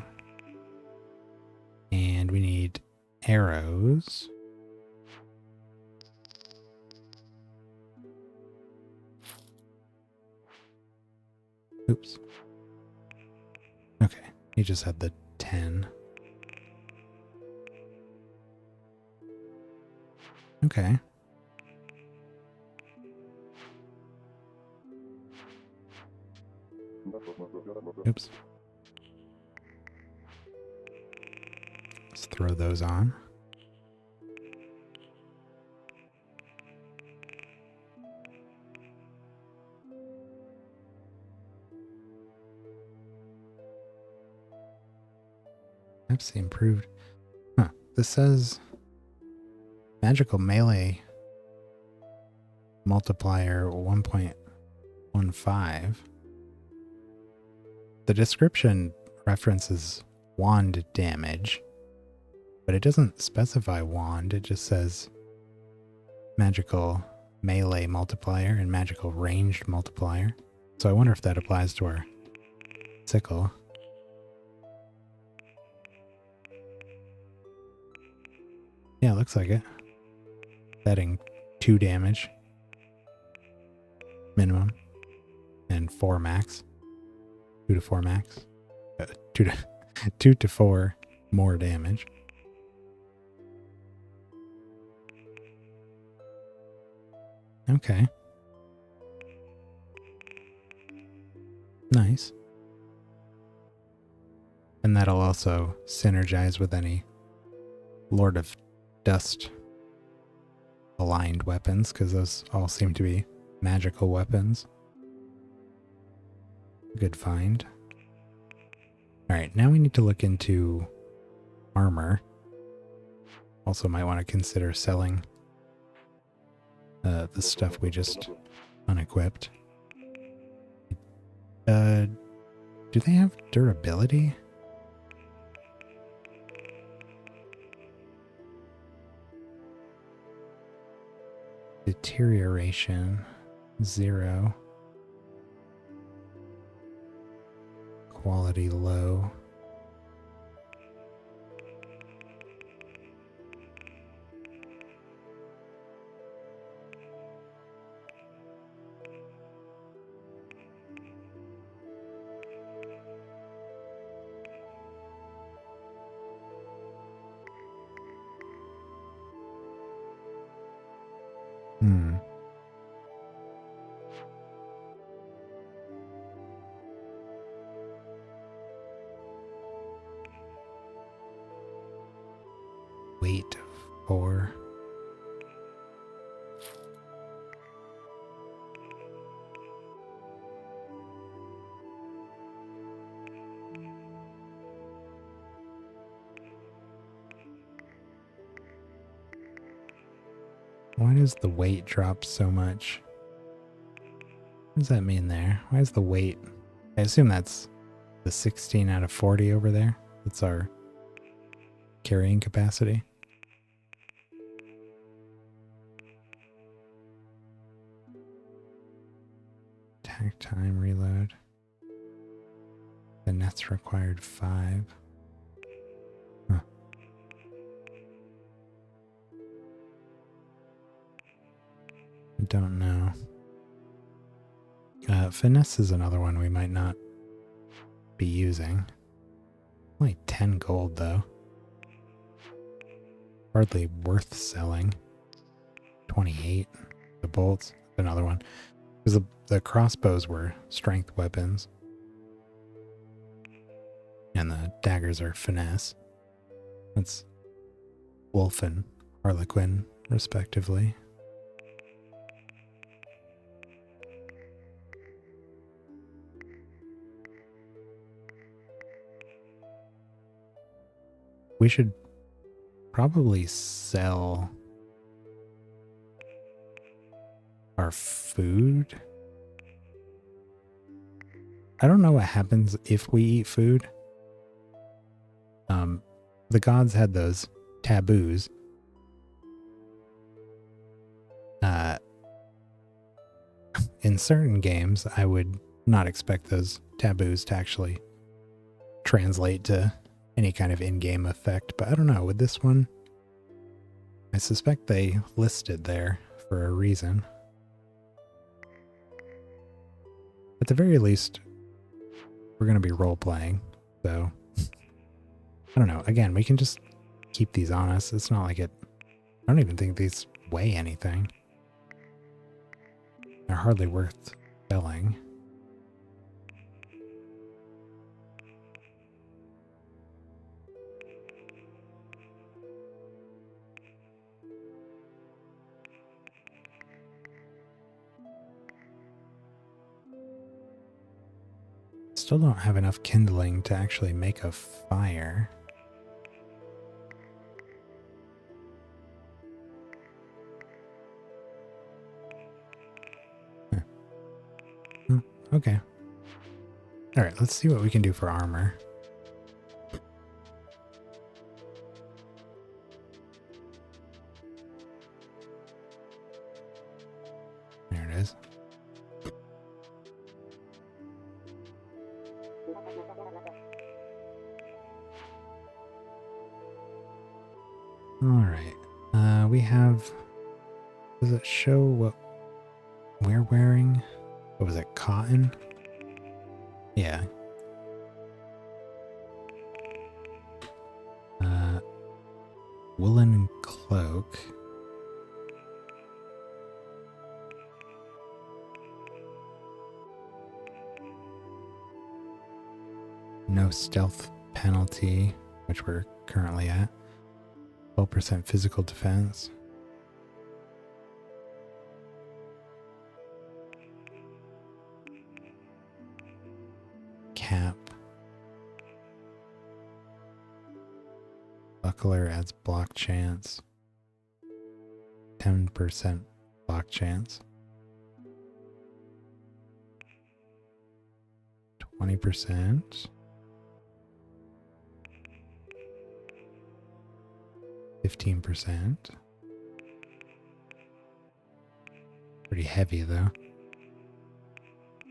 And we need arrows. Oops. Okay, he just had the 10. Okay. Oops. Let's throw those on. That's improved. Huh. This says magical melee multiplier 1.15. The description references wand damage, but it doesn't specify wand. It just says magical melee multiplier and magical ranged multiplier. So I wonder if that applies to our sickle. Yeah, it looks like it. Adding 2 damage minimum and 4 max. 2 to 4 max. 2 to 4 more damage. Okay. Nice. And that'll also synergize with any Lord of Dust aligned weapons, because those all seem to be magical weapons. Good find. Alright, now we need to look into armor. Also might want to consider selling the stuff we just unequipped. Do they have durability? Deterioration, 0. Quality low. Weight 4. Why does the weight drop so much? What does that mean there? Why is the weight? I assume that's the 16 out of 40 over there. That's our carrying capacity. Attack time reload. The net's required 5. Huh. I don't know. Finesse is another one we might not be using. Only 10 gold though. Hardly worth selling. 28. The bolts, another one. Because the crossbows were strength weapons. And the daggers are finesse. That's Wolf and Harlequin, respectively. We should probably sell our food. I don't know what happens if we eat food. The gods had those taboos. In certain games, I would not expect those taboos to actually translate to any kind of in-game effect, but I don't know, with this one, I suspect they listed there for a reason. At the very least, we're going to be role-playing, so I don't know. Again, we can just keep these on us. It's not like it... I don't even think these weigh anything. They're hardly worth selling. Still don't have enough kindling to actually make a fire. Okay. Alright, let's see what we can do for armor. There it is. Alright. We have... Does it show what we're wearing? What was it, cotton? Yeah. Woolen cloak. No stealth penalty, which we're currently at. 12% physical defense. Cap. Buckler adds block chance. 10% block chance. 20%. 15%. Pretty heavy though.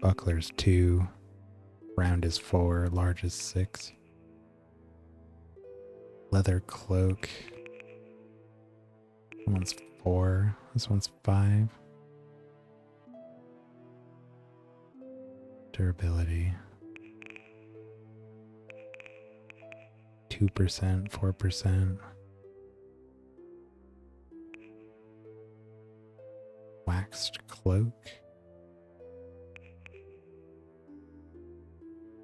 Buckler's 2. Round is 4. Large is 6. Leather cloak. That one's 4. This one's 5. Durability. 2%, 4%. Waxed cloak.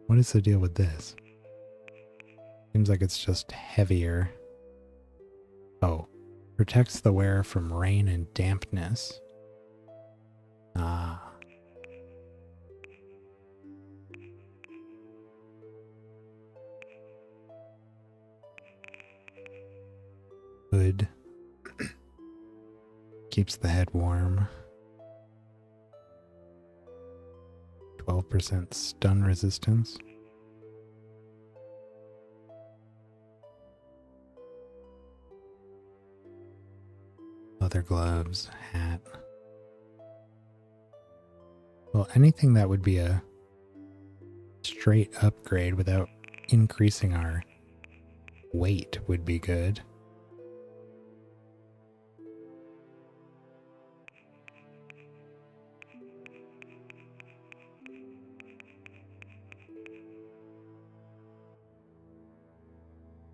What is the deal with this? Seems like it's just heavier. Oh, protects the wearer from rain and dampness. Ah. Hood. Keeps the head warm. 12% stun resistance. Leather gloves, hat. Well, anything that would be a straight upgrade without increasing our weight would be good.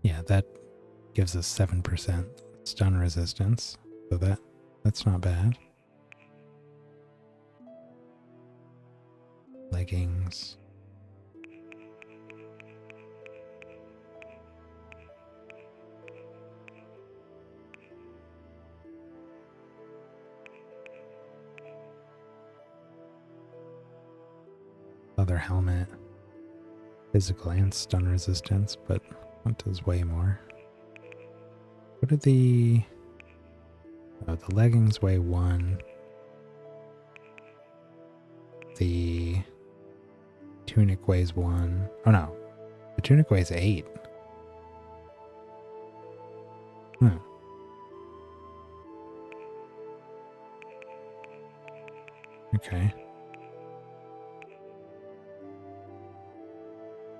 Yeah, that gives us 7% stun resistance, so that's not bad. Leggings. Leather helmet. Physical and stun resistance, but that does way more. What are the... Oh, the leggings weigh 1. The tunic weighs 1. Oh no, the tunic weighs 8. Okay.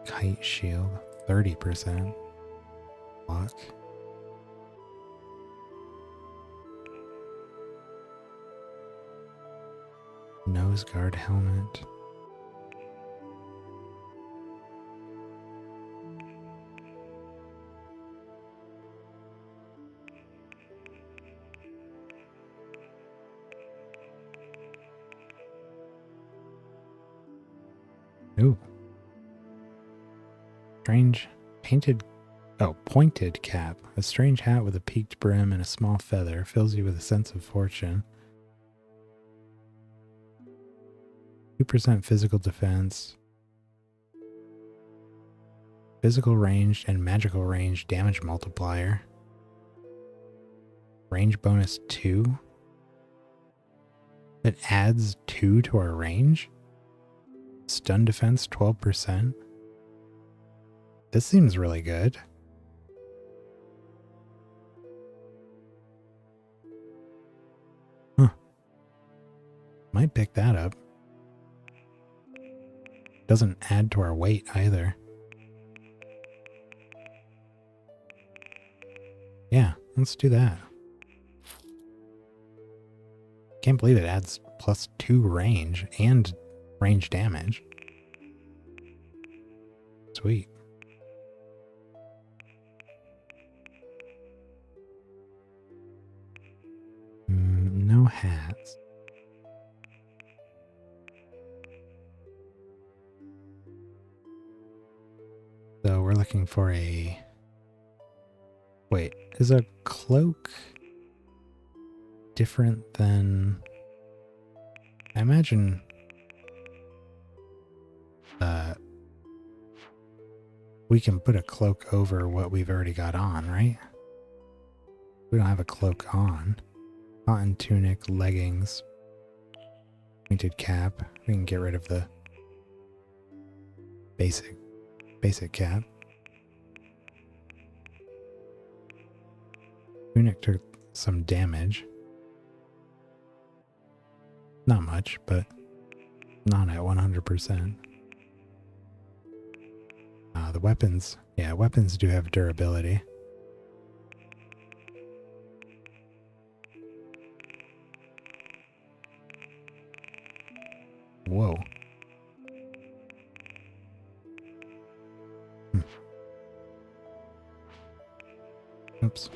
Kite shield, 30%. Block. Nose guard helmet. Ooh. Strange pointed cap. A strange hat with a peaked brim and a small feather fills you with a sense of fortune. 2% physical defense. Physical range and magical range damage multiplier. Range bonus 2. It adds 2 to our range. Stun defense 12%. This seems really good. Huh. Might pick that up. Doesn't add to our weight either. Yeah, let's do that. Can't believe it adds +2 range and range damage. Sweet. No hats. So we're looking for a... Wait, is a cloak different than... I imagine... we can put a cloak over what we've already got on, right? We don't have a cloak on. Cotton tunic, leggings, pointed cap. We can get rid of the basic cap. Tunic took some damage. Not much, but not at 100%. The weapons, yeah, weapons do have durability. Whoa. Oops.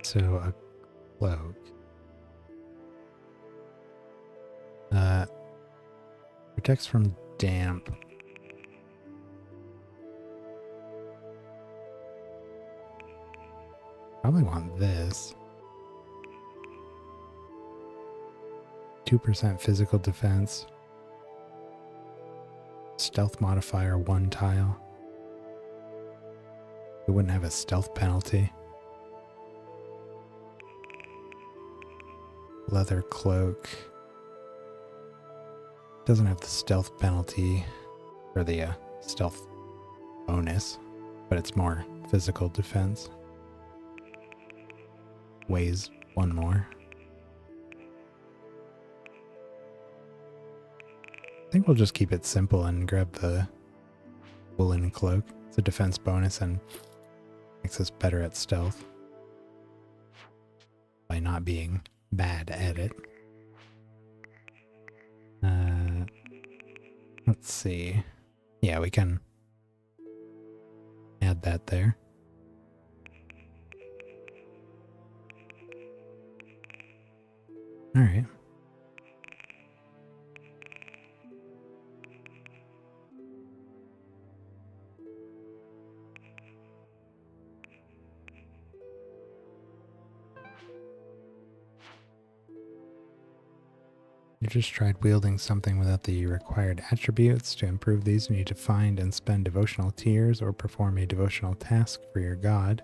So a cloak. Protects from damp. Probably want this. 2% physical defense. Stealth modifier 1 tile. It wouldn't have a stealth penalty. Leather cloak. Doesn't have the stealth penalty or the stealth bonus, but it's more physical defense. Weighs 1 more. I think we'll just keep it simple and grab the woolen cloak. It's a defense bonus and makes us better at stealth by not being bad at it. Let's see. Yeah, we can add that there. All right. You just tried wielding something without the required attributes. To improve these, you need to find and spend devotional tears or perform a devotional task for your god.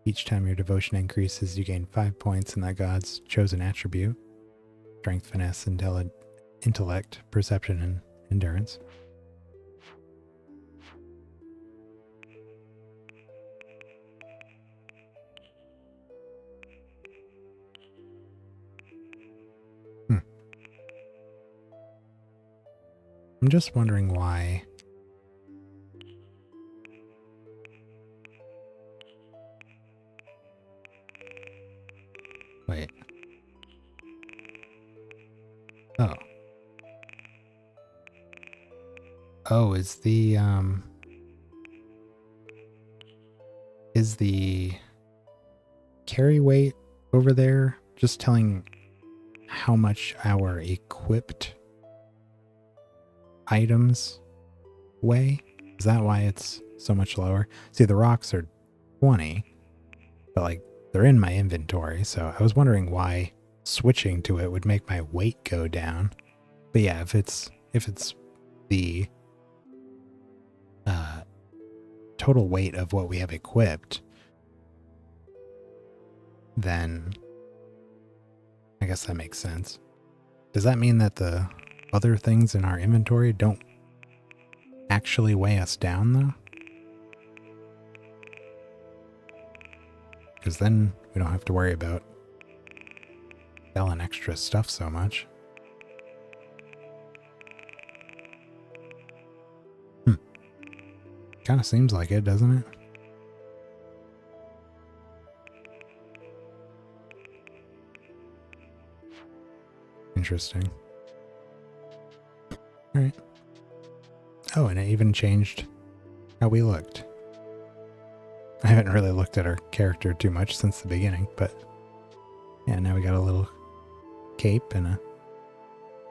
Each time your devotion increases, you gain 5 points in that god's chosen attribute. Strength, finesse, intellect, perception, and endurance. I'm just wondering why. Wait. Oh. Oh, is the carry weight over there just telling how much our equipped items weigh? Is that why it's so much lower? See, the rocks are 20, but like they're in my inventory, so I was wondering why switching to it would make my weight go down. But yeah, if it's the total weight of what we have equipped, then I guess that makes sense. Does that mean that the other things in our inventory don't actually weigh us down, though? Because then we don't have to worry about selling extra stuff so much. Kind of seems like it, doesn't it? Interesting. All right. Oh, and it even changed how we looked. I haven't really looked at our character too much since the beginning, but yeah, now we got a little cape and a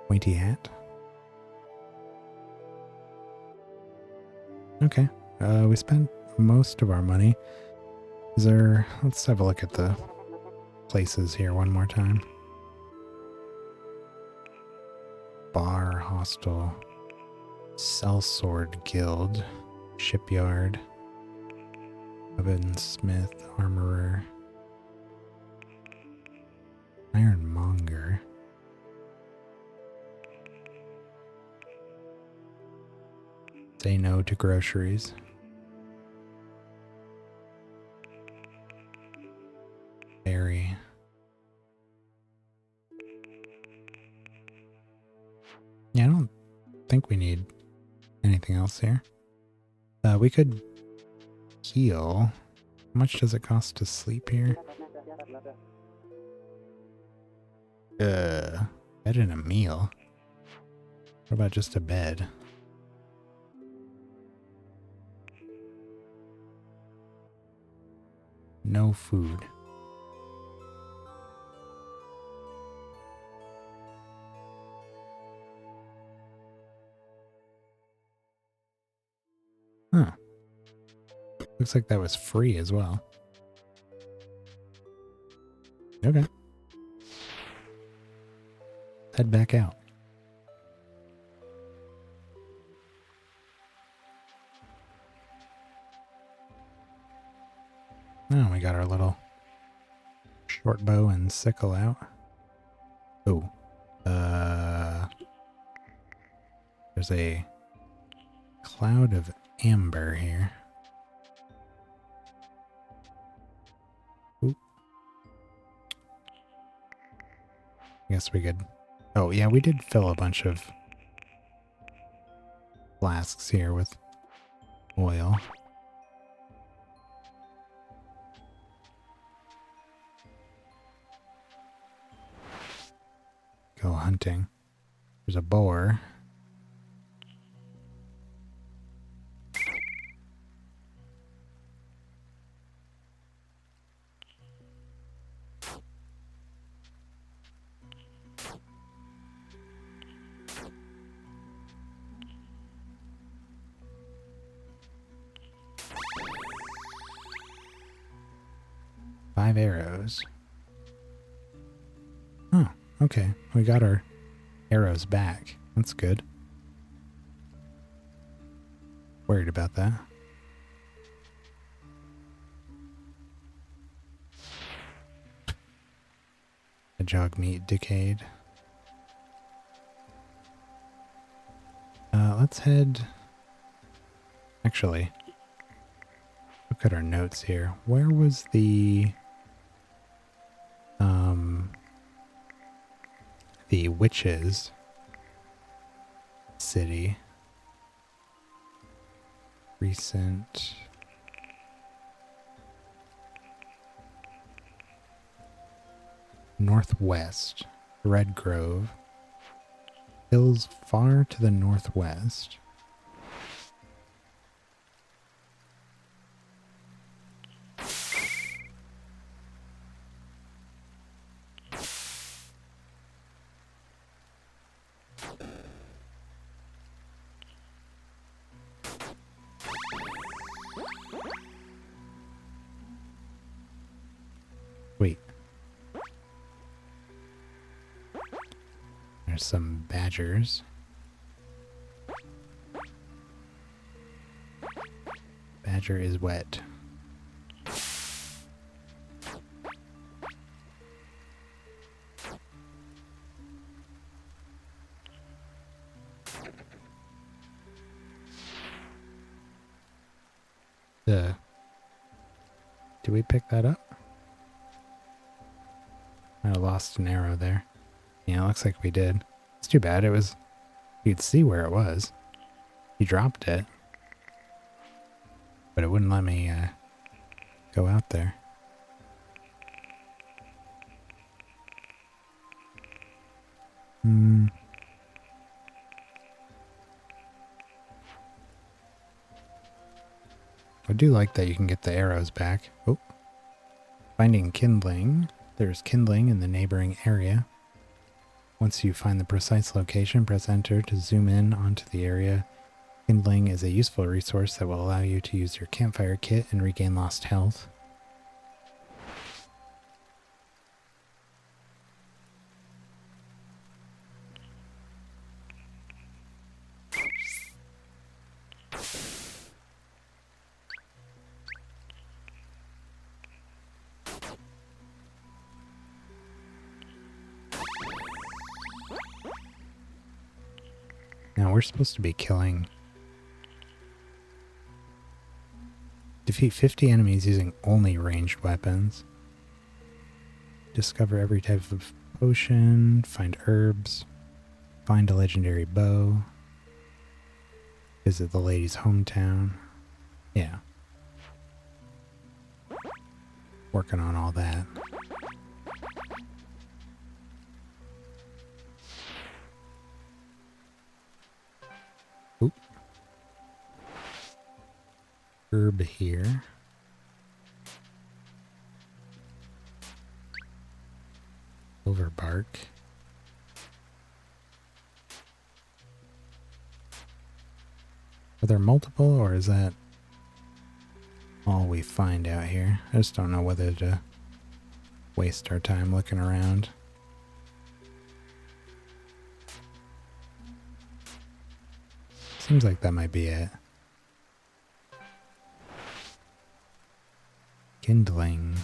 pointy hat. Okay. We spent most of our money. Let's have a look at the places here one more time. Bar, hostel, sellsword guild. Shipyard. Smith, armorer. Ironmonger. Say no to groceries. Berry. Yeah, I don't think we need anything else here. We could heal. How much does it cost to sleep here? Bed and a meal. What about just a bed? No food. Huh. Looks like that was free as well. Okay. Head back out. Oh, we got our little short bow and sickle out. Oh. There's a cloud of amber here. Oop. I guess we could... Oh, yeah, we did fill a bunch of flasks here with oil. Go hunting. There's a boar. Five arrows. Oh, okay. We got our arrows back. That's good. Worried about that. Hedgehog meat decayed. Let's head... Actually, look at our notes here. Where was the witches city? Recent... Northwest. Red Grove. Hills far to the northwest. Wait. There's some badgers. Badger is wet. Did we pick that up? I lost an arrow there. Yeah, looks like we did. It's too bad. It was... You'd see where it was. You dropped it. But it wouldn't let me go out there. I do like that you can get the arrows back. Oh. Finding kindling. There's kindling in the neighboring area. Once you find the precise location, press enter to zoom in onto the area. Kindling is a useful resource that will allow you to use your campfire kit and regain lost health. we're supposed to be killing... Defeat 50 enemies using only ranged weapons. Discover every type of potion. Find herbs. Find a legendary bow. Visit the lady's hometown. Yeah. Working on all that. Oop. Herb here. Silver bark. Are there multiple, or is that all we find out here? I just don't know whether to waste our time looking around. Seems like that might be it. Kindling.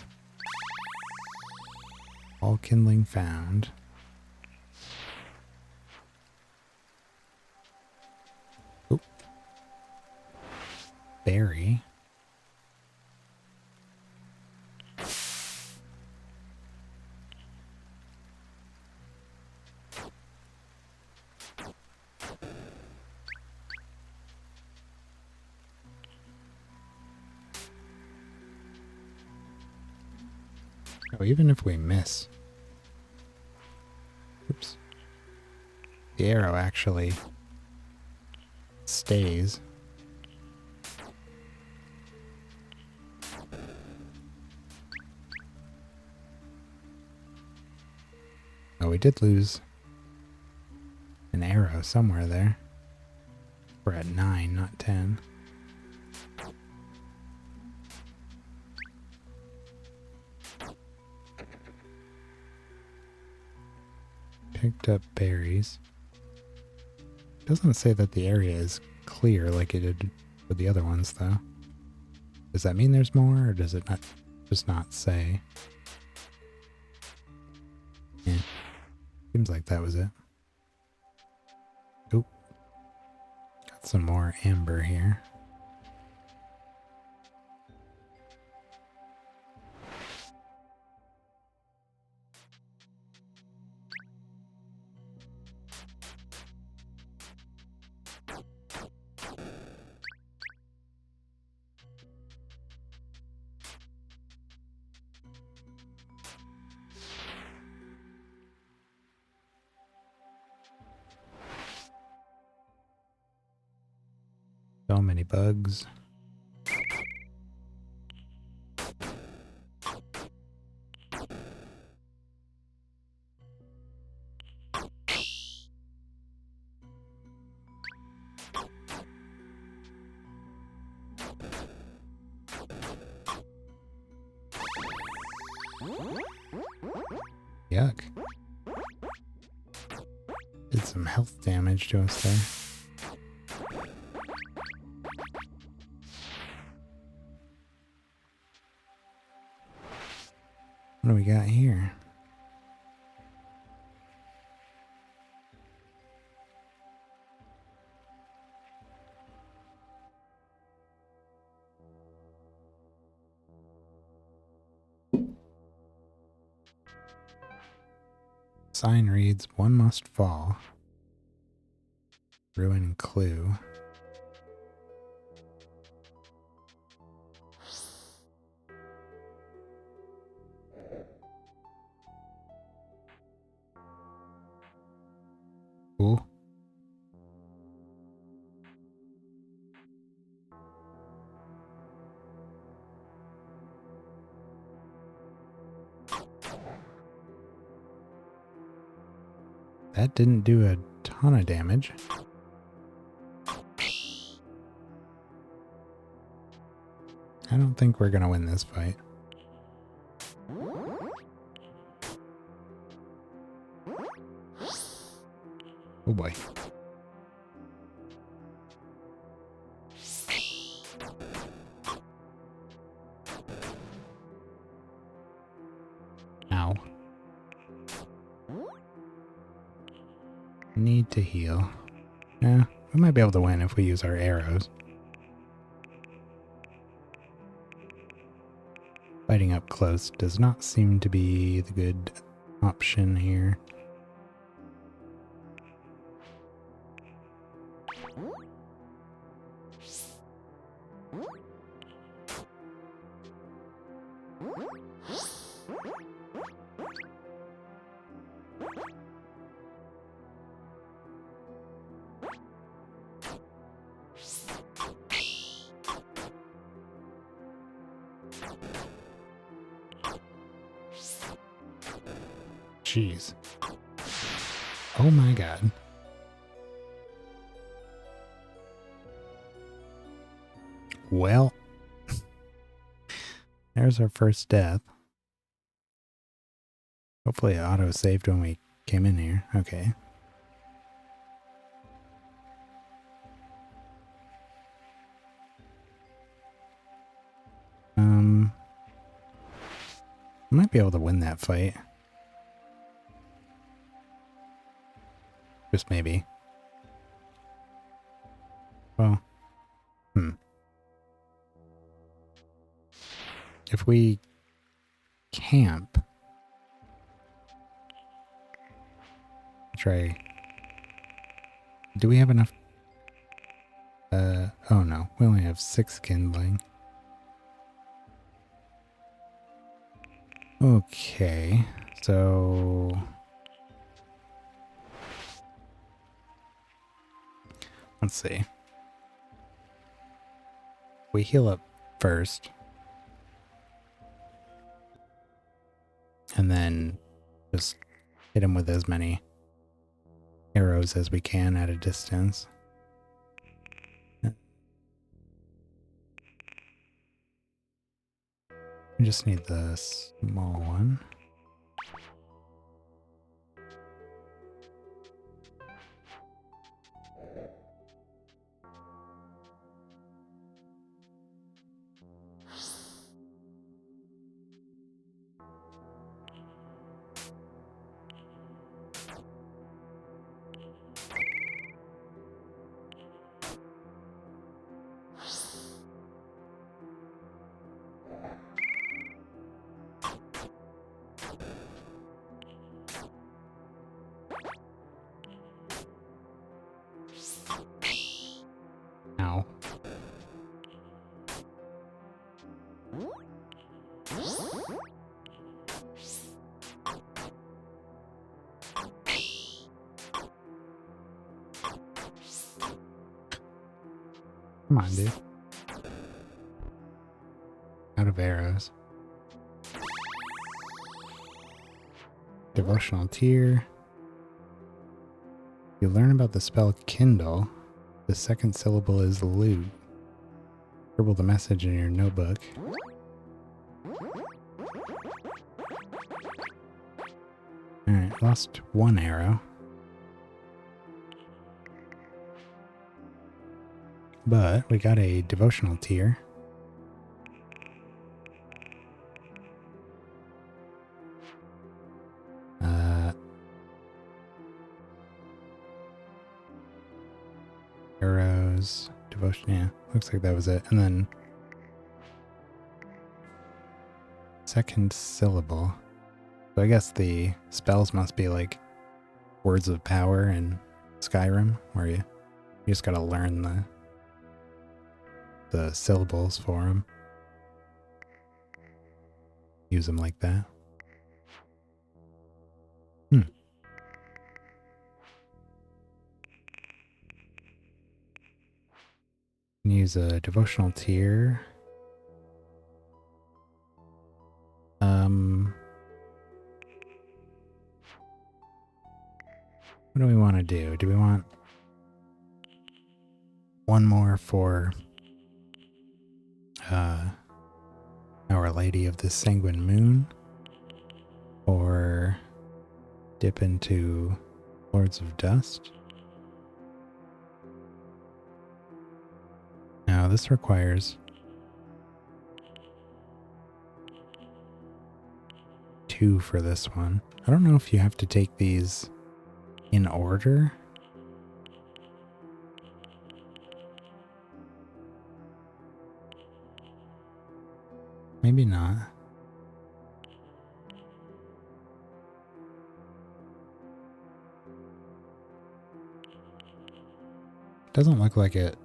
All kindling found. Oop. Berry. Oh, even if we miss. Oops. The arrow actually stays. Oh, we did lose an arrow somewhere there. We're at 9, not 10. Picked up berries. Doesn't say that the area is clear like it did with the other ones, though. Does that mean there's more, or does it not just not say? Yeah. Seems like that was it. Oop. Got some more amber here. So many bugs. Yuck. Did some health damage to us there. What do we got here? Sign reads, "One must fall." Ruin clue. Ooh. That didn't do a ton of damage. I don't think we're gonna win this fight. Oh boy. Ow. Need to heal. Yeah, We might be able to win if we use our arrows. Fighting up close does not seem to be the good option here. Jeez. Oh my god. Well, there's our first death. Hopefully it auto-saved when we came in here. Okay. Might be able to win that fight. Just maybe. Well, if we camp, try. Do we have enough? Oh no, we only have 6 kindling. Okay, so let's see. We heal up first. And then just hit him with as many arrows as we can at a distance. We just need the small one. Ow. Come on, dude. Out of arrows. Devotional tier. You learn about the spell Kindle. The second syllable is loot. Scribble the message in your notebook. Alright, lost 1 arrow. But we got a devotional tier. Arrows, devotion, yeah, looks like that was it. And then second syllable. So I guess the spells must be like words of power in Skyrim, where you just gotta learn the syllables for them. Use them like that. Use a devotional tier. What do we want to do? Do we want one more for Our Lady of the Sanguine Moon? Or dip into Lords of Dust? Now this requires 2 for this one. I don't know if you have to take these in order. Maybe not. Doesn't look like it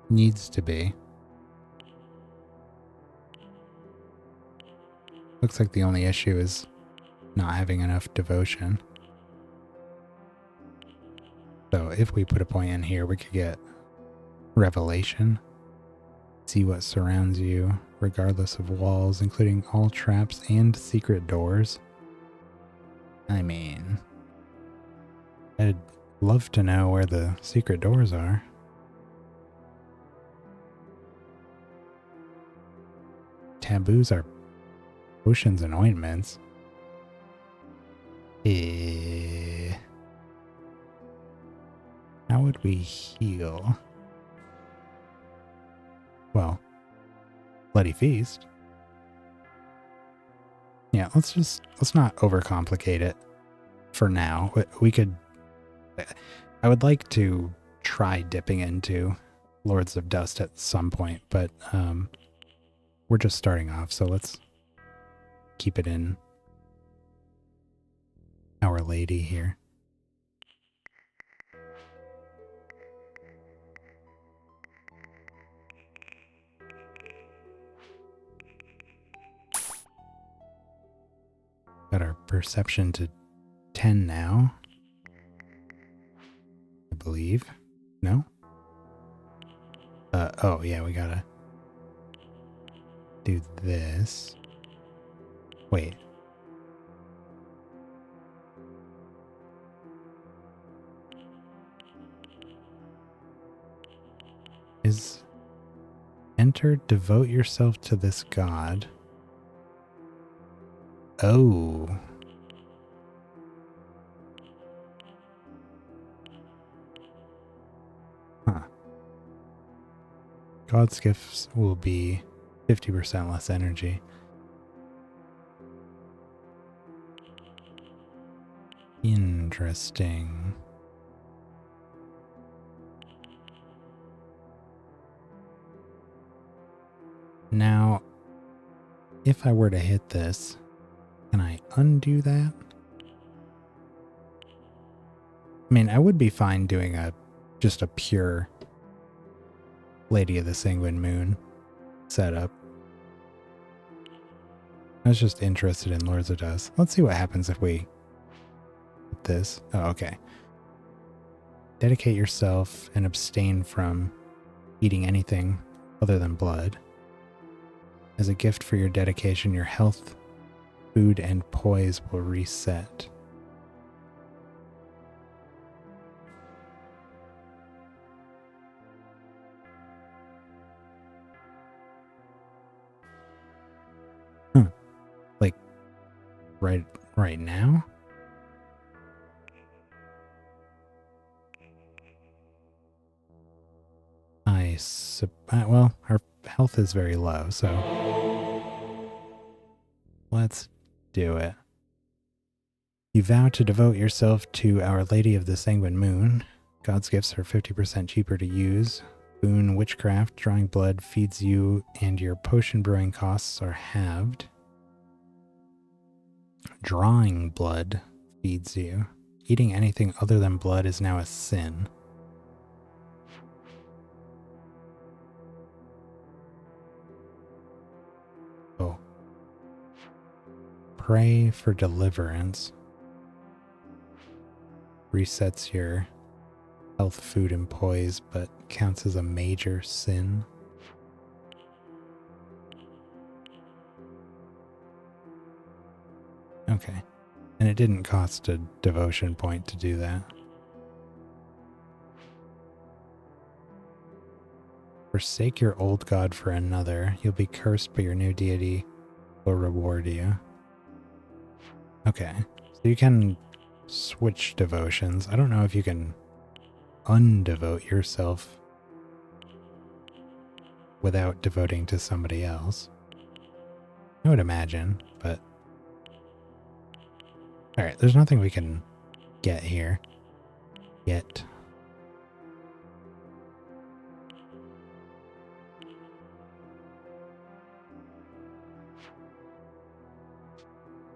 needs to be. Looks like the only issue is not having enough devotion. So if we put a point in here, we could get revelation. See what surrounds you, regardless of walls, including all traps and secret doors. I mean, I'd love to know where the secret doors are. Taboos are potions and ointments. How would we heal? Well, Bloody Feast. Yeah, let's not overcomplicate it for now. We could, I would like to try dipping into Lords of Dust at some point, but we're just starting off, so let's keep it in Our Lady here. Got our perception to 10 now, I believe. No? Oh yeah, we gotta do this. Wait. Is enter, devote yourself to this god. Oh. Huh. God's gifts will be 50% less energy. Interesting. Now, if I were to hit this, can I undo that? I mean, I would be fine doing just a pure Lady of the Sanguine Moon setup. I was just interested in Lords of Dust. Let's see what happens if we hit this. Oh, okay. Dedicate yourself and abstain from eating anything other than blood. As a gift for your dedication, your health, food, and poise will reset. Like right now? Well, our health is very low, so let's do it. You vow to devote yourself to Our Lady of the Sanguine Moon. God's gifts are 50% cheaper to use. Boon Witchcraft, drawing blood feeds you, and your potion brewing costs are halved. Drawing blood feeds you. Eating anything other than blood is now a sin. Oh. Pray for deliverance. Resets your health, food, and poise, but counts as a major sin. Okay. And it didn't cost a devotion point to do that. Forsake your old god for another. You'll be cursed, but your new deity will reward you. Okay. So you can switch devotions. I don't know if you can undevote yourself without devoting to somebody else. I would imagine, but... Alright, there's nothing we can get here. Yet.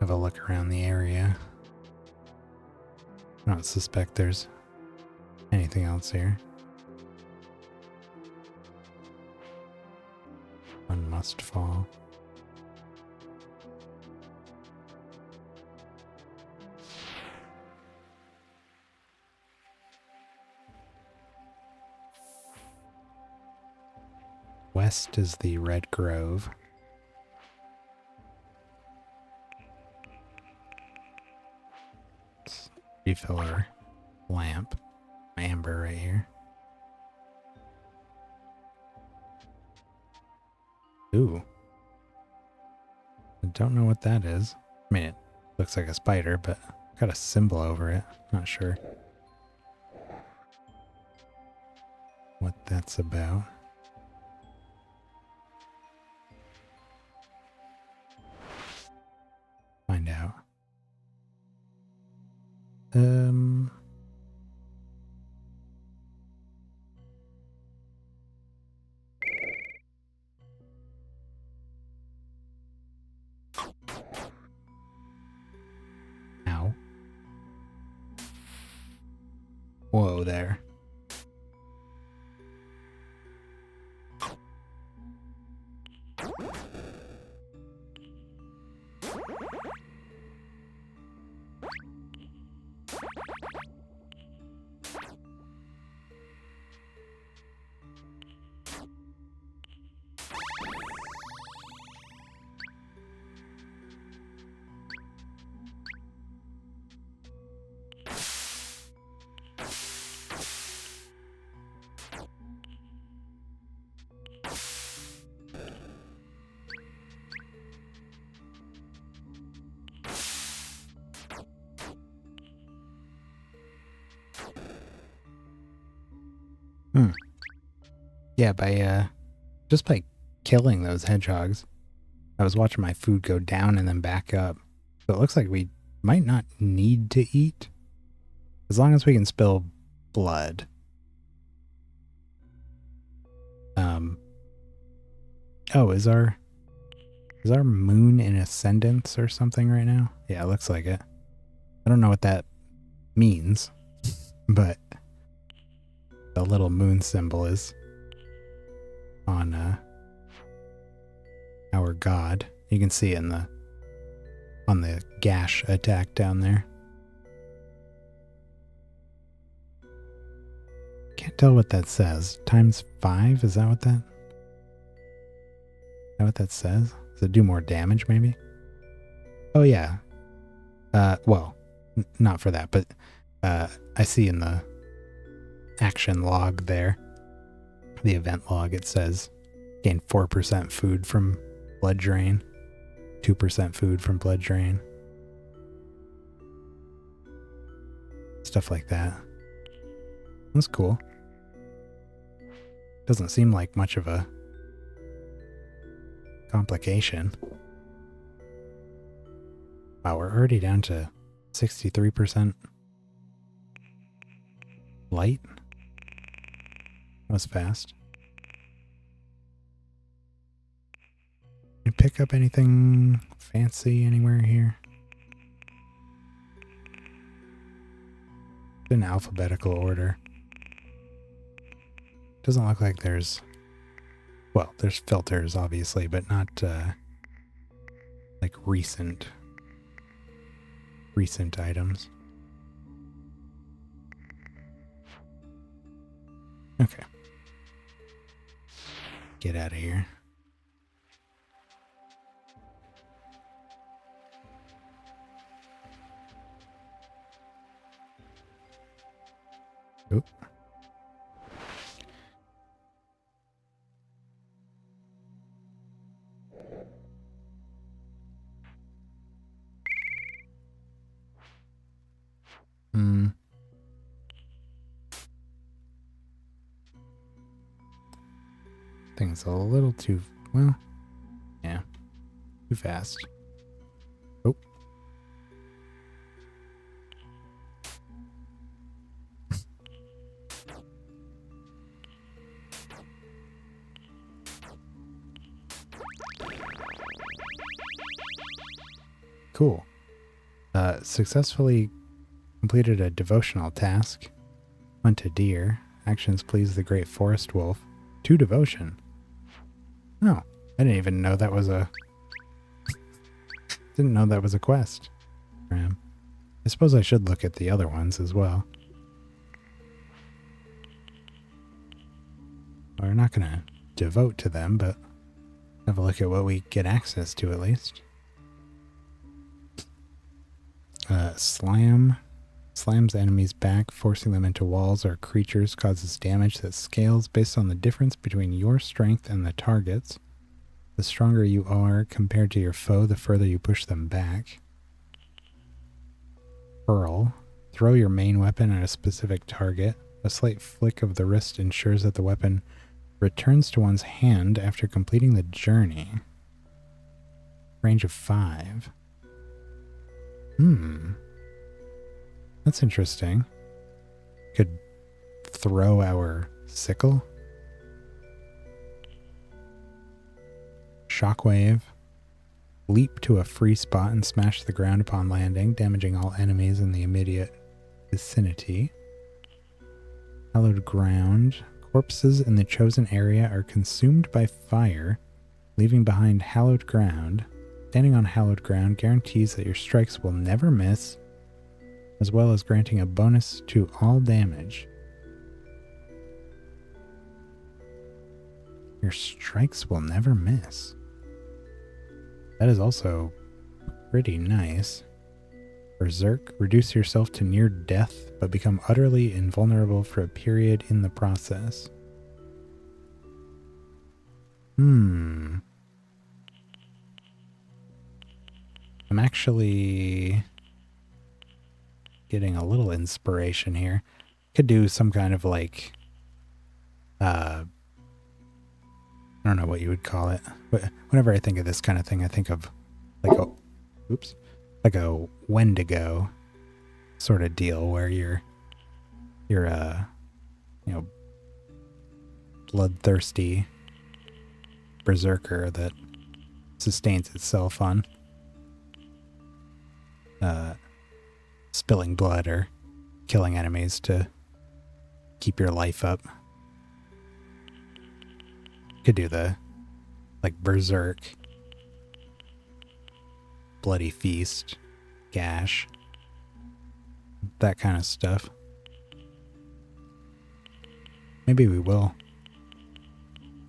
Have a look around the area. I don't suspect there's anything else here. One must fall. West is the Red Grove. Let's refill our lamp. Amber right here. Ooh. I don't know what that is. I mean, it looks like a spider, but got a symbol over it. Not sure what that's about. Find out. Ow. Whoa there. Yeah, by just by killing those hedgehogs, I was watching my food go down and then back up. So it looks like we might not need to eat as long as we can spill blood. Oh, is our moon in ascendance or something right now? Yeah, it looks like it. I don't know what that means, but the little moon symbol is on our god. You can see it in on the gash attack down there. Can't tell what that says. ×5? Is that what that says? Does it do more damage maybe? Oh yeah. Well, not for that, but I see in the action log there, the event log, it says gain 4% food from blood drain, 2% food from blood drain. Stuff like that. That's cool. Doesn't seem like much of a complication. Wow, we're already down to 63% light. That was fast. Can you pick up anything fancy anywhere here? In alphabetical order. Doesn't look like there's... Well, there's filters, obviously, but not, like recent items. Okay. Get out of here. Oop. Thing's a little too, well, yeah, too fast. Oh. Cool. Successfully completed a devotional task. Hunt a deer. Actions please the great forest wolf. To devotion. Oh, I didn't even know that was a... Didn't know that was a quest for him. I suppose I should look at the other ones as well. We're not going to devote to them, but have a look at what we get access to at least. Slam. Slams enemies back, forcing them into walls or creatures, causes damage that scales based on the difference between your strength and the target's. The stronger you are compared to your foe, the further you push them back. Hurl. Throw your main weapon at a specific target. A slight flick of the wrist ensures that the weapon returns to one's hand after completing the journey. Range of 5. That's interesting. Could throw our sickle. Shockwave. Leap to a free spot and smash the ground upon landing, damaging all enemies in the immediate vicinity. Hallowed ground. Corpses in the chosen area are consumed by fire, leaving behind hallowed ground. Standing on hallowed ground guarantees that your strikes will never miss, as well as granting a bonus to all damage. Your strikes will never miss. That is also pretty nice. Berserk. Reduce yourself to near death, but become utterly invulnerable for a period in the process. I'm actually getting a little inspiration here. Could do some kind of like, I don't know what you would call it. But whenever I think of this kind of thing, I think of like like a Wendigo sort of deal where you're bloodthirsty berserker that sustains itself on spilling blood or killing enemies to keep your life up. Could do the like berserk, bloody feast, gash, that kind of stuff. Maybe we will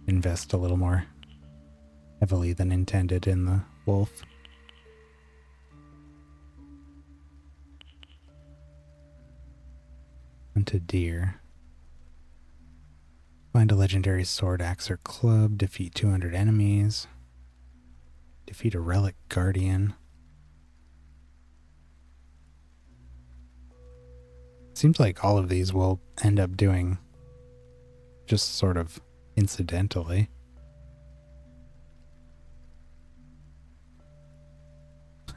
invest a little more heavily than intended in the wolf. Hunt a deer. Find a legendary sword, axe, or club. Defeat 200 enemies. Defeat a relic guardian. Seems like all of these will end up doing just sort of incidentally.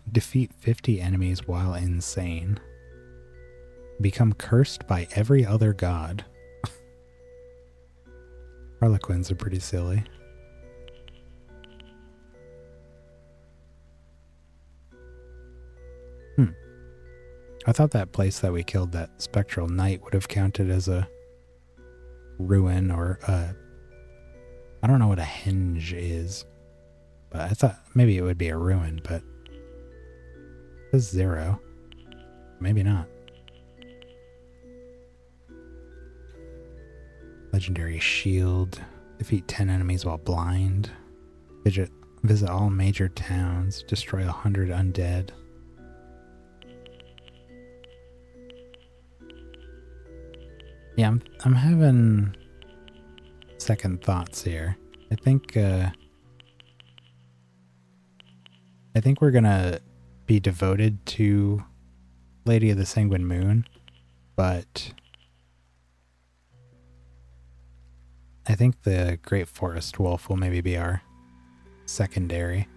Defeat 50 enemies while insane. Become cursed by every other god. Harlequins are pretty silly. I thought that place that we killed, that spectral knight, would have counted as a ruin or I don't know what a henge is, but I thought maybe it would be a ruin, but it says 0. Maybe not. Legendary shield. Defeat 10 enemies while blind. Visit all major towns. Destroy 100 undead. Yeah, I'm having second thoughts here. I think we're gonna be devoted to Lady of the Sanguine Moon, but I think the Great Forest Wolf will maybe be our secondary.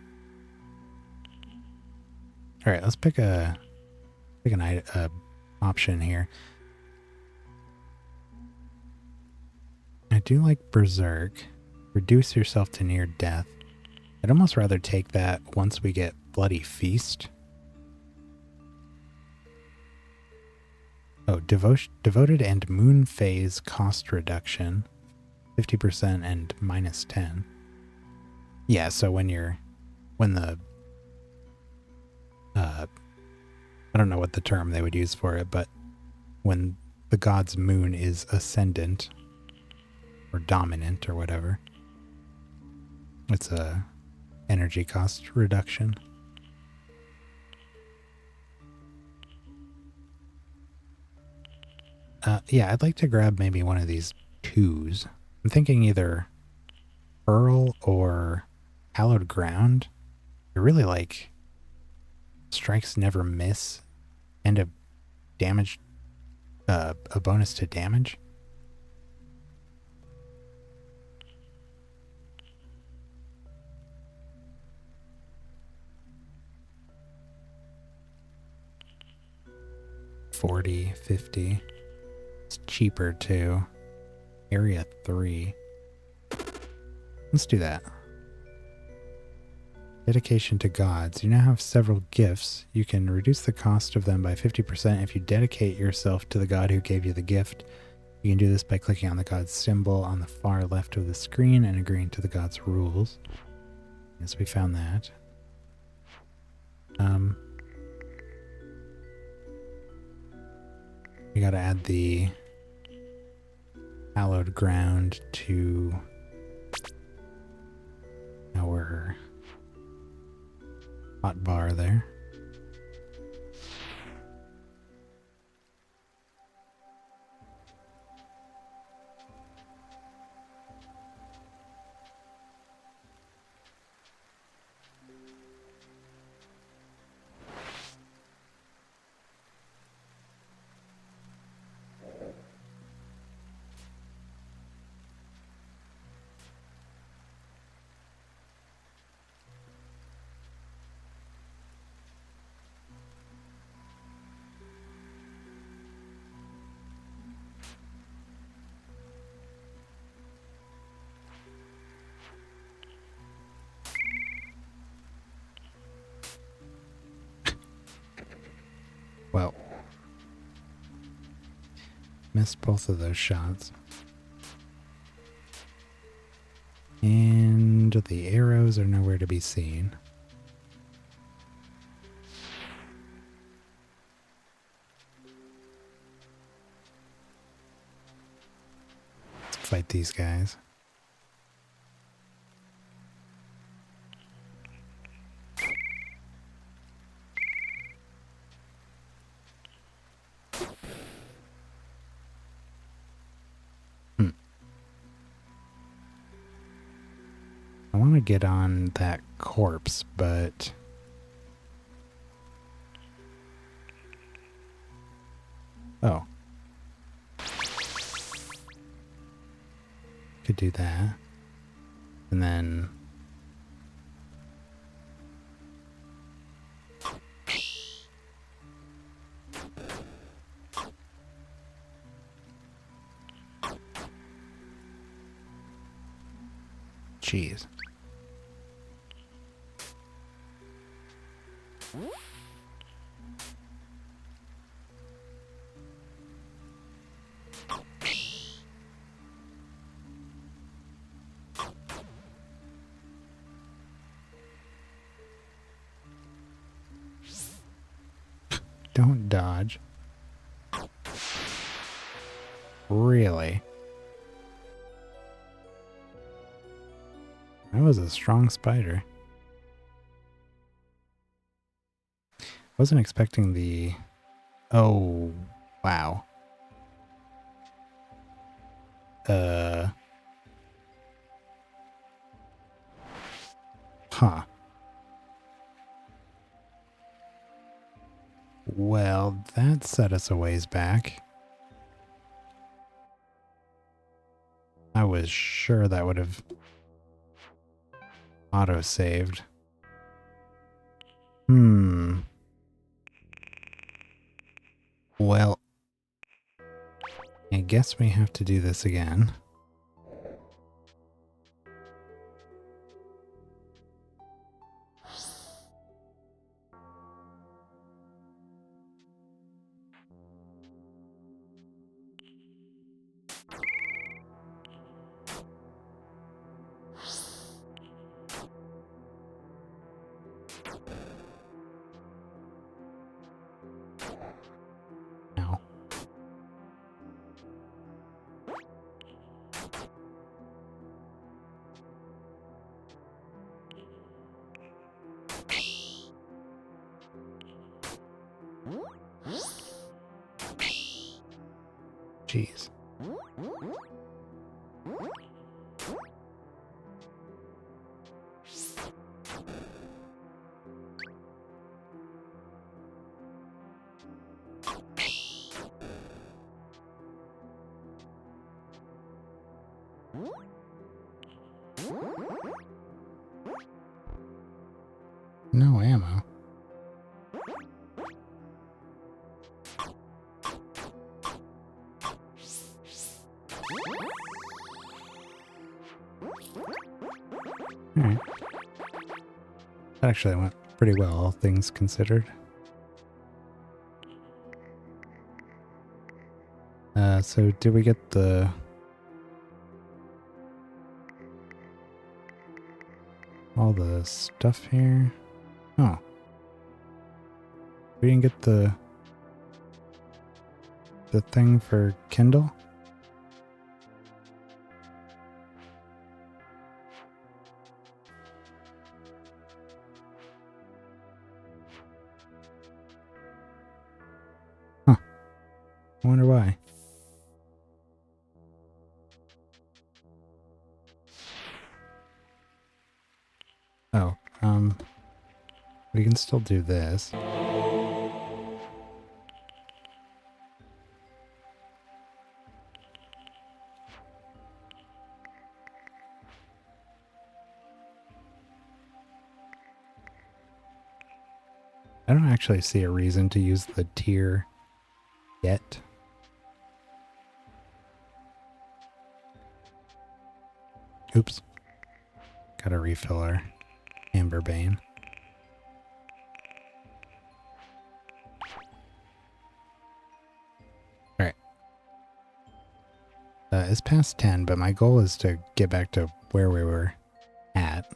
All right, let's pick an option here. I do like Berserk. Reduce yourself to near death. I'd almost rather take that once we get Bloody Feast. Oh, devoted and moon phase cost reduction, 50% and -10. Yeah, so when the I don't know what the term they would use for it, but when the god's moon is ascendant or dominant or whatever, it's a energy cost reduction. Yeah, I'd like to grab maybe one of these 2s. I'm thinking either Pearl or Hallowed Ground. I really like strikes never miss and a damage, a bonus to damage. $40, $50. It's cheaper too. Area 3. Let's do that. Dedication to gods. You now have several gifts. You can reduce the cost of them by 50% if you dedicate yourself to the god who gave you the gift. You can do this by clicking on the god's symbol on the far left of the screen and agreeing to the god's rules. Yes, we found that. We gotta add the hallowed ground to our hotbar there. Well, missed both of those shots. And the arrows are nowhere to be seen. Let's fight these guys. I want to get on that corpse, but oh, could do that, and then jeez. Don't dodge. Really? That was a strong spider. Wasn't expecting the... Oh, wow. Huh. Well, that set us a ways back. I was sure that would have auto-saved. Well, I guess we have to do this again. Ow. Jeez. No ammo. Alright. That actually went pretty well, all things considered. So did we get all the stuff here? Oh. We didn't get the thing for Kindle? Huh. I wonder why. Oh, we can still do this. I don't actually see a reason to use the tier yet. Oops. Gotta refill our Amber Bane. Alright. It's past 10, but my goal is to get back to where we were at.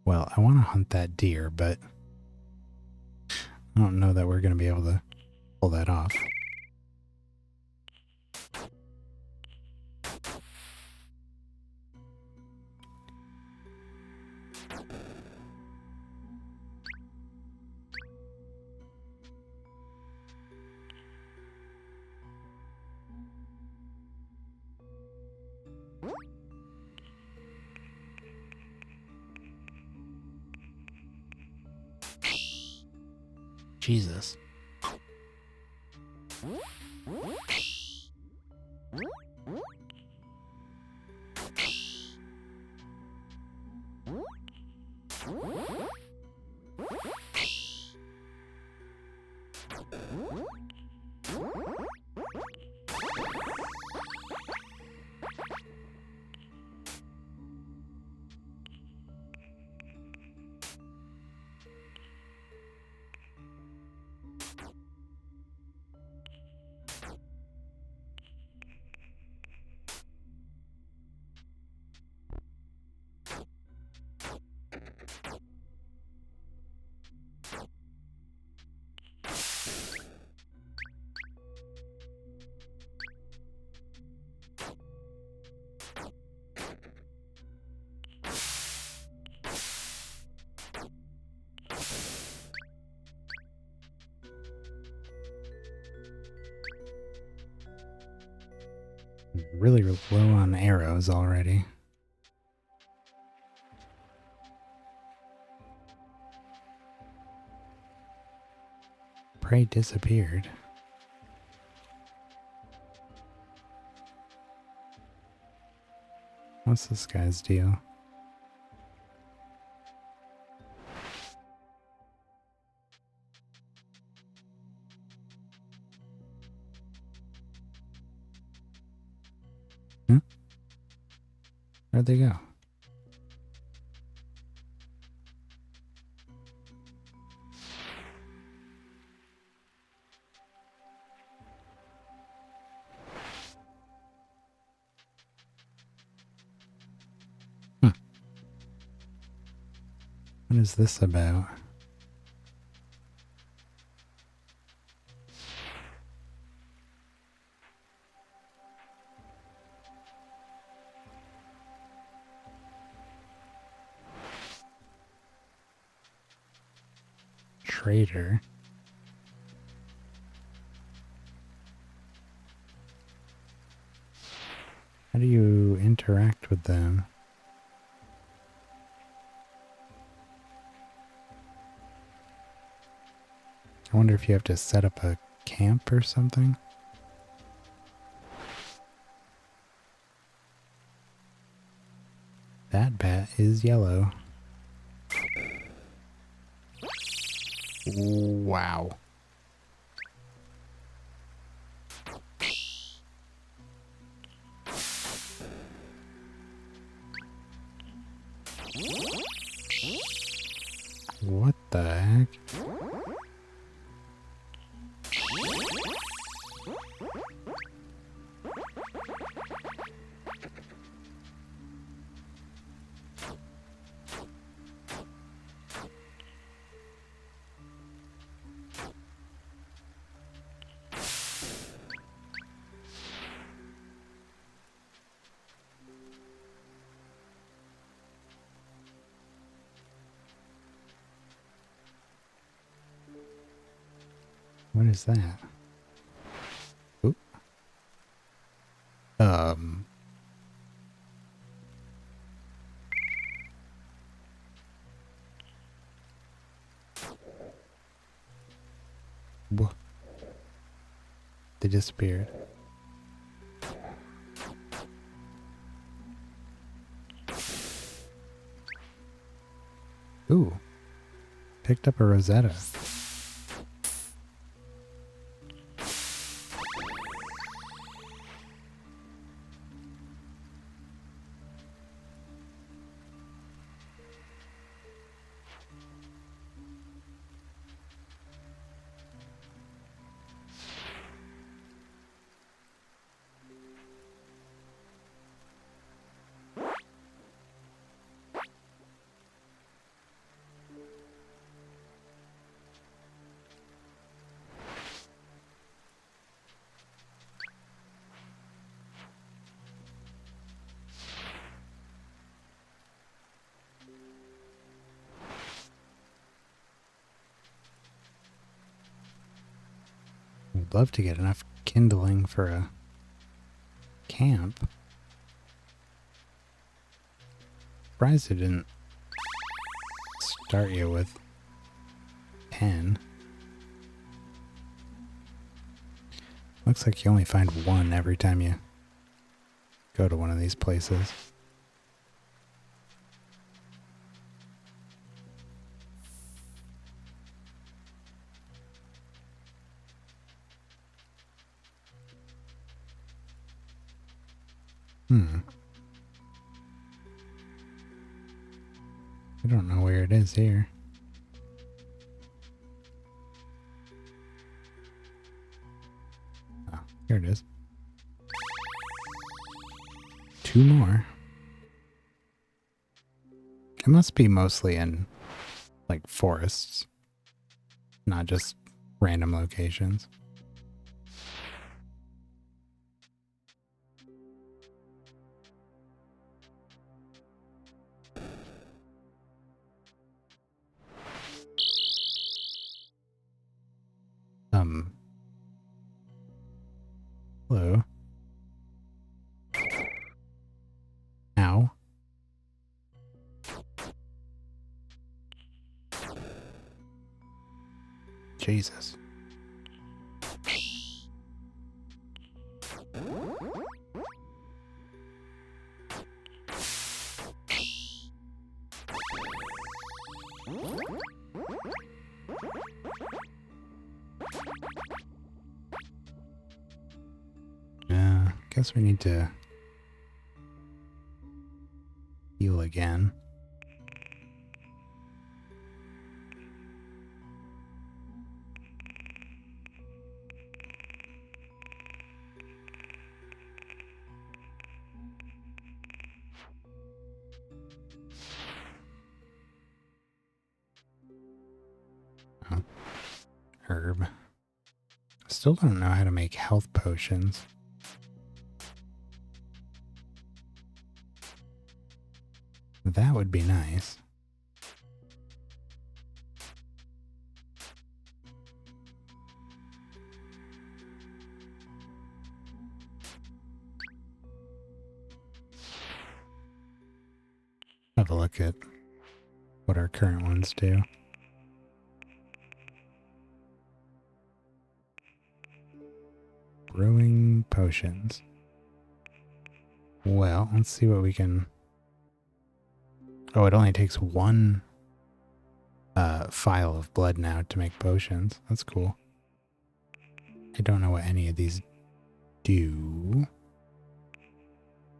Well, I want to hunt that deer, but I don't know that we're going to be able to pull that off. Jesus. Really low on arrows already. Prey disappeared. What's this guy's deal? Where'd they go? is this about? Trader. How do you interact with them? I wonder if you have to set up a camp or something. That bat is yellow. Wow. What the heck? What is that? Oop. They disappeared. Ooh. Picked up a Rosetta. I'd love to get enough kindling for a camp. Surprised it didn't start you with 10. Looks like you only find one every time you go to one of these places. I don't know where it is here. Oh, here it is. 2 more. It must be mostly in, like, forests, not just random locations. Hello. Ow. Jesus. Guess we need to heal again. herb. Still don't know how to make health potions. That would be nice. Have a look at what our current ones do. Brewing potions. Well, let's see what we can... Oh, it only takes one file of blood now to make potions. That's cool. I don't know what any of these do.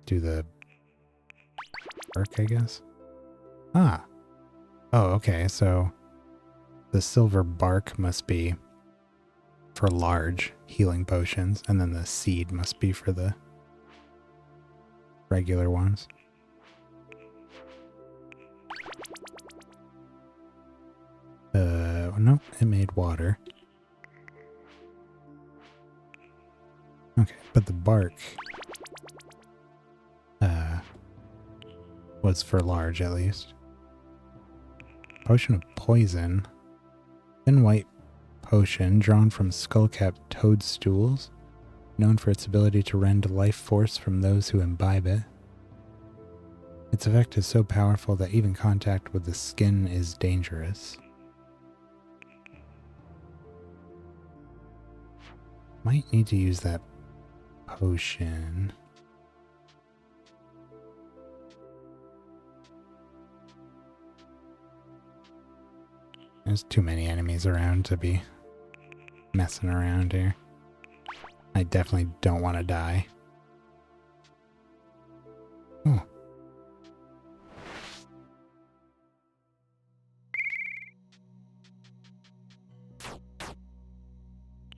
Do the bark, I guess? Ah. Oh, okay, so the silver bark must be for large healing potions, and then the seed must be for the regular ones. No, it made water. Okay, but the bark was for large at least. Potion of poison. Thin white potion drawn from skullcap toadstools, known for its ability to rend life force from those who imbibe it. Its effect is so powerful that even contact with the skin is dangerous. Might need to use that potion. There's too many enemies around to be messing around here. I definitely don't want to die. Oh.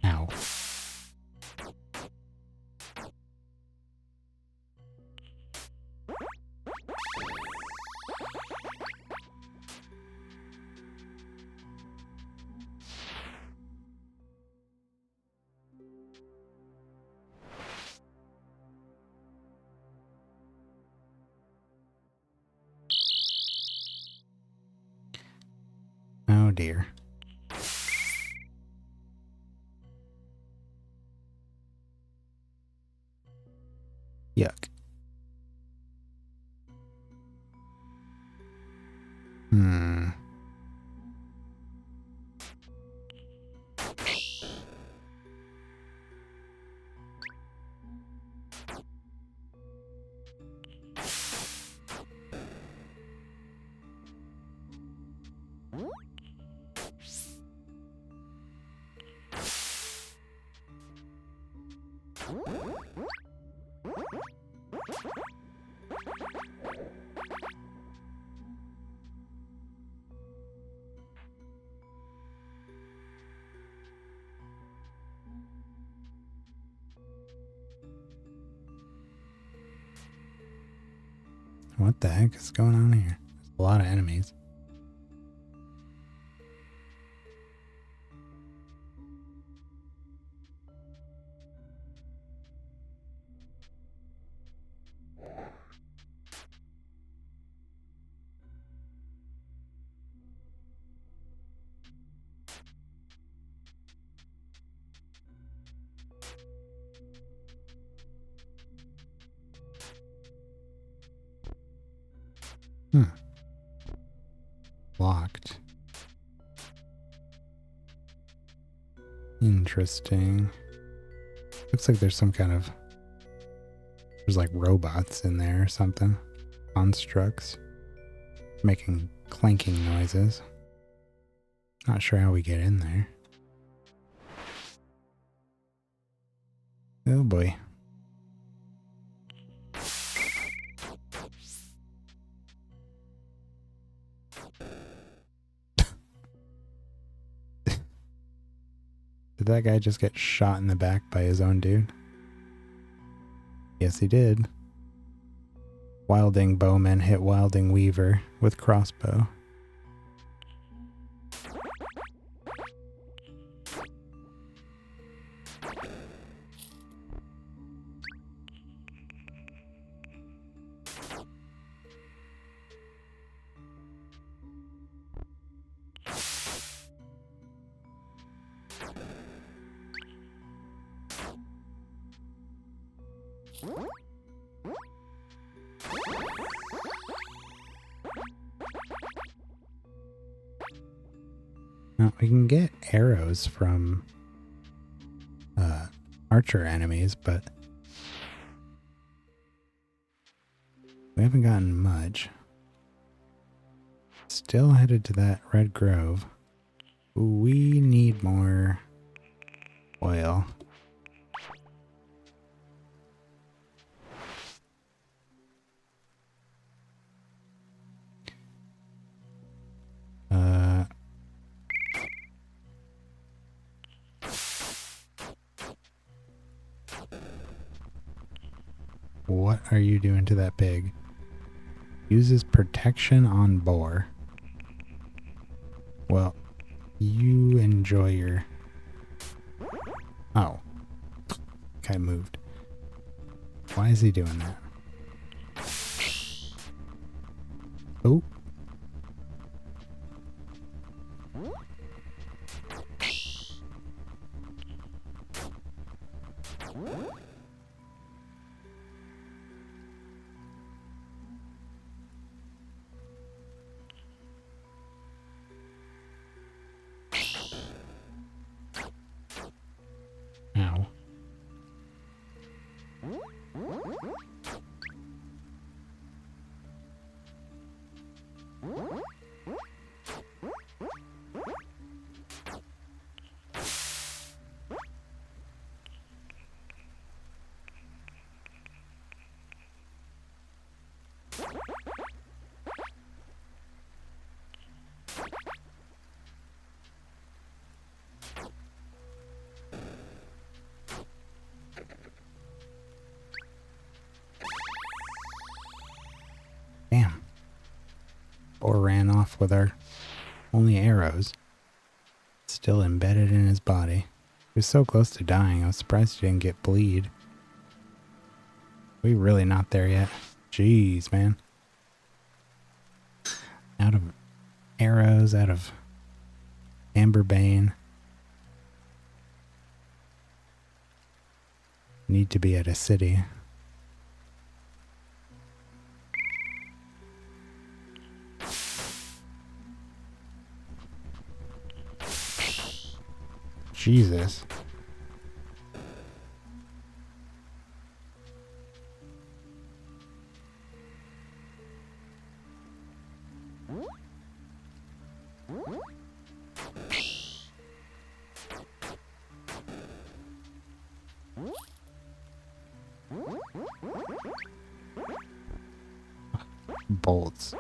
Ow. Oh dear. Yuck. What the heck is going on here? There's a lot of enemies. Locked. Interesting. Looks like there's some kind of... There's like robots in there or something. Constructs. Making clanking noises. Not sure how we get in there. Oh boy. Did that guy just get shot in the back by his own dude? Yes, he did. Wilding bowman hit Wilding Weaver with crossbow. Now, we can get arrows from archer enemies, but we haven't gotten much. Still headed to that red grove. We need more oil. What are you doing to that pig? Uses protection on boar. Well, you enjoy your... Oh. Guy moved. Why is he doing that? Oh. Ow. Damn. Boar ran off with our only arrows still embedded in his body. He was so close to dying, I was surprised he didn't get bleed. We really not there yet. Jeez, man. Out of arrows, out of amberbane. Need to be at a city. Jesus. Bolts.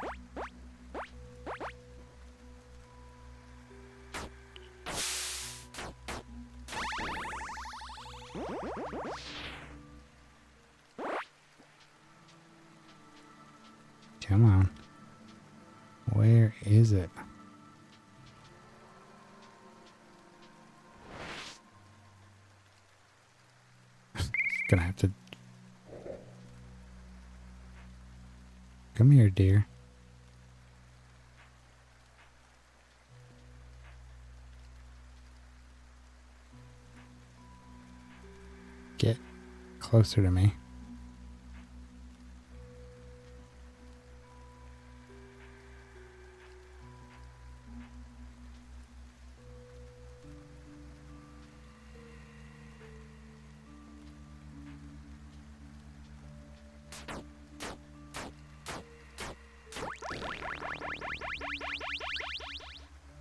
Come on. Where is it? Gonna have to... Come here, dear. Get closer to me.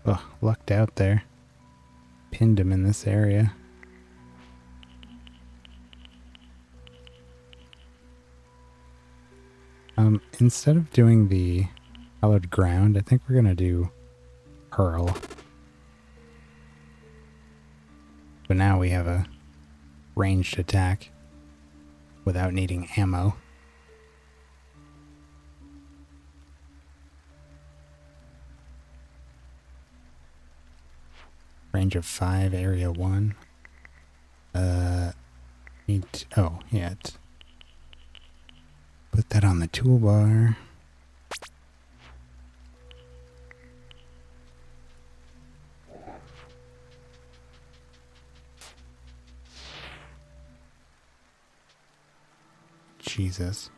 Oh, lucked out there. Pinned him in this area. Instead of doing the hallowed ground, I think we're gonna do hurl. But now we have a ranged attack without needing ammo. Range of 5, area 1. Need to, oh, yeah. Put that on the toolbar. Jesus.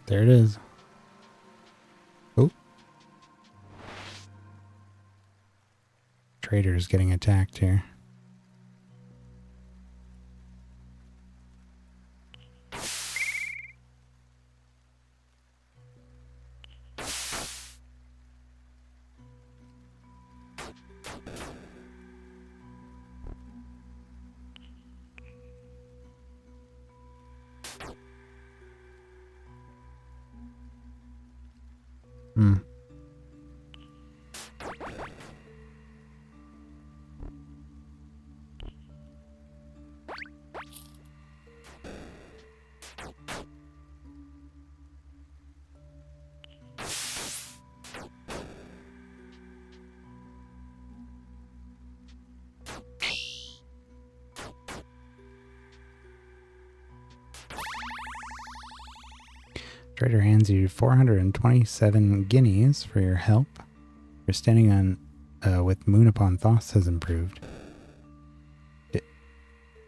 There it is. Oh. Trader's getting attacked here. Hmm. Trader hands you 427 guineas for your help. Your standing on with Moon upon Thoth has improved.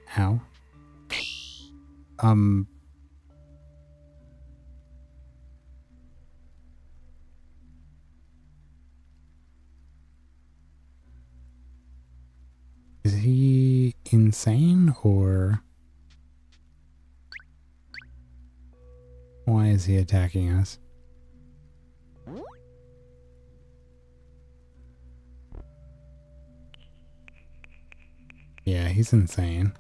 How? Is he insane or why is he attacking us? Yeah, he's insane.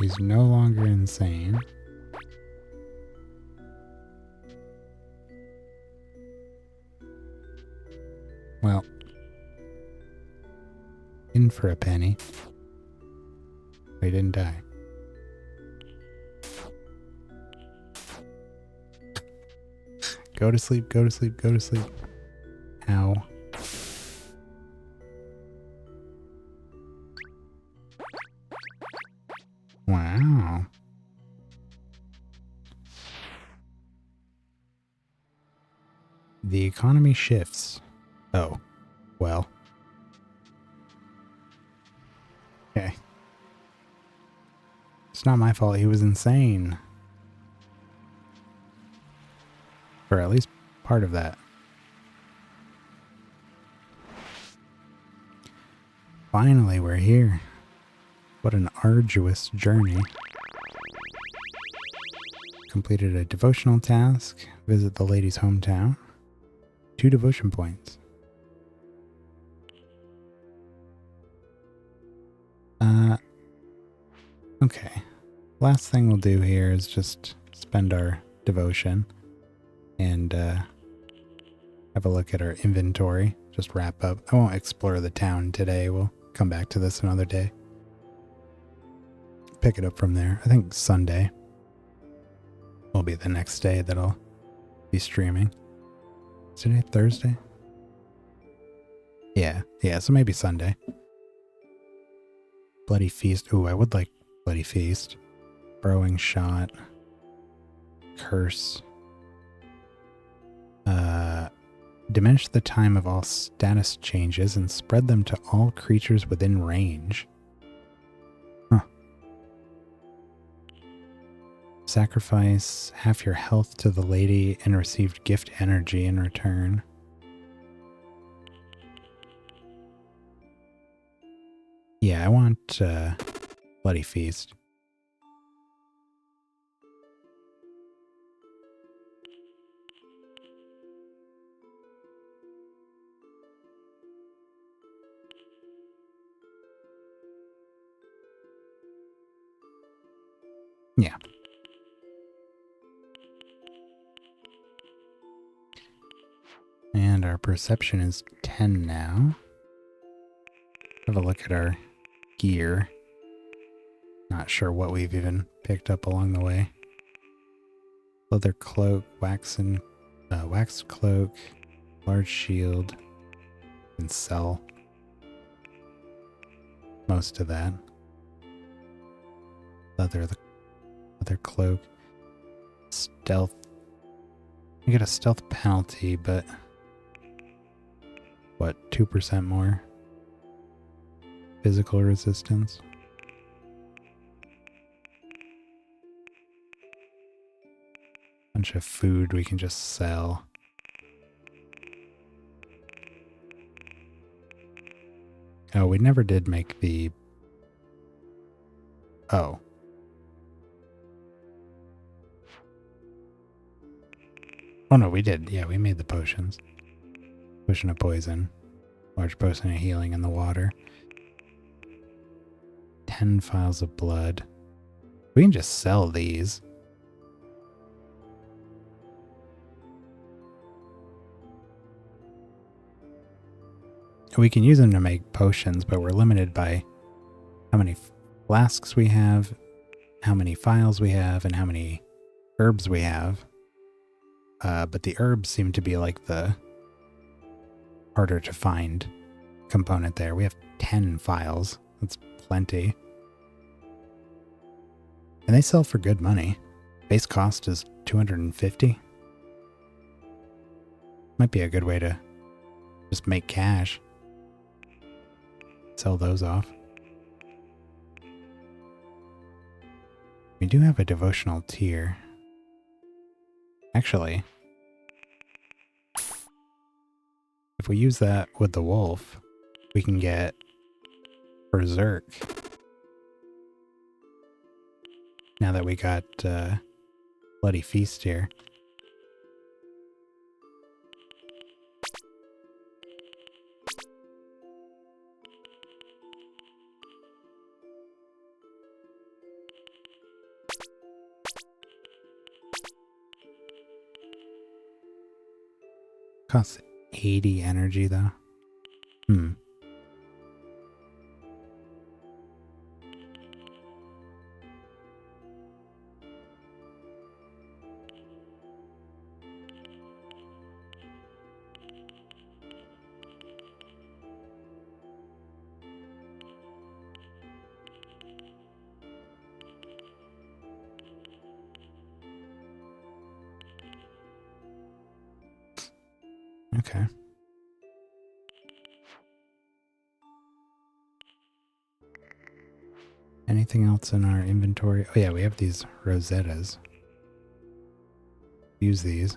He's no longer insane. Well, in for a penny. He didn't die. Go to sleep, go to sleep, go to sleep. Ow. Wow. The economy shifts. Oh, well. Okay. It's not my fault. He was insane. For at least part of that. Finally, we're here. What an arduous journey. Completed a devotional task. Visit the lady's hometown. 2 devotion points. Okay. Last thing we'll do here is just spend our devotion and have a look at our inventory. Just wrap up. I won't explore the town today. We'll come back to this another day. Pick it up from there. I think Sunday will be the next day that I'll be streaming. Is today Thursday? Yeah, so maybe Sunday. Bloody Feast. Ooh, I would like Bloody Feast. Burrowing Shot. Curse. Diminish the time of all status changes and spread them to all creatures within range. Huh. Sacrifice half your health to the lady and received gift energy in return. Yeah, I want Bloody Feast. Yeah. And our perception is 10 now. Have a look at our gear. Not sure what we've even picked up along the way. Leather cloak, wax cloak, large shield, and sell most of that. Leather cloak, stealth. You get a stealth penalty, but what, 2% more physical resistance? Bunch of food we can just sell. Oh, we never did make the... Oh. Oh no, we did. Yeah, we made the potions. Potion of poison. Large potion of healing in the water. 10 vials of blood. We can just sell these. We can use them to make potions, but we're limited by how many flasks we have, how many vials we have, and how many herbs we have. But the herbs seem to be like the harder to find component there. We have 10 vials. That's plenty. And they sell for good money. Base cost is 250. Might be a good way to just make cash. Sell those off. We do have a devotional tier. Actually, if we use that with the wolf, we can get Berserk. Now that we got Bloody Feast here. Costs 80 energy though. Okay. Anything else in our inventory? Oh yeah, we have these Rosettas. Use these.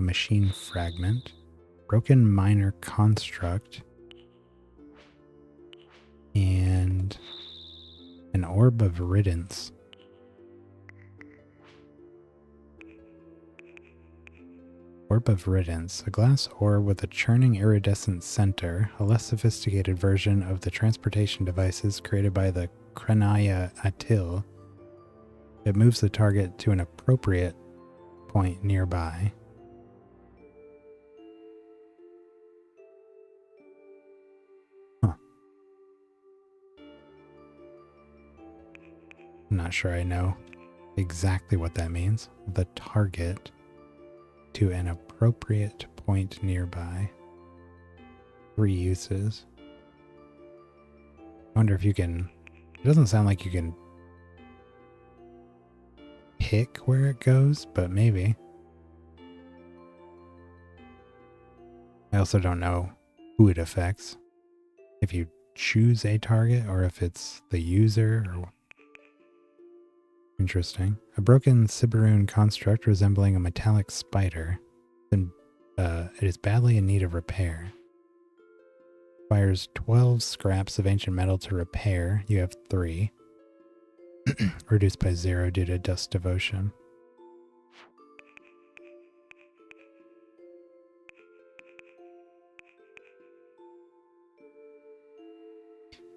A machine fragment. Broken minor construct. And an orb of riddance. Orb of Riddance, a glass orb with a churning iridescent center, a less sophisticated version of the transportation devices created by the Krenaya Atil. It moves the target to an appropriate point nearby. Huh. I'm not sure I know exactly what that means. The target to an appropriate point nearby. 3 uses. I wonder if you can... It doesn't sound like you can pick where it goes, but maybe. I also don't know who it affects. If you choose a target or if it's the user or... Interesting. A broken Sibiroon construct resembling a metallic spider. Then, it is badly in need of repair. Requires 12 scraps of ancient metal to repair. You have 3. Reduced by 0 due to dust devotion.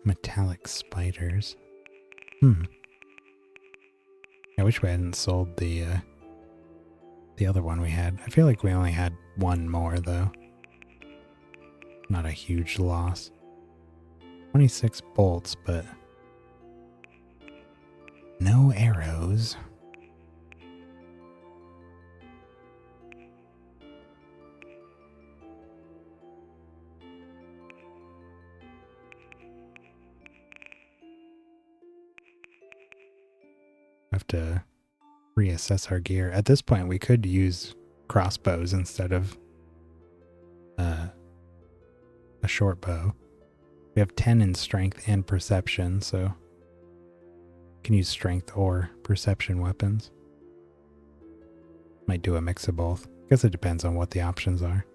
Metallic spiders. I wish we hadn't sold the other one we had. I feel like we only had one more though. Not a huge loss. 26 bolts, but No arrows. Have to reassess our gear. At this point, we could use crossbows instead of a short bow. We have 10 in strength and perception, so we can use strength or perception weapons. Might do a mix of both. I guess it depends on what the options are.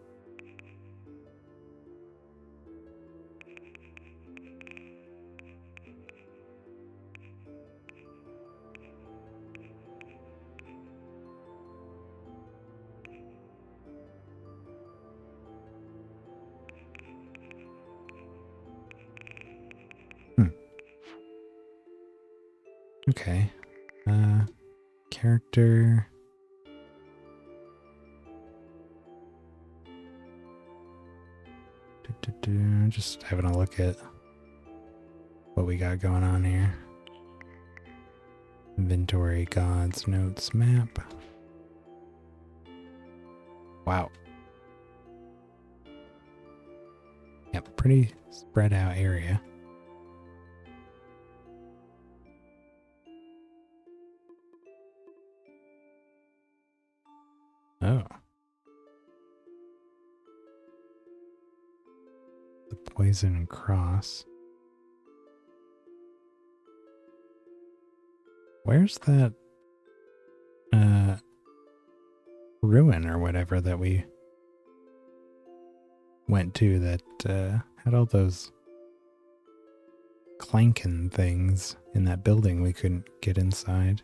Okay. Character. Just having a look at what we got going on here. Inventory, gods, notes, map. Wow. Yep, pretty spread out area. Oh. The Poison Cross. Where's that ruin or whatever that we went to that had all those clanking things in that building we couldn't get inside?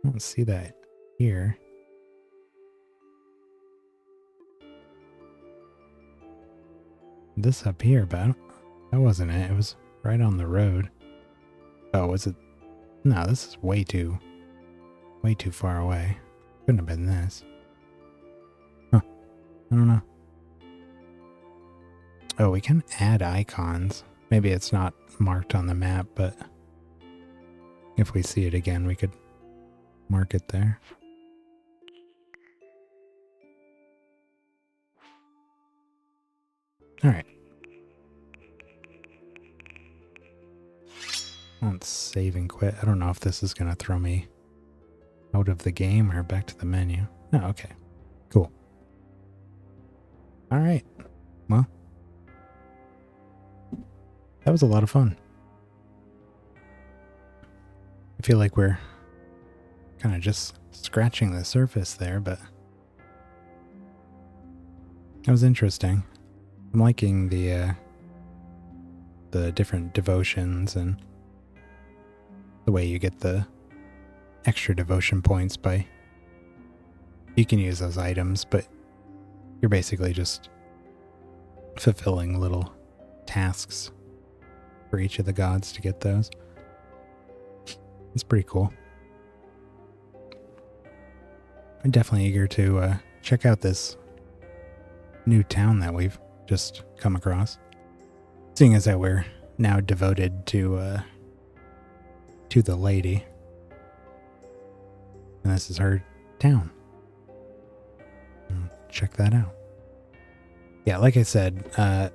I don't see that here. This up here, but that wasn't it. It was right on the road. Oh, was it? No, this is way too far away. Couldn't have been this. Huh. I don't know. Oh, we can add icons. Maybe it's not marked on the map, but if we see it again, we could mark it there. All right. Let's save and quit. I don't know if this is going to throw me out of the game or back to the menu. Oh, okay. Cool. All right. Well, that was a lot of fun. I feel like we're kind of just scratching the surface there, but that was interesting. I'm liking the different devotions and the way you get the extra devotion points by, you can use those items, but you're basically just fulfilling little tasks for each of the gods to get those. It's pretty cool. I'm definitely eager to check out this new town that we've just come across. Seeing as that we're now devoted to the lady. And this is her town. Check that out. Yeah, like I said, I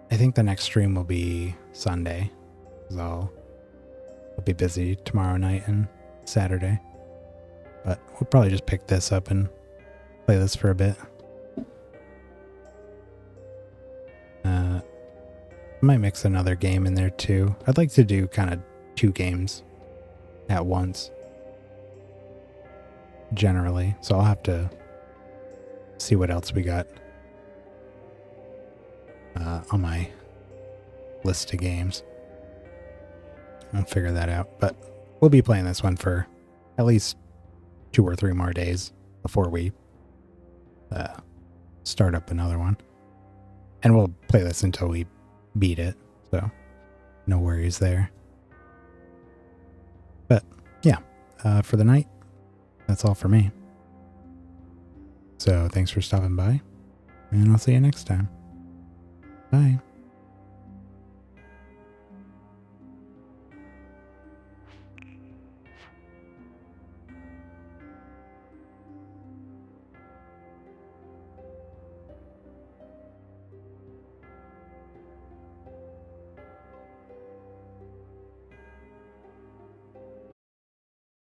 think the next stream will be Sunday. So I'll be busy tomorrow night and Saturday. But we'll probably just pick this up and play this for a bit. I might mix another game in there too. I'd like to do kind of 2 games at once. Generally. So I'll have to see what else we got on my list of games. I'll figure that out. But we'll be playing this one for at least 2 or 3 more days before we start up another one. And we'll play this until we beat it. So no worries there. But yeah, for the night, that's all for me. So thanks for stopping by, and I'll see you next time. Bye.